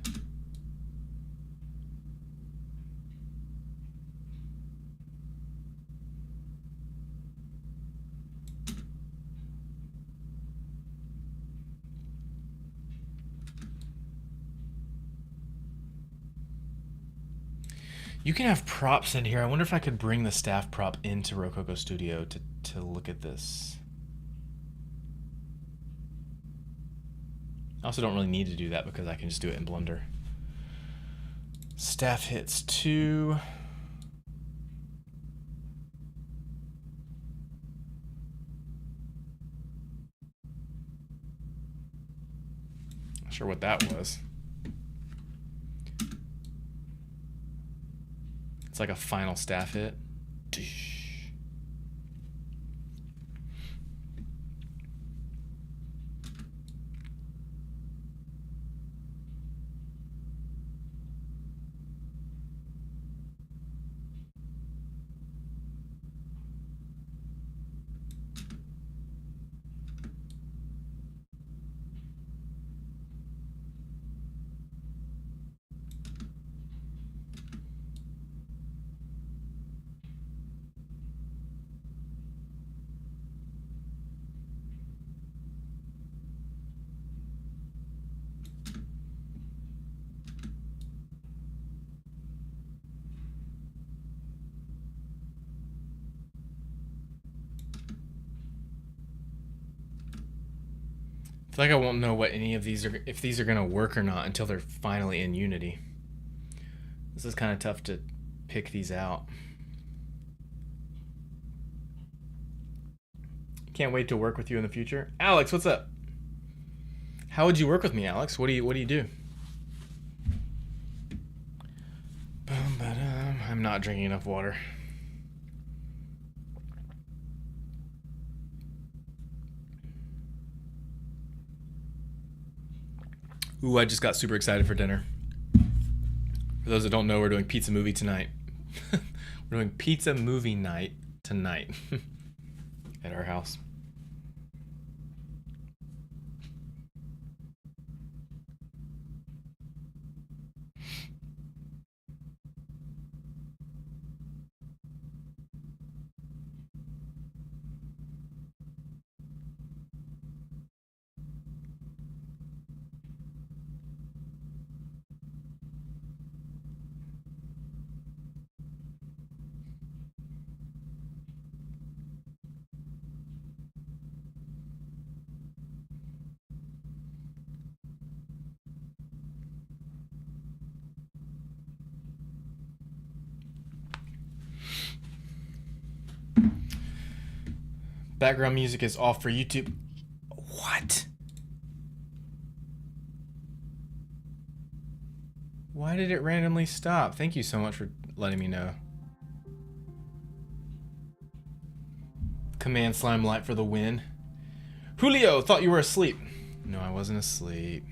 You can have props in here. I wonder if I could bring the staff prop into Rococo Studio to look at this. I also don't really need to do that because I can just do it in Blender. Staff hits 2. Not sure what that was. It's like a final staff hit. I feel like I won't know what any of these are, if these are gonna work or not, until they're finally in Unity. This is kind of tough to pick these out. Can't wait to work with you in the future. Alex, what's up? How would you work with me, Alex? What do you do? I'm not drinking enough water. Ooh, I just got super excited for dinner. For those that don't know, we're doing pizza movie tonight. We're doing pizza movie night tonight at our house. Background music is off for YouTube. What? Why did it randomly stop? Thank you so much for letting me know. Command Slime Light for the win. Julio, thought you were asleep. No, I wasn't asleep.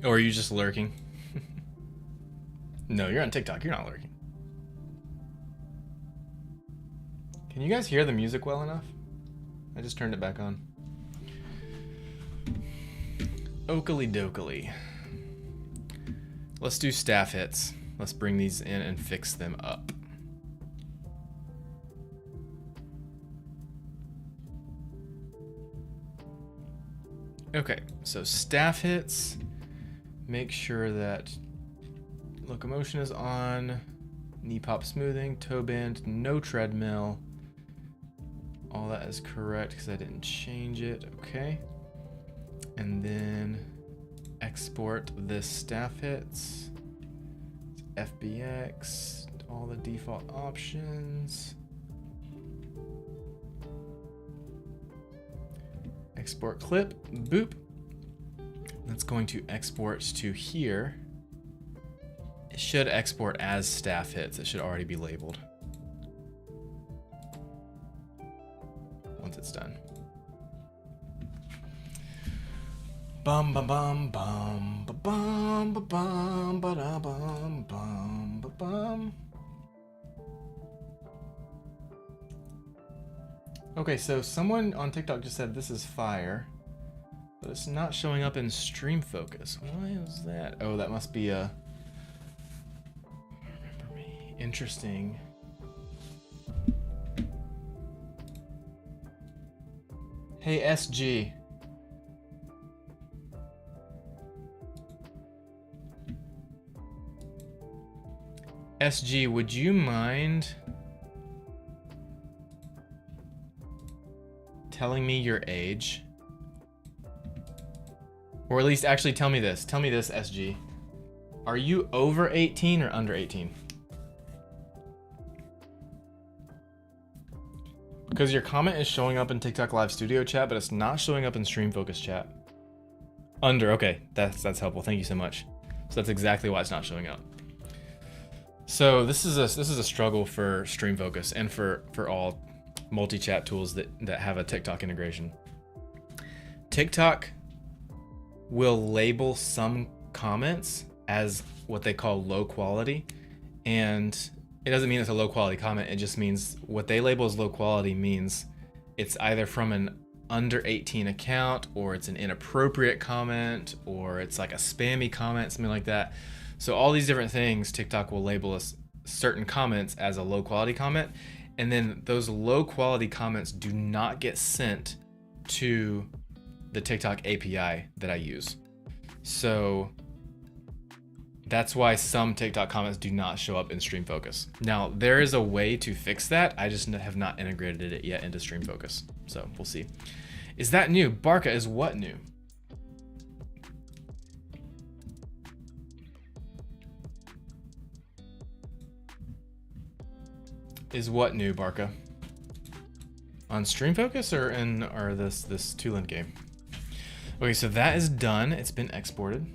Or are you just lurking? No, you're on TikTok. You're not lurking. Can you guys hear the music well enough? I just turned it back on. Oakley dokley. Let's do staff hits. Let's bring these in and fix them up. Okay, so staff hits. Make sure that locomotion is on. Knee pop smoothing, toe bend, no treadmill. All that is correct because I didn't change it. Okay. And then export this staff hits. FBX, all the default options. Export clip, boop. That's going to export to here. It should export as staff hits. It should already be labeled once it's done. Bum bum bum bum ba bum ba bum ba da bum bum ba bum. Okay, so someone on TikTok just said this is fire, but it's not showing up in Stream Focus. Why is that? Oh, that must be a... Remember me. Interesting. Hey, SG. SG, would you mind telling me your age? Or at least actually tell me this. Tell me this, SG. Are you over 18 or under 18? Because your comment is showing up in TikTok Live Studio chat, but it's not showing up in Stream Focus chat. Under, okay. That's helpful. Thank you so much. So that's exactly why it's not showing up. So this is a struggle for Stream Focus and for all multi-chat tools that have a TikTok integration. TikTok will label some comments as what they call low quality, and it doesn't mean it's a low quality comment. It just means what they label as low quality means it's either from an under 18 account, or it's an inappropriate comment, or it's like a spammy comment, something like that. So all these different things, TikTok will label us certain comments as a low quality comment, and then those low quality comments do not get sent to the TikTok API that I use. So that's why some TikTok comments do not show up in Stream Focus. Now, there is a way to fix that. I just have not integrated it yet into Stream Focus. So we'll see. Is that new? Barca, is what new? Is what new, Barca? On Stream Focus or in this Tulin game? Okay, so that is done. It's been exported.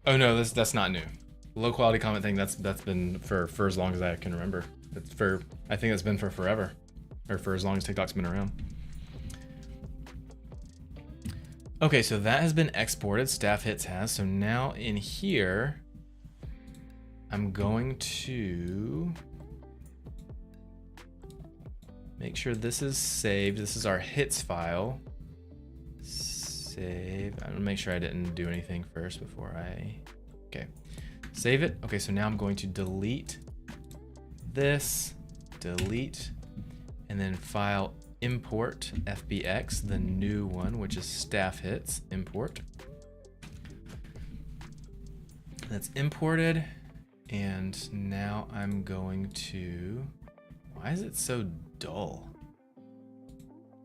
Oh no, that's not new. Low quality comment thing, that's been for as long as I can remember. I think it's been for forever, or for as long as TikTok's been around. Okay, so that has been exported. Staff Hits has. So now in here, I'm going to make sure this is saved. This is our hits file. Save. I'm gonna make sure I didn't do anything first before okay. Save it. Okay, so now I'm going to delete this, delete, and then file import FBX, the new one, which is staff hits, import. That's imported. And now I'm going to, why is it so dull?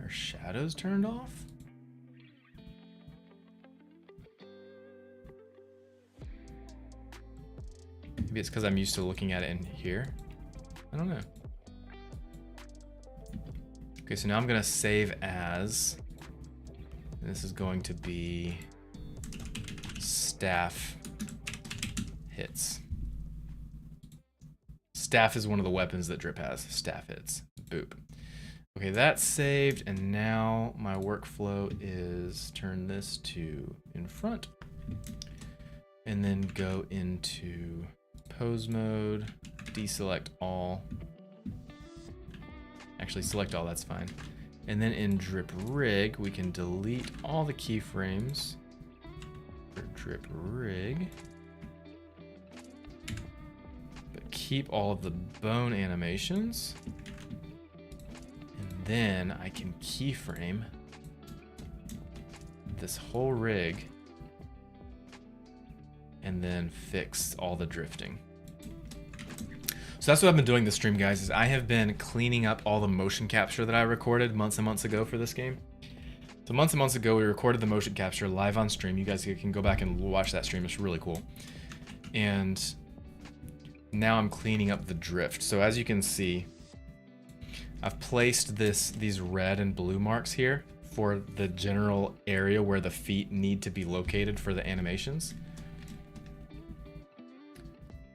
Are shadows turned off? Maybe it's because I'm used to looking at it in here. I don't know. Okay, so now I'm gonna save as, and this is going to be staff hits. Staff is one of the weapons that Drip has. Staff hits. Boop. Okay, that's saved, and now my workflow is turn this to in front, and then go into pose mode, deselect all. Actually, select all, that's fine. And then in Drip Rig, we can delete all the keyframes for Drip Rig. Keep all of the bone animations, and then I can keyframe this whole rig and then fix all the drifting. So that's what I've been doing this stream, guys, is I have been cleaning up all the motion capture that I recorded months and months ago for this game. So months and months ago, we recorded the motion capture live on stream. You guys can go back and watch that stream. It's really cool. And now I'm cleaning up the drift. So as you can see, I've placed these red and blue marks here for the general area where the feet need to be located for the animations.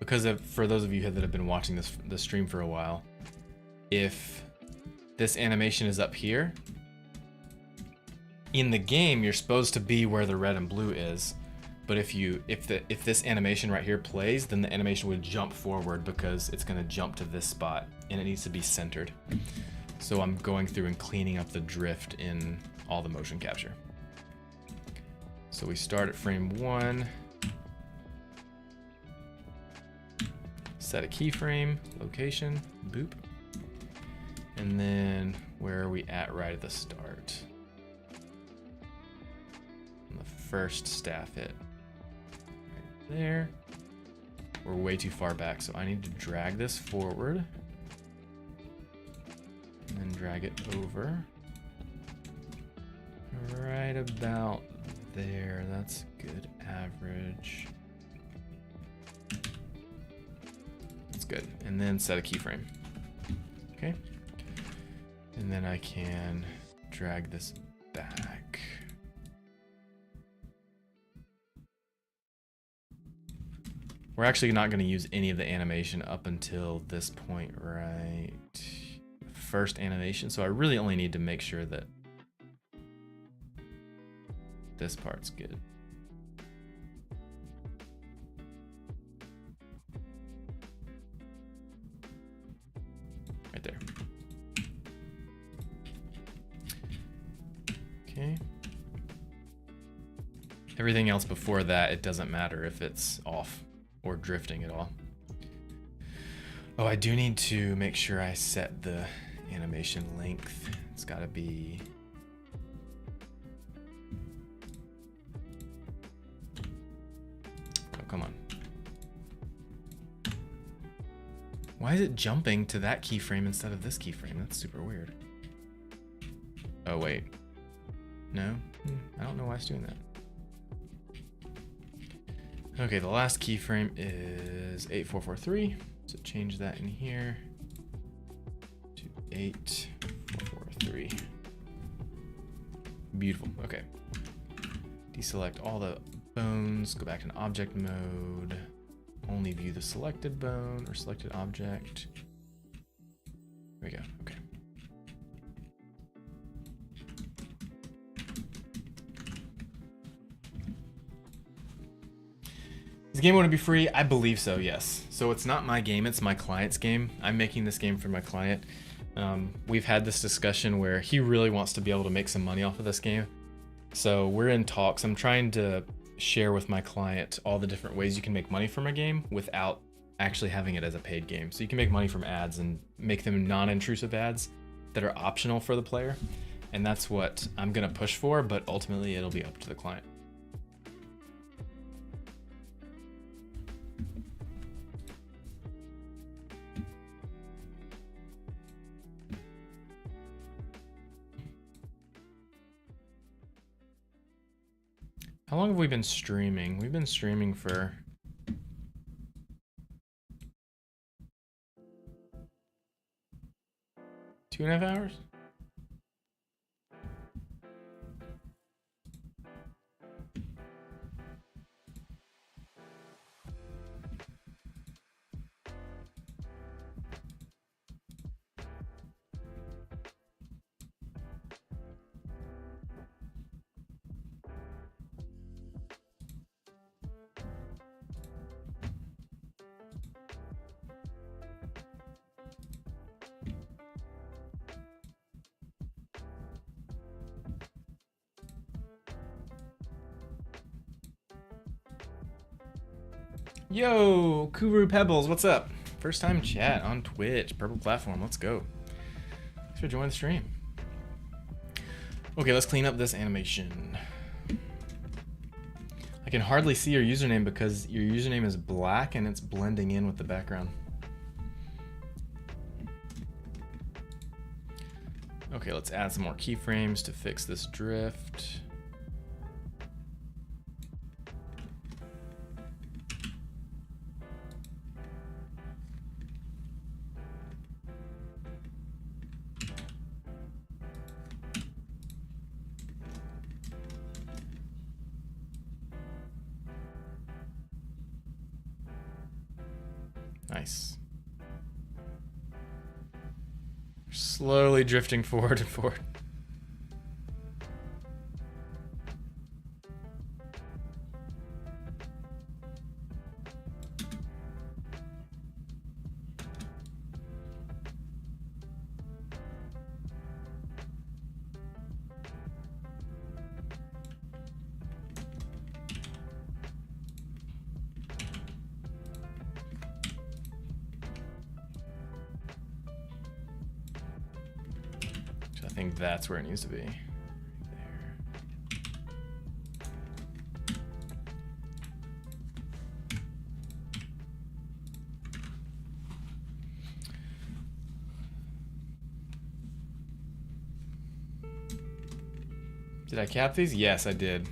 because for those of you that have been watching the stream for a while, if this animation is up here, in the game you're supposed to be where the red and blue is, but if this animation right here plays, then the animation would jump forward because it's going to jump to this spot and it needs to be centered. So I'm going through and cleaning up the drift in all the motion capture. So we start at frame 1, set a keyframe, location, boop, and then where are we at right at the start? On the first staff hit. Right there. We're way too far back, so I need to drag this forward. And then drag it over. Right about there. That's good average. That's good. And then set a keyframe. Okay. And then I can drag this back. We're actually not going to use any of the animation up until this point, right? First animation. So I really only need to make sure that this part's good. Right there. Okay. Everything else before that, it doesn't matter if it's off or drifting at all. Oh, I do need to make sure I set the animation length. It's got to be... Oh, come on. Why is it jumping to that keyframe instead of this keyframe? That's super weird. Oh, wait. No? I don't know why it's doing that. Okay, the last keyframe is 8443. So change that in here to 8443. Beautiful. Okay. Deselect all the bones. Go back in object mode. Only view the selected bone or selected object. There we go. Okay. Is the game going to be free? I believe so, yes. So it's not my game, it's my client's game. I'm making this game for my client. We've had this discussion where he really wants to be able to make some money off of this game. So we're in talks. I'm trying to share with my client all the different ways you can make money from a game without actually having it as a paid game. So you can make money from ads and make them non-intrusive ads that are optional for the player. And that's what I'm going to push for, but ultimately it'll be up to the client. How long have we been streaming? We've been streaming for two and a half hours? Yo, Kuru Pebbles, what's up? First time chat on Twitch, purple platform, let's go. Thanks for joining the stream. Okay, let's clean up this animation. I can hardly see your username because your username is black and it's blending in with the background. Okay, let's add some more keyframes to fix this drift. Nice. Slowly drifting forward and forward. I think that's where it needs to be. There. Did I cap these? Yes, I did.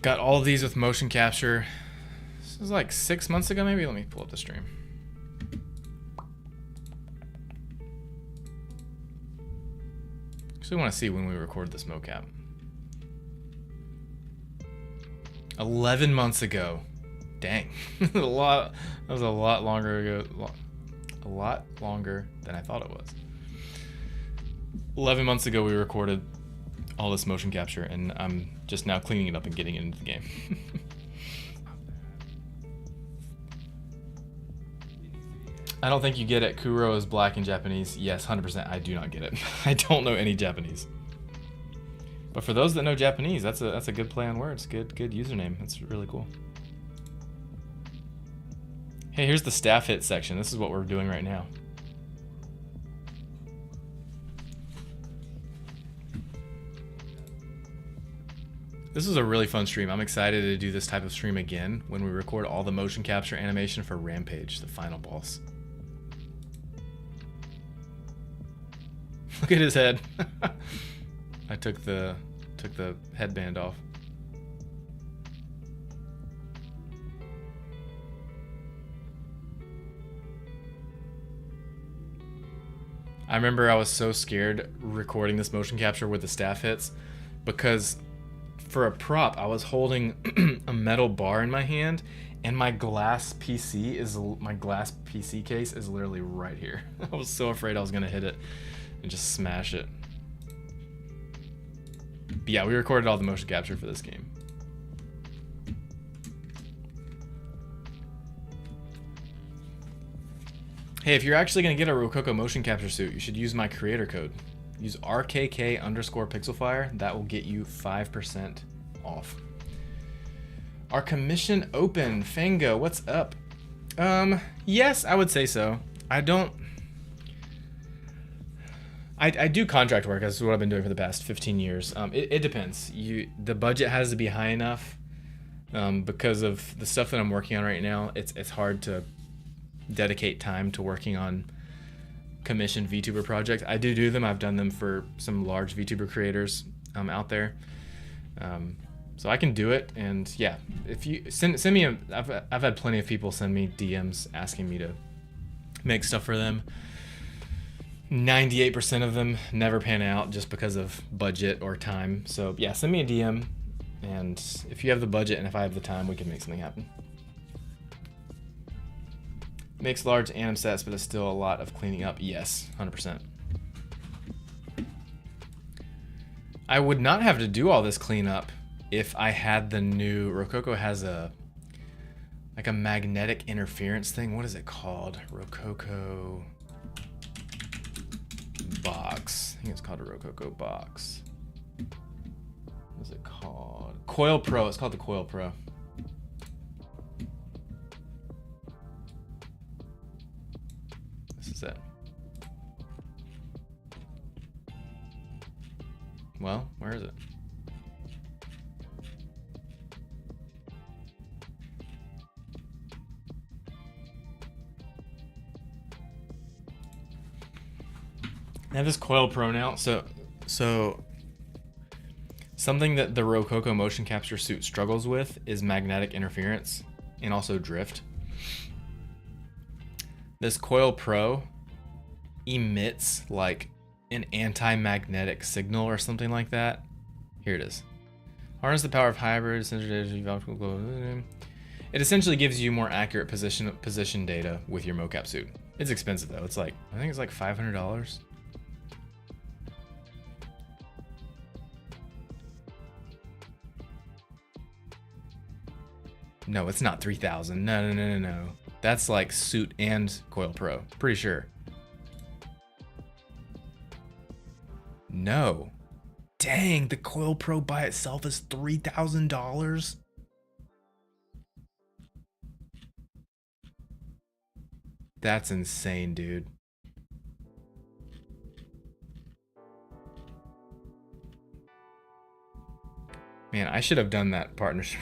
Got all of these with motion capture. This was like 6 months ago, maybe. Let me pull up the stream. Actually, want to see when we recorded this mocap. 11 months ago. Dang. a lot. That was a lot longer ago. A lot longer than I thought it was. 11 months ago, we recorded all this motion capture, and I'm just now cleaning it up and getting it into the game. I don't think you get it. Kuro is black in Japanese. Yes, 100%. I do not get it. I don't know any Japanese. But for those that know Japanese, that's a good play on words. Good username. That's really cool. Hey, here's the staff hit section. This is what we're doing right now. This is a really fun stream. I'm excited to do this type of stream again when we record all the motion capture animation for Rampage, the final boss. Look at his head. I took the headband off. I remember I was so scared recording this motion capture with the staff hits because for a prop, I was holding a metal bar in my hand, and my glass PC case is literally right here. I was so afraid I was gonna hit it and just smash it. But yeah, we recorded all the motion capture for this game. Hey, if you're actually gonna get a Rokoko motion capture suit, you should use my creator code. Use RKK_Pixelfire. That will get you 5% off. Our commission open. Fango, what's up? Yes, I would say so. I do contract work. That's what I've been doing for the past 15 years. It depends. The budget has to be high enough because of the stuff that I'm working on right now. It's hard to dedicate time to working on commissioned VTuber projects. I do them. I've done them for some large VTuber creators out there. So I can do it. And yeah, if you send me I've had plenty of people send me DMs asking me to make stuff for them. 98% of them never pan out just because of budget or time. So yeah, send me a DM, and if you have the budget and if I have the time, we can make something happen. Makes large anim sets, but it's still a lot of cleaning up. Yes, 100%. I would not have to do all this cleanup if I had the new Rokoko has like a magnetic interference thing. What is it called? Rokoko box. I think it's called a Rokoko box. What is it called? Coil Pro. It's called the Coil Pro. This is it. Well, where is it? I have this Coil Pro now, so something that the Rokoko motion capture suit struggles with is magnetic interference and also drift. This Coil Pro emits like an anti-magnetic signal or something like that. Here it is. Harness the power of hybrids. It essentially gives you more accurate position data with your mocap suit. It's expensive though. It's like, I think it's like $500. No, it's not 3,000. No. That's like suit and Coil Pro. Pretty sure. No. Dang, the Coil Pro by itself is $3,000. That's insane, dude. Man, I should have done that partnership.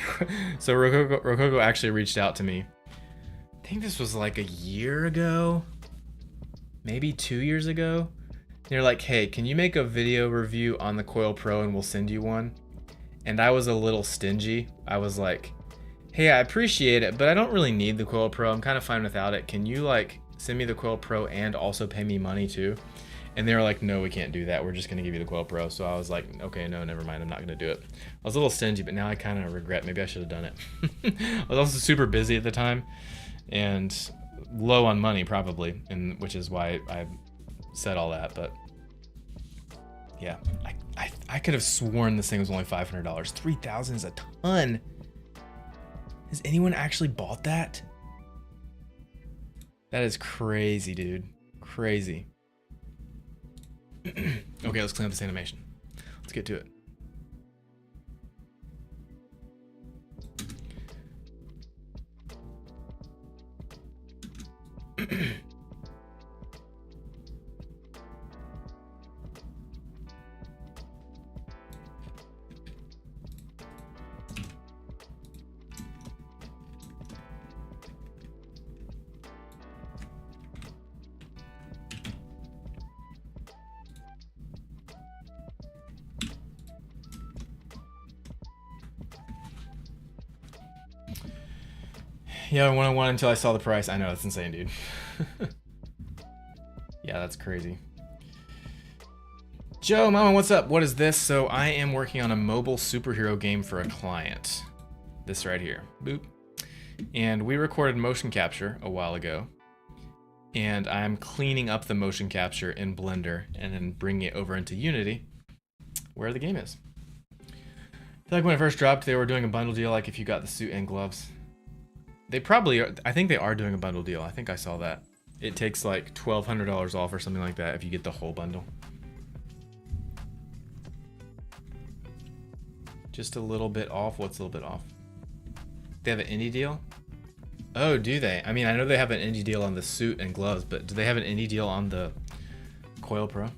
So Rococo actually reached out to me. I think this was like a year ago, maybe 2 years ago. They're like, hey, can you make a video review on the Coil Pro and we'll send you one? And I was a little stingy. I was like, hey, I appreciate it, but I don't really need the Coil Pro. I'm kind of fine without it. Can you like send me the Coil Pro and also pay me money too? And they were like, no, we can't do that. We're just going to give you the Coil Pro. So I was like, okay, no, never mind. I'm not going to do it. I was a little stingy, but now I kind of regret. Maybe I should have done it. I was also super busy at the time and low on money probably, and which is why I said all that. But yeah, I could have sworn this thing was only $500. $3,000 is a ton. Has anyone actually bought that? That is crazy, dude. Crazy. Okay, let's clean up this animation. Let's get to it. Yeah, 101 until I saw the price. I know, that's insane, dude. Yeah, that's crazy. Joe, Mama, what's up? What is this? So I am working on a mobile superhero game for a client. This right here. Boop. And we recorded motion capture a while ago. And I'm cleaning up the motion capture in Blender and then bringing it over into Unity, where the game is. I feel like when it first dropped, they were doing a bundle deal, like if you got the suit and gloves. They probably are. I think they are doing a bundle deal. I think I saw that. It takes like $1,200 off or something like that if you get the whole bundle. Just a little bit off. What's a little bit off? They have an indie deal? Oh, do they? I mean, I know they have an indie deal on the suit and gloves, but do they have an indie deal on the Coil Pro?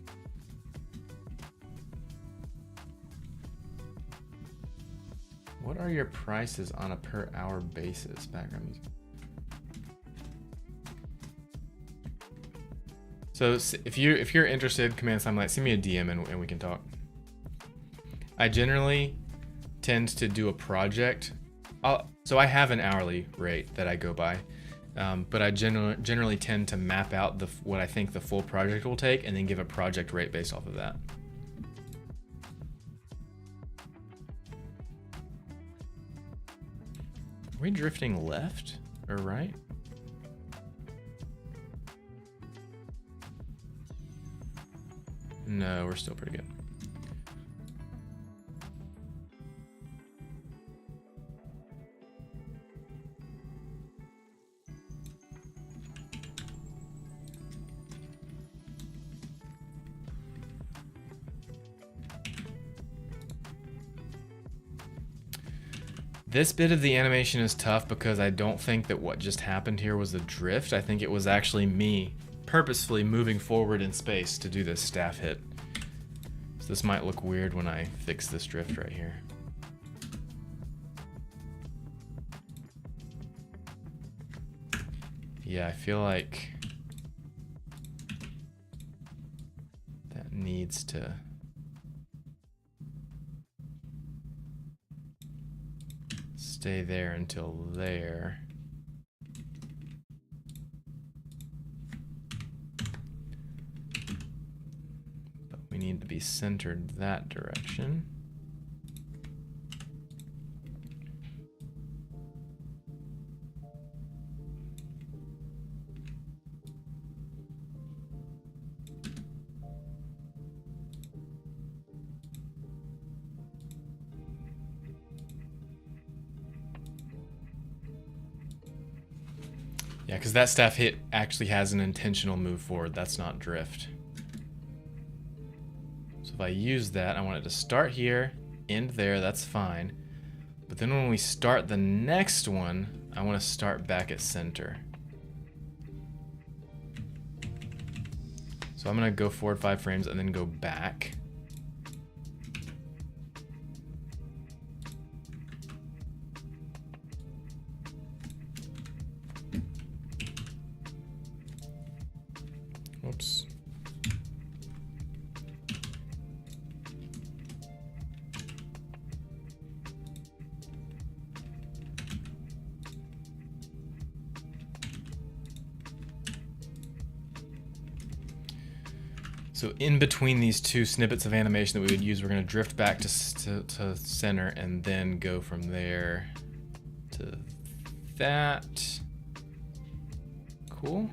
What are your prices on a per hour basis? Background music. So if you're interested, Command Sunlight, send me a DM and we can talk. I generally tend to do a project. So I have an hourly rate that I go by, but I generally tend to map out what I think the full project will take and then give a project rate based off of that. Are we drifting left or right? No, we're still pretty good. This bit of the animation is tough because I don't think that what just happened here was a drift. I think it was actually me purposefully moving forward in space to do this staff hit. So this might look weird when I fix this drift right here. Yeah, I feel like that needs to stay there until there. But we need to be centered that direction. Yeah, because that staff hit actually has an intentional move forward. That's not drift. So if I use that, I want it to start here, end there, that's fine. But then when we start the next one, I want to start back at center. So I'm going to go forward 5 frames and then go back. Whoops. So in between these two snippets of animation that we would use, we're going to drift back to center and then go from there to that. Cool.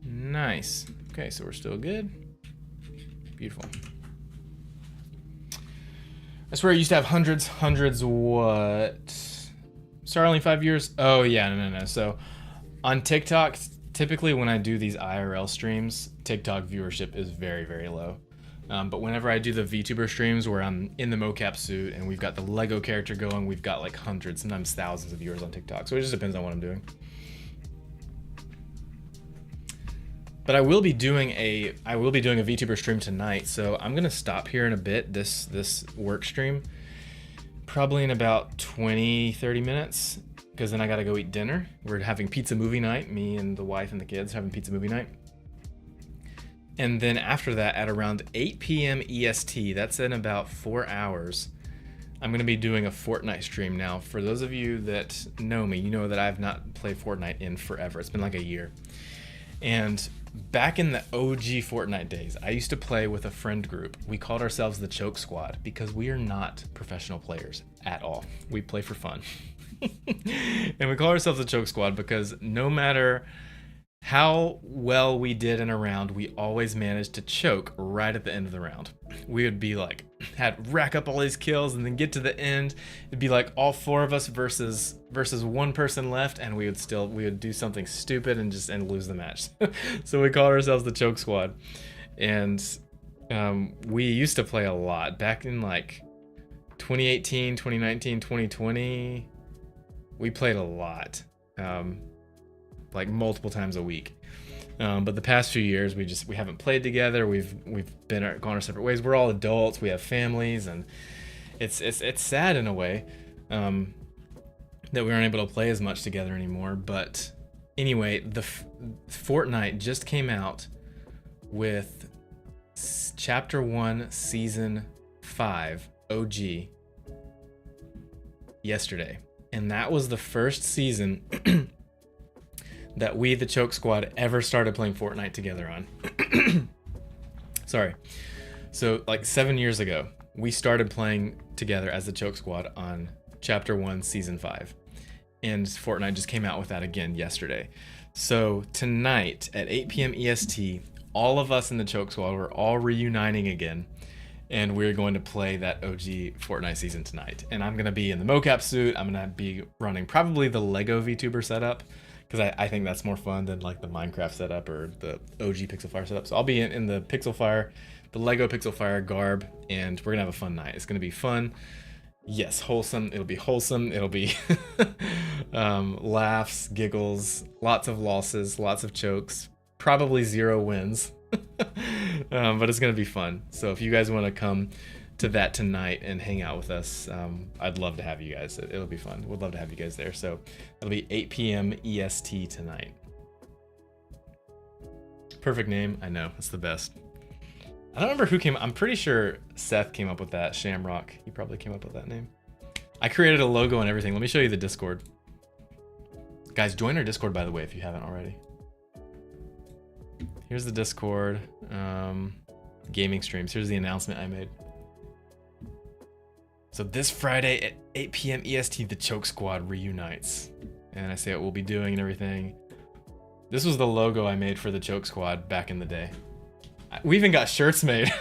Nice. Okay, so we're still good. Beautiful. I swear I used to have hundreds what? Sorry, only 5 years? Oh yeah, no. So on TikTok, typically when I do these IRL streams, TikTok viewership is very, very low. But whenever I do the VTuber streams where I'm in the mocap suit and we've got the Lego character going, we've got like hundreds, sometimes thousands of viewers on TikTok. So it just depends on what I'm doing. But I will be doing a VTuber stream tonight, so I'm gonna stop here in a bit, this work stream, probably in about 20-30 minutes, because then I gotta go eat dinner. We're having pizza movie night, me and the wife and the kids having pizza movie night. And then after that, at around 8 p.m. EST, that's in about 4 hours, I'm gonna be doing a Fortnite stream. Now, for those of you that know me, you know that I've not played Fortnite in forever. It's been like a year. And back in the OG Fortnite days, I used to play with a friend group. We called ourselves the Choke Squad because we are not professional players at all. We play for fun. And we call ourselves the Choke Squad because no matter how well we did in a round, we always managed to choke right at the end of the round. We would be like, rack up all these kills and then get to the end. It'd be like all 4 of us versus 1 person left, and we would do something stupid and lose the match. So we called ourselves the Choke Squad. And we used to play a lot back in like 2018, 2019, 2020. We played a lot. Like multiple times a week. But the past few years we haven't played together. We've gone our separate ways. We're all adults, we have families, and it's sad in a way that we aren't able to play as much together anymore. But anyway, the Fortnite just came out with Chapter 1 Season 5 OG yesterday. And that was the first season that we, the Choke Squad, ever started playing Fortnite together on. Sorry. So like 7 years ago, we started playing together as the Choke Squad on Chapter 1, Season 5. And Fortnite just came out with that again yesterday. So tonight at 8 p.m. EST, all of us in the Choke Squad, we're all reuniting again. And we're going to play that OG Fortnite season tonight. And I'm going to be in the mocap suit. I'm going to be running probably the Lego VTuber setup, because I think that's more fun than like the Minecraft setup or the OG Pixelfire setup. So I'll be in the Pixelfire, the Lego Pixelfire garb, and we're gonna have a fun night. It's gonna be fun. Yes, wholesome. It'll be wholesome. It'll be laughs, giggles, lots of losses, lots of chokes, probably 0 wins. But it's gonna be fun. So if you guys want to come to that tonight and hang out with us, I'd love to have you guys. It'll be fun. We'd love to have you guys there. So it'll be 8 p.m. EST tonight. Perfect name. I know, it's the best. I don't remember who came. I'm pretty sure Seth came up with that. Shamrock. He probably came up with that name. I created a logo and everything. Let me show you the Discord. Guys, join our Discord, by the way, if you haven't already. Here's the Discord. Gaming streams. Here's the announcement I made. So this Friday at 8 p.m. EST, the Choke Squad reunites. And I say what we'll be doing and everything. This was the logo I made for the Choke Squad back in the day. We even got shirts made.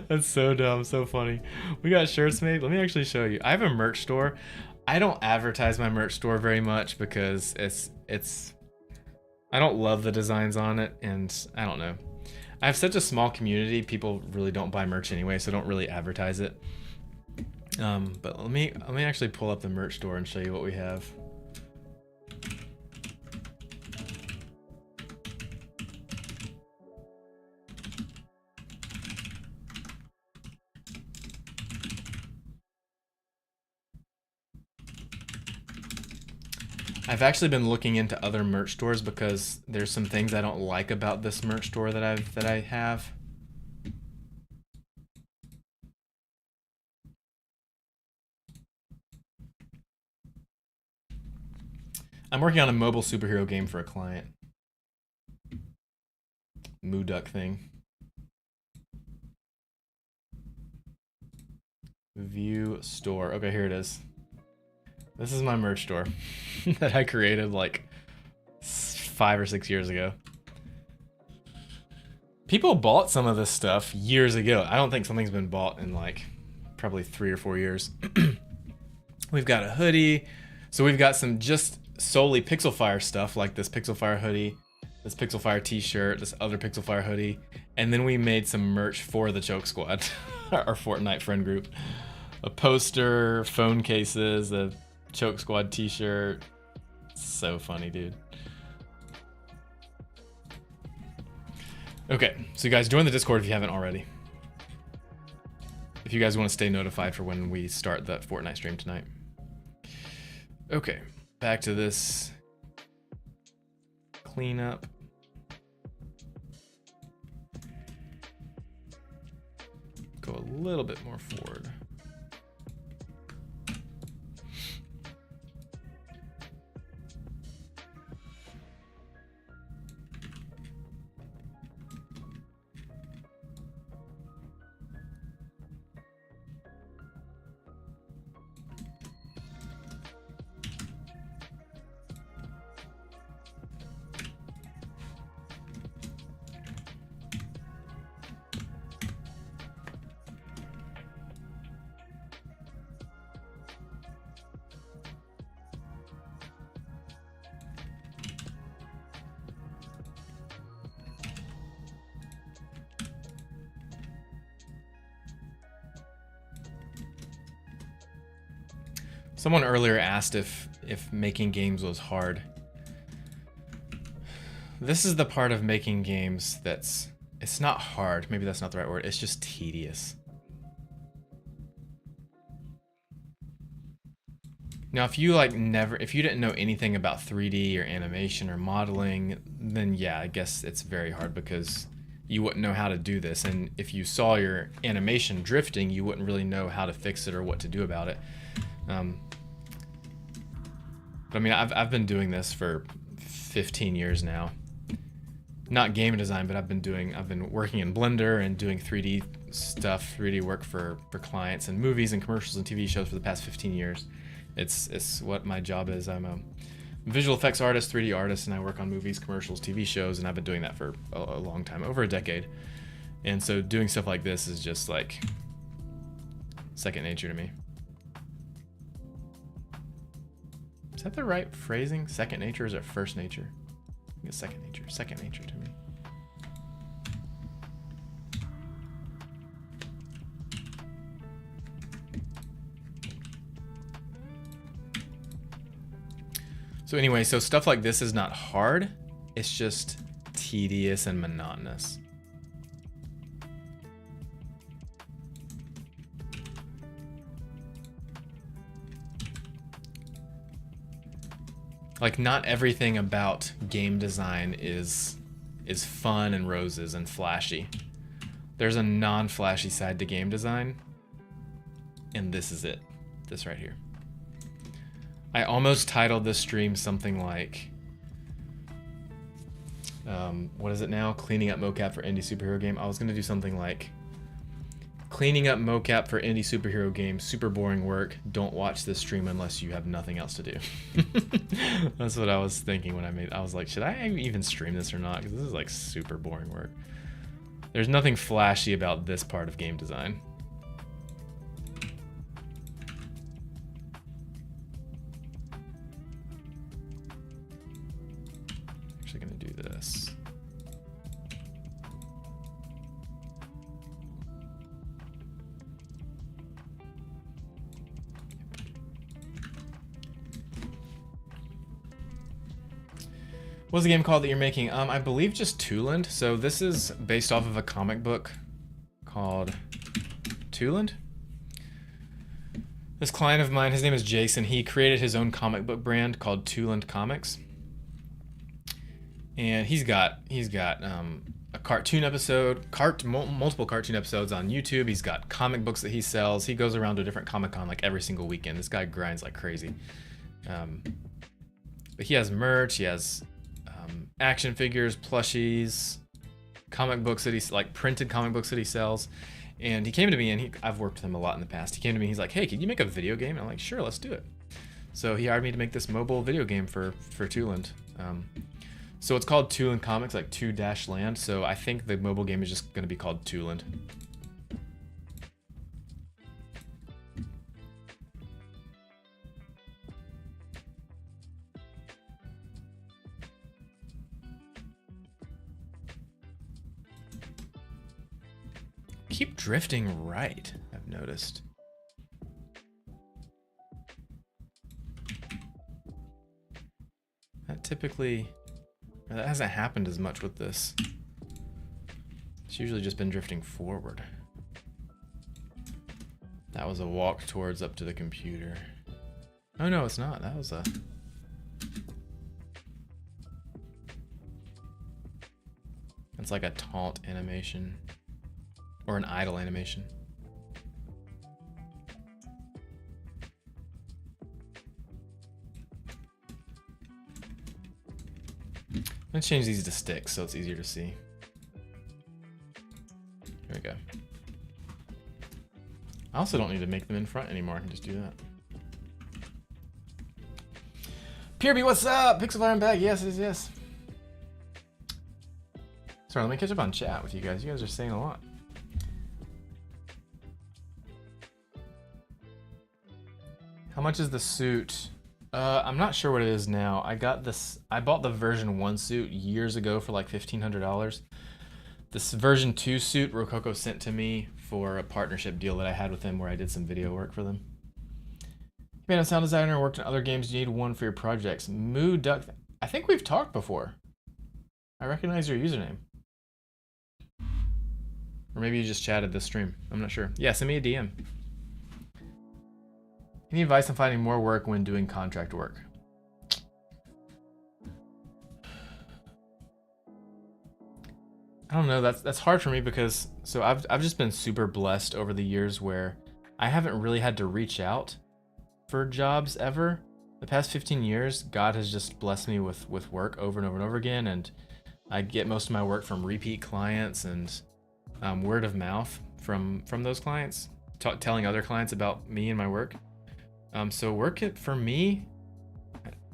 That's so dumb, so funny. We got shirts made. Let me actually show you. I have a merch store. I don't advertise my merch store very much because it's I don't love the designs on it, and I don't know. I have such a small community, people really don't buy merch anyway, so I don't really advertise it. But let me actually pull up the merch store and show you what we have. I've actually been looking into other merch stores because there's some things I don't like about this merch store that I have. I'm working on a mobile superhero game for a client. Moo Duck thing. View store. Okay, here it is. This is my merch store that I created like 5 or 6 years ago. People bought some of this stuff years ago. I don't think something's been bought in like probably 3 or 4 years. We've got a hoodie. So we've got some just solely Pixelfire stuff like this Pixelfire hoodie, this Pixelfire t-shirt, this other Pixelfire hoodie. And then we made some merch for the Choke Squad, our Fortnite friend group. A poster, phone cases, a Choke Squad t-shirt. So funny, dude. Okay, so you guys join the Discord if you haven't already. If you guys want to stay notified for when we start the Fortnite stream tonight. Okay, back to this cleanup. Go a little bit more forward. Someone earlier asked if making games was hard. This is the part of making games it's not hard. Maybe that's not the right word. It's just tedious. Now, if you didn't know anything about 3D or animation or modeling, then yeah, I guess it's very hard because you wouldn't know how to do this. And if you saw your animation drifting, you wouldn't really know how to fix it or what to do about it. But I mean, I've been doing this for 15 years now. Not game design, but I've been working in Blender and doing 3D stuff, 3D work for clients and movies and commercials and TV shows for the past 15 years. It's what my job is. I'm a visual effects artist, 3D artist, and I work on movies, commercials, TV shows, and I've been doing that for a long time, over a decade. And so doing stuff like this is just like second nature to me. Is that the right phrasing? Second nature, or is it first nature? I think it's second nature. Second nature to me. So anyway, so stuff like this is not hard. It's just tedious and monotonous. Like, not everything about game design is fun and roses and flashy. There's a non-flashy side to game design, and this is it. This right here. I almost titled this stream something like, what is it now? Cleaning up mocap for indie superhero game. I was gonna do something like, cleaning up mocap for indie superhero game, super boring work. Don't watch this stream unless you have nothing else to do. That's what I was thinking when I was like, should I even stream this or not? Because this is like super boring work. There's nothing flashy about this part of game design. Actually gonna do this. What's the game called that you're making? I believe just Tooland. So this is based off of a comic book called Tooland. This client of mine, his name is Jason. He created his own comic book brand called Tooland Comics, and he's got a cartoon episode, multiple cartoon episodes on YouTube. He's got comic books that he sells. He goes around to a different Comic-Con like every single weekend. This guy grinds like crazy. But he has merch. He has action figures, plushies, comic books that he's like printed comic books that he sells. And he came to me, and I've worked with him a lot in the past. He came to me, he's like, "Hey, can you make a video game?" And I'm like, "Sure, let's do it." So he hired me to make this mobile video game for Tooland. So it's called Tooland Comics, like 2-land. So I think the mobile game is just going to be called Tooland. Keep drifting right, I've noticed. That hasn't happened as much with this. It's usually just been drifting forward. That was a walk towards up to the computer. Oh no, it's not. That was a... It's like a taunt animation. Or an idle animation. I'm gonna change these to sticks so it's easier to see. Here we go. I also don't need to make them in front anymore. I can just do that. Peerby, what's up? Pixelfire, I'm back. Yes, yes, yes. Sorry, let me catch up on chat with you guys. You guys are saying a lot. How much is the suit? I'm not sure what it is now. I bought the version 1 suit years ago for like $1,500. This version 2 suit Rococo sent to me for a partnership deal that I had with them where I did some video work for them. You've been a sound designer, worked on other games. You need one for your projects. Moo Duck. I think we've talked before. I recognize your username. Or maybe you just chatted this stream. I'm not sure. Yeah, send me a DM. You need advice on finding more work when doing contract work. I don't know. That's hard for me because I've just been super blessed over the years where I haven't really had to reach out for jobs ever. The past 15 years, God has just blessed me with work over and over and over again, and I get most of my work from repeat clients and word of mouth from those clients, telling other clients about me and my work. So work for me,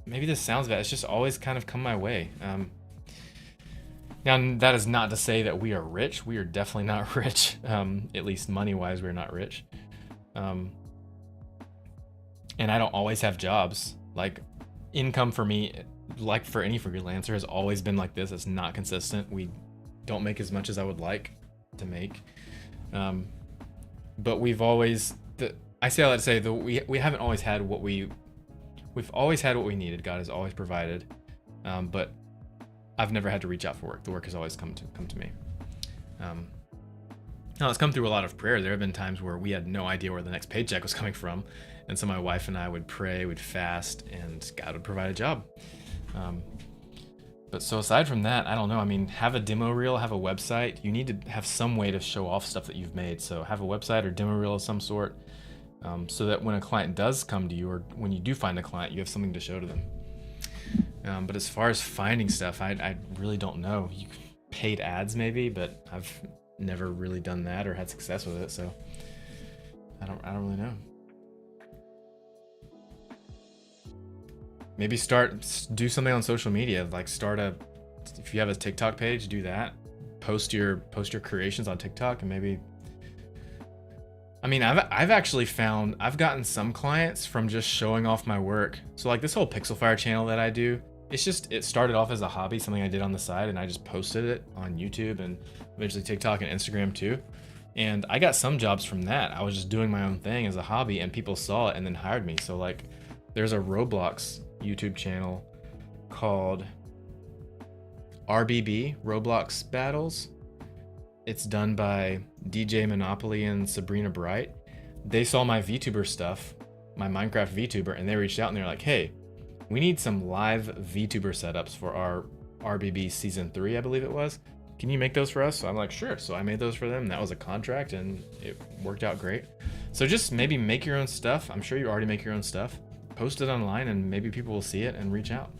maybe this sounds bad, it's just always kind of come my way. Now that is not to say that we are rich. We are definitely not rich. At least money-wise, we're not rich. And I don't always have jobs. Like, income for me, like for any freelancer, has always been like this. It's not consistent. We don't make as much as I would like to make. But we've always... I say all that to say that we haven't always had what we've always had what we needed. God has always provided, but I've never had to reach out for work. The work has always come to me. Now it's come through a lot of prayer. There have been times where we had no idea where the next paycheck was coming from, and so my wife and I would pray, would fast, and God would provide a job. But so aside from that, I don't know. I mean, have a demo reel, have a website. You need to have some way to show off stuff that you've made. So have a website or demo reel of some sort. So that when a client does come to you, or when you do find a client, you have something to show to them. But as far as finding stuff, I really don't know. You paid ads maybe, but I've never really done that or had success with it, so I don't really know. Maybe do something on social media, like if you have a TikTok page, do that. post your creations on TikTok, and maybe. I mean, I've actually found I've gotten some clients from just showing off my work. So like this whole Pixelfire channel that I do, it started off as a hobby, something I did on the side, and I just posted it on YouTube and eventually TikTok and Instagram too. And I got some jobs from that. I was just doing my own thing as a hobby, and people saw it and then hired me. So like, there's a Roblox YouTube channel called RBB, Roblox Battles. It's done by DJ Monopoly and Sabrina Bright. They saw my VTuber stuff, my Minecraft VTuber, and they reached out and they're like, hey, we need some live VTuber setups for our RBB season 3, I believe it was. Can you make those for us? So I'm like, sure. So I made those for them. That was a contract and it worked out great. So just maybe make your own stuff. I'm sure you already make your own stuff. Post it online and maybe people will see it and reach out.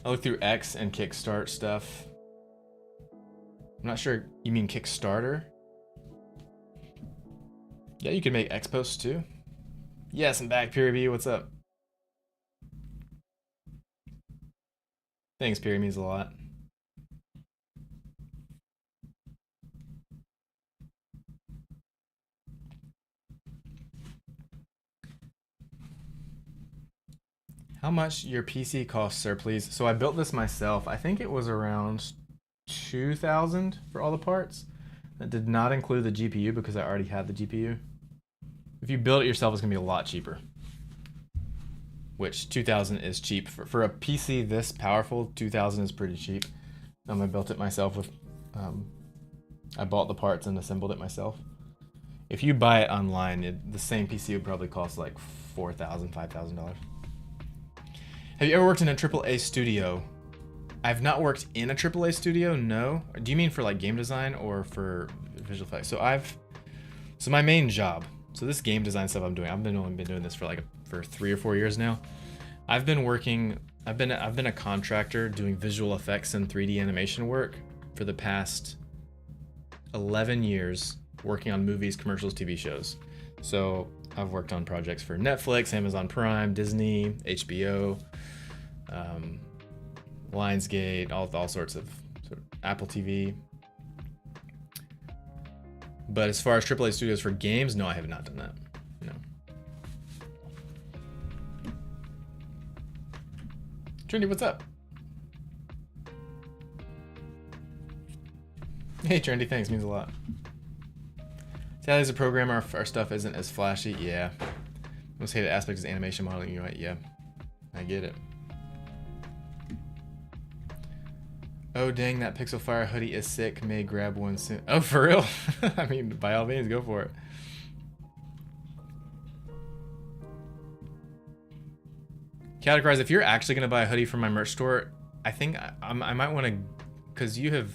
I look through X and Kickstart stuff. I'm not sure, you mean Kickstarter? Yeah, you can make X posts too. Yes, I'm back, Pyramid. What's up? Thanks, Pyramid, means a lot. How much your PC costs, sir, please? So I built this myself. I think it was around 2,000 for all the parts. That did not include the GPU because I already had the GPU. If you build it yourself, it's gonna be a lot cheaper. Which 2,000 is cheap for a PC this powerful. 2,000 is pretty cheap. I built it myself with. I bought the parts and assembled it myself. If you buy it online, the same PC would probably cost like $4,000, $5,000. Have you ever worked in a AAA studio? I've not worked in a AAA studio, no. Do you mean for like game design or for visual effects? So my main job, so this game design stuff I'm doing, I've only been doing this for 3 or 4 years now. I've been a contractor doing visual effects and 3D animation work for the past 11 years, working on movies, commercials, TV shows. So I've worked on projects for Netflix, Amazon Prime, Disney, HBO, Lionsgate, all sorts of Apple TV. But as far as AAA studios for games, no, I have not done that. No. Trinity, what's up? Hey Trinity, thanks, means a lot. Sally's a programmer, our stuff isn't as flashy. Yeah. Most hated aspect is animation modeling. You're right, yeah. I get it. Oh dang, that Pixelfire hoodie is sick. May grab one soon. Oh, for real? I mean, by all means, go for it. Categorize, if you're actually gonna buy a hoodie from my merch store, I think I might want to, because you have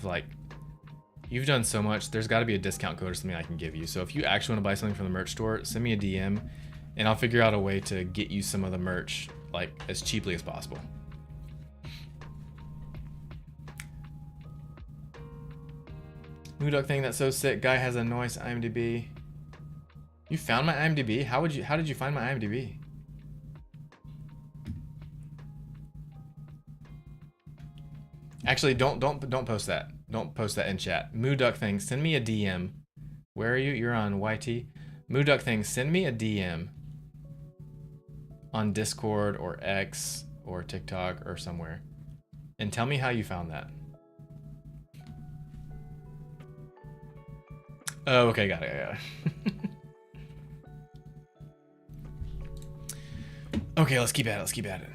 you've done so much, there's got to be a discount code or something I can give you. So if you actually want to buy something from the merch store, send me a DM and I'll figure out a way to get you some of the merch like as cheaply as possible. Mooduk thing, that's so sick. Guy has a nice IMDb. You found my IMDb? How did you find my IMDb? Actually, don't post that. Don't post that in chat. Mooduk thing, send me a DM. Where are you? You're on YT. Mooduk thing, send me a DM on Discord or X or TikTok or somewhere, and tell me how you found that. Oh, okay, got it. Okay, let's keep at it.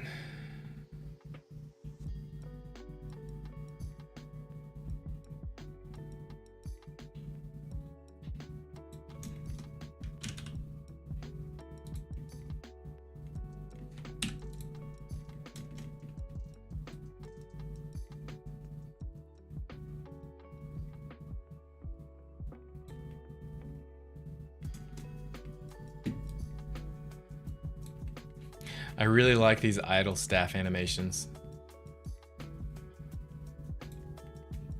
I really like these idle staff animations.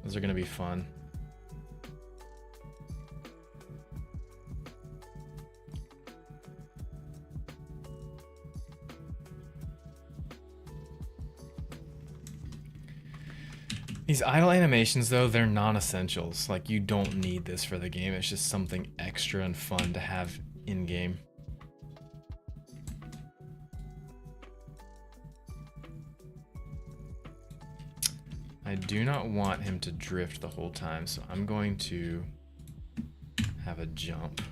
Those are gonna be fun. These idle animations, though, they're non-essentials. Like, you don't need this for the game. It's just something extra and fun to have in-game. I do not want him to drift the whole time, so I'm going to have a jump.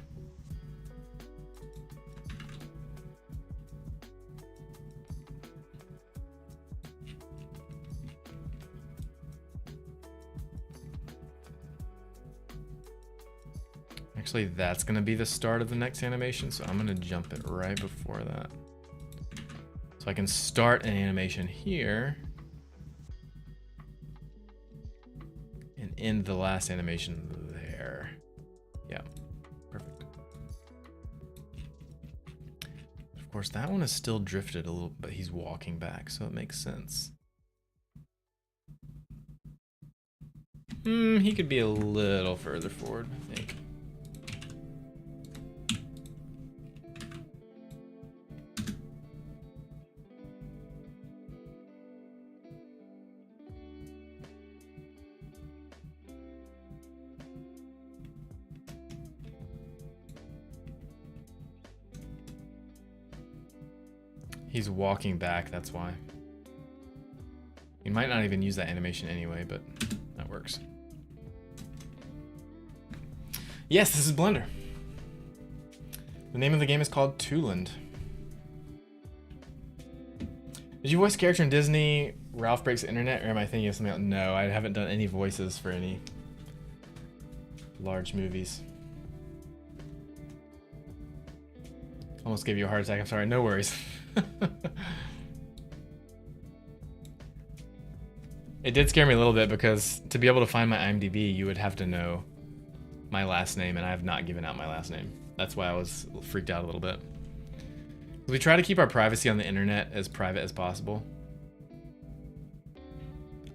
Actually, that's going to be the start of the next animation, so I'm going to jump it right before that. So I can start an animation here and end the last animation there. Yeah, perfect. Of course, that one is still drifted a little, but he's walking back, so it makes sense. He could be a little further forward, I think. He's walking back, that's why. You might not even use that animation anyway, but that works. Yes, this is Blender. The name of the game is called Tooland. Did you voice a character in Disney, Ralph Breaks the Internet, or am I thinking of something else? No, I haven't done any voices for any large movies. Almost gave you a heart attack, I'm sorry, no worries. It did scare me a little bit because to be able to find my IMDb, you would have to know my last name, and I have not given out my last name. That's why I was freaked out a little bit. We try to keep our privacy on the internet as private as possible.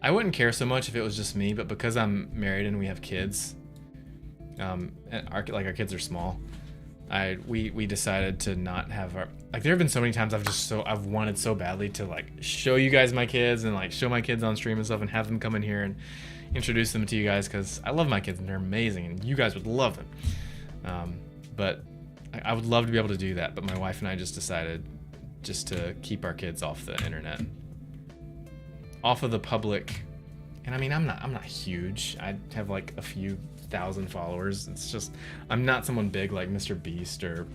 I wouldn't care so much if it was just me, but because I'm married and we have kids, and our kids are small, we decided to not have our, like, there have been so many times I've wanted so badly to like show you guys my kids and like show my kids on stream and stuff and have them come in here and introduce them to you guys, because I love my kids and they're amazing and you guys would love them. But I would love to be able to do that, but my wife and I just decided just to keep our kids off the internet, off of the public. And I mean, I'm not huge. I have like a few thousand followers. It's just, I'm not someone big like Mr. Beast or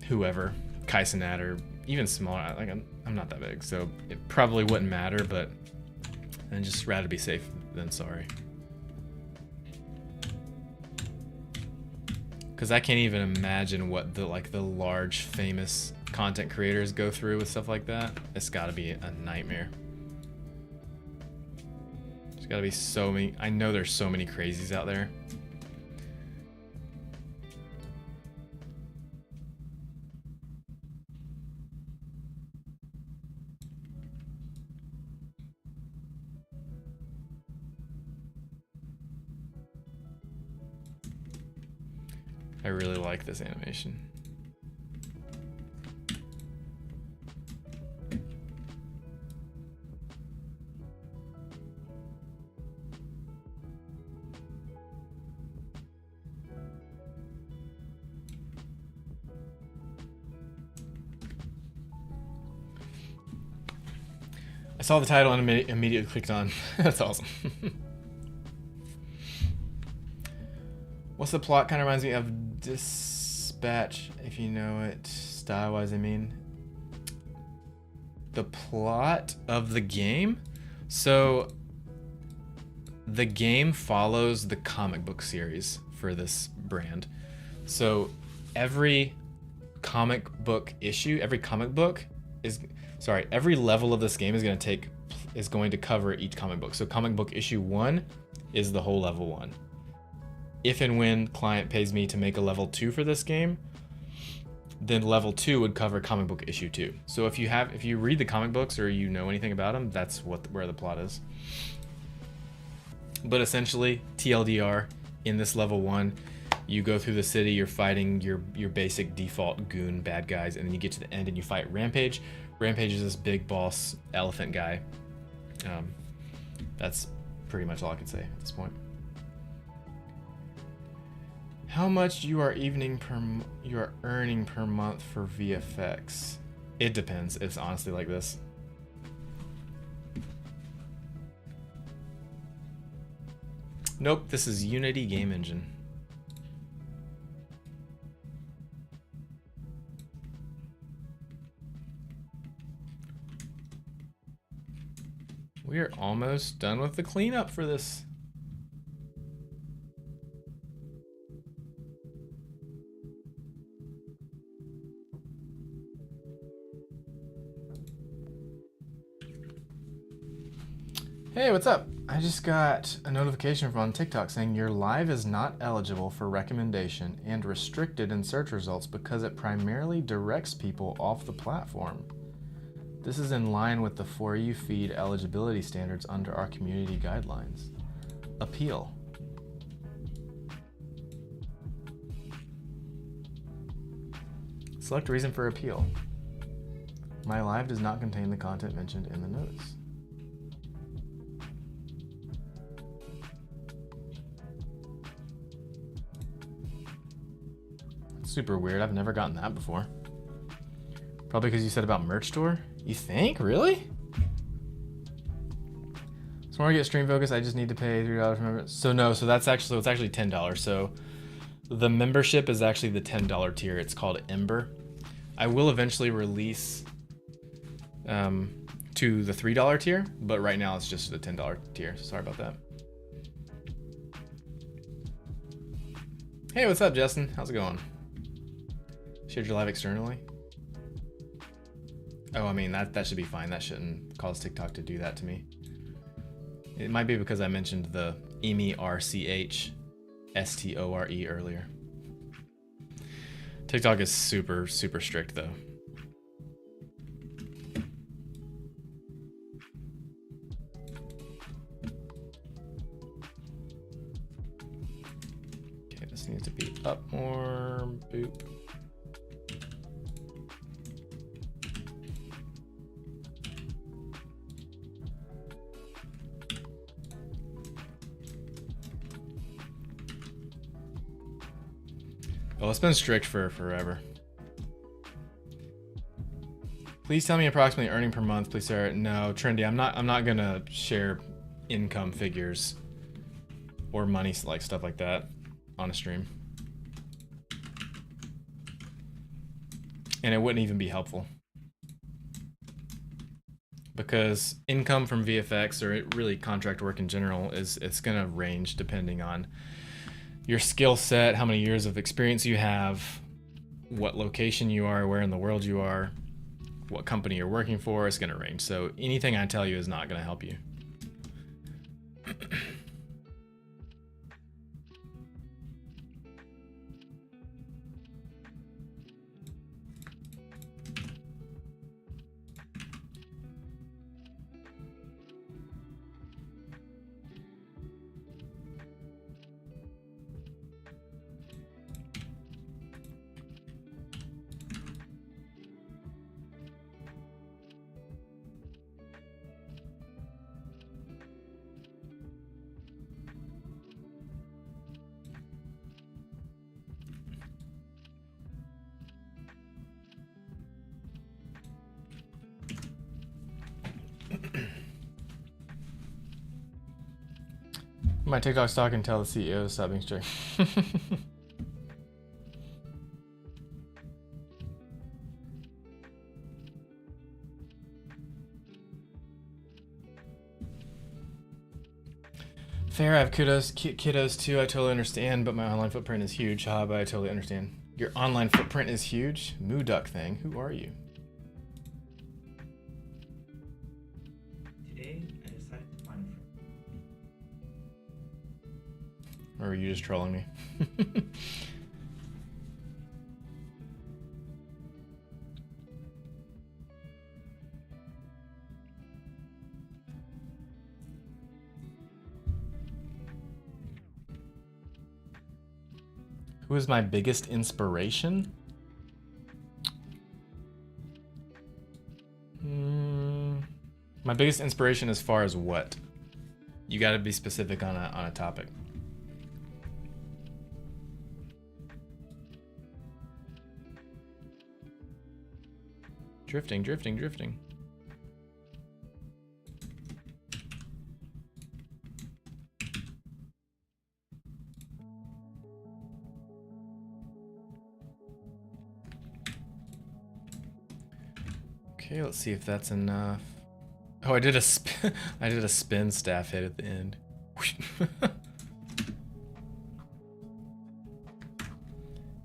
whoever, Kai Cenat, or even smaller. Like I'm not that big, so it probably wouldn't matter, but I'd just rather be safe than sorry. Because I can't even imagine what the large famous content creators go through with stuff like that. It's got to be a nightmare. There's got to be so many. I know there's so many crazies out there. I really like this animation. I saw the title and immediately clicked on. That's awesome. What's the plot? Kind of reminds me of Dispatch, if you know it, style-wise, I mean. The plot of the game? So, the game follows the comic book series for this brand. So, every comic book issue, every level of this game is going to cover each comic book. So, comic book issue 1 is the whole level 1. If and when client pays me to make a level 2 for this game, then level 2 would cover comic book issue 2. So if you read the comic books or you know anything about them, that's where the plot is. But essentially, TLDR, in this level 1, you go through the city, you're fighting your basic default goon bad guys, and then you get to the end and you fight Rampage. Rampage is this big boss elephant guy. That's pretty much all I can say at this point. How much you are earning per month for VFX? It depends. It's honestly like this. Nope, this is Unity Game Engine. We are almost done with the cleanup for this. Hey, what's up? I just got a notification from on TikTok saying your live is not eligible for recommendation and restricted in search results because it primarily directs people off the platform. This is in line with the For You feed eligibility standards under our community guidelines. Appeal. Select reason for appeal. My live does not contain the content mentioned in the notes. Super weird. I've never gotten that before. Probably because you said about merch store. You think? Really? So when I get Stream Focus, I just need to pay $3 for membership. So no, so that's actually, it's actually $10. So the membership is actually the $10 tier. It's called Ember. I will eventually release to the $3 tier, but right now it's just the $10 tier. Sorry about that. Hey, what's up, Justin? How's it going? Shared your live externally? Oh, I mean, that should be fine. That shouldn't cause TikTok to do that to me. It might be because I mentioned the MERCHSTORE earlier. TikTok is super, super strict though. Okay, this needs to be up more. Boop. Well, it's been strict for forever. Please tell me approximately earning per month, please, Sarah. No, Trendy, I'm not gonna share income figures or money like stuff like that on a stream. And it wouldn't even be helpful. Because income from VFX or really contract work in general it's gonna range depending on your skill set, how many years of experience you have, what location you are, where in the world you are, what company you're working for. It's going to range. So anything I tell you is not going to help you. My TikTok stock and tell the CEO to stop being strict. Fair, I have kiddos too. I totally understand, but my online footprint is huge. But I totally understand. Your online footprint is huge? Moo Duck thing. Who are you? Today, I decided to find a friend. Or were you just trolling me? Who is my biggest inspiration? My biggest inspiration as far as what? You got to be specific on a topic. Drifting, drifting, drifting. Okay, let's see if that's enough. Oh, I did a spin staff hit at the end.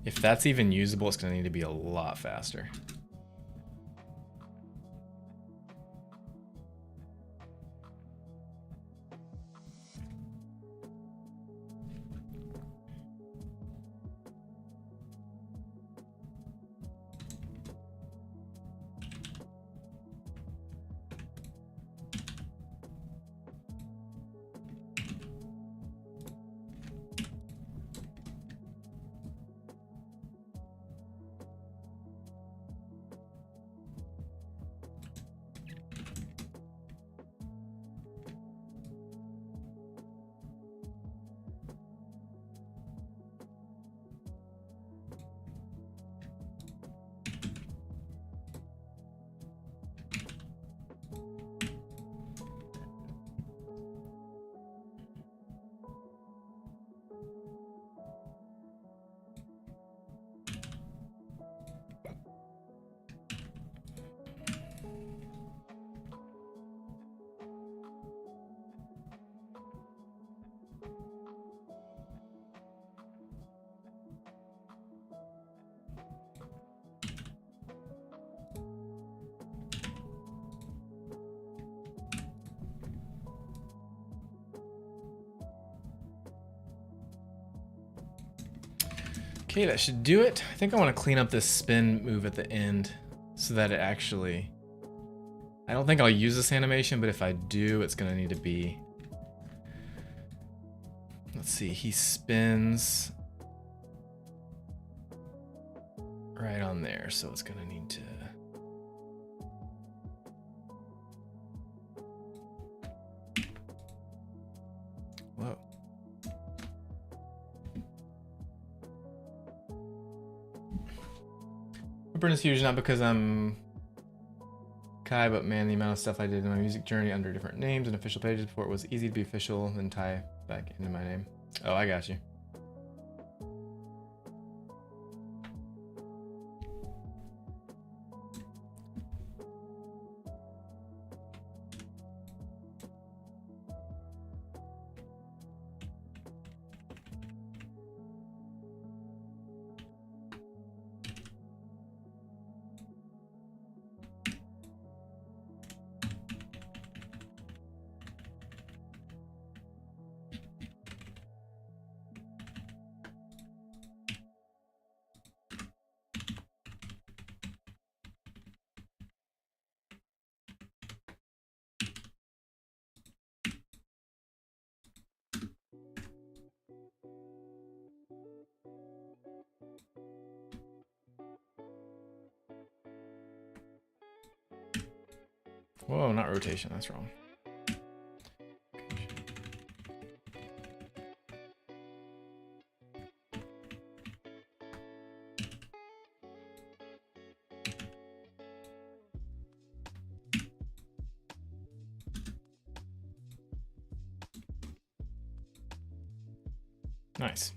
If that's even usable, it's gonna need to be a lot faster. Okay, that should do it. I think I want to clean up this spin move at the end so that it actually... I don't think I'll use this animation, but if I do, it's going to need to be... Let's see, he spins right on there, so it's going to need to... Whoa. Britain's huge, not because I'm Kai, but man, the amount of stuff I did in my music journey under different names and official pages before it was easy to be official, then tie back into my name. Oh, I got you. Whoa, not rotation, that's wrong. Nice.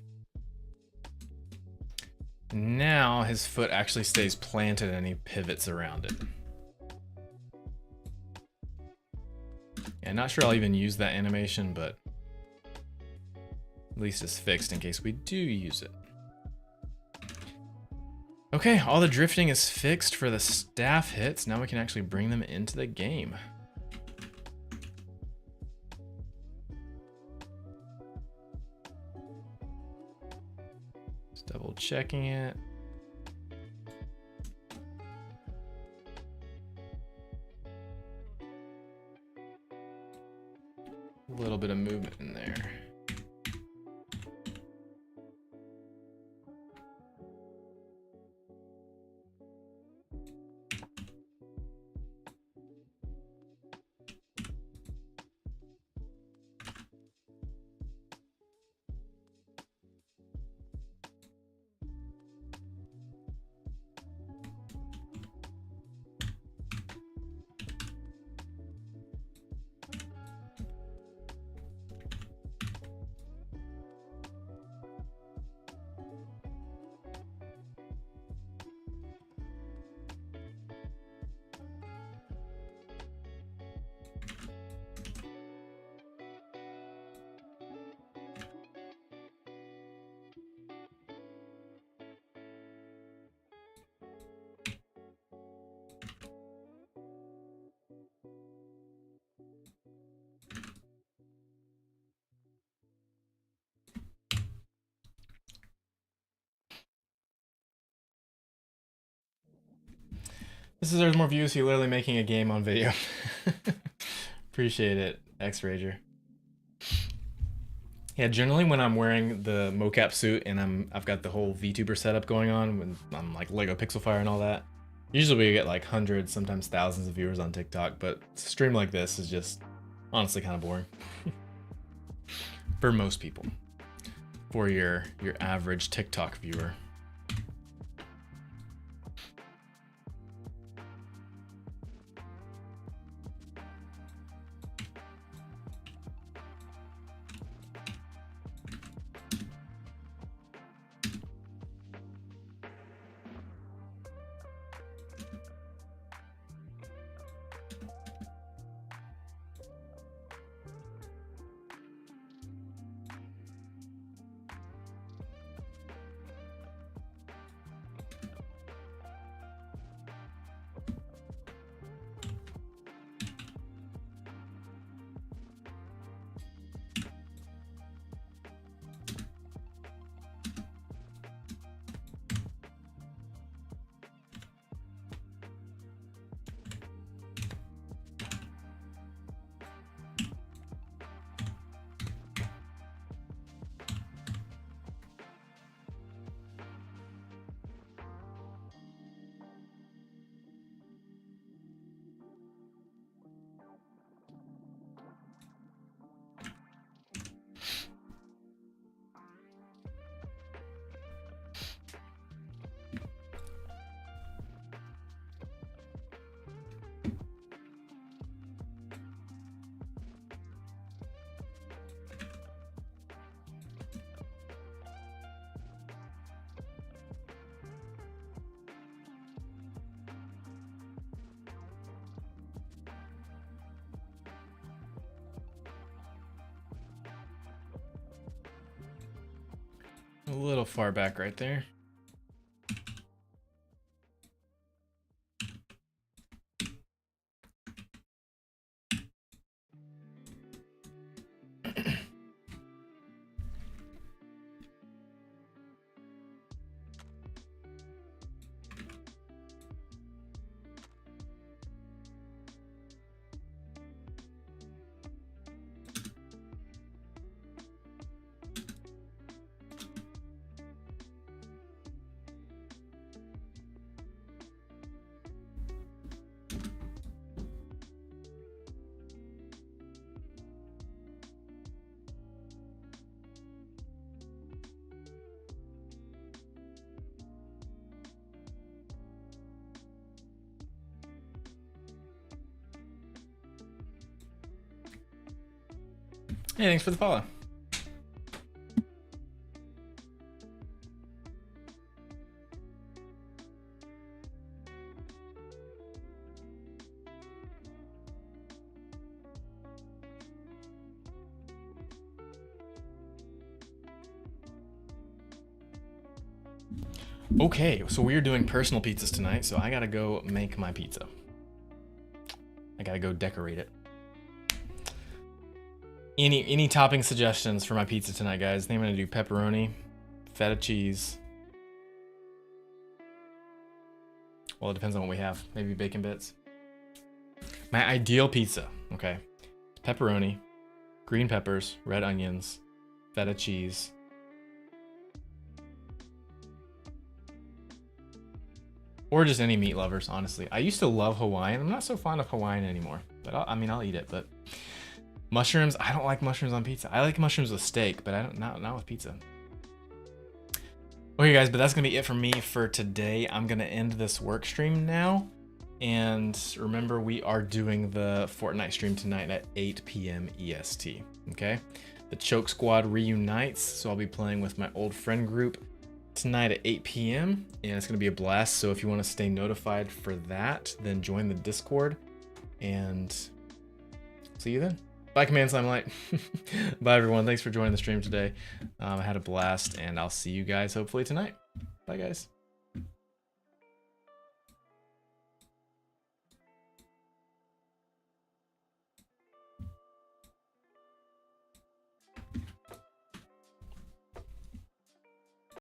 Now his foot actually stays planted and he pivots around it. Yeah, not sure I'll even use that animation, but at least it's fixed in case we do use it. Okay, all the drifting is fixed for the staff hits. Now we can actually bring them into the game. Just double checking it. A little bit of movement in there. This deserves more views. You're literally making a game on video. Appreciate it, X-Rager. Yeah, generally when I'm wearing the mocap suit and I've got the whole VTuber setup going on, when I'm like Lego Pixelfire and all that, usually we get like hundreds, sometimes thousands of viewers on TikTok, but a stream like this is just honestly kind of boring. For most people. For your average TikTok viewer. A little far back right there. Hey, thanks for the follow. Okay, so we're doing personal pizzas tonight, so I gotta go make my pizza. I gotta go decorate it. Any topping suggestions for my pizza tonight, guys? I think I'm gonna do pepperoni, feta cheese. Well, it depends on what we have. Maybe bacon bits. My ideal pizza, okay. Pepperoni, green peppers, red onions, feta cheese. Or just any meat lovers, honestly. I used to love Hawaiian. I'm not so fond of Hawaiian anymore, but I'll eat it, but mushrooms, I don't like mushrooms on pizza. I like mushrooms with steak, but I don't not with pizza. Okay guys, but that's gonna be it for me for today. I'm gonna end this work stream now. And remember, we are doing the Fortnite stream tonight at 8 p.m. EST, okay? The Choke Squad reunites, so I'll be playing with my old friend group tonight at 8 p.m. and it's gonna be a blast. So if you wanna stay notified for that, then join the Discord and see you then. Bye, Command Slimelight. Bye, everyone. Thanks for joining the stream today. I had a blast, and I'll see you guys hopefully tonight. Bye, guys.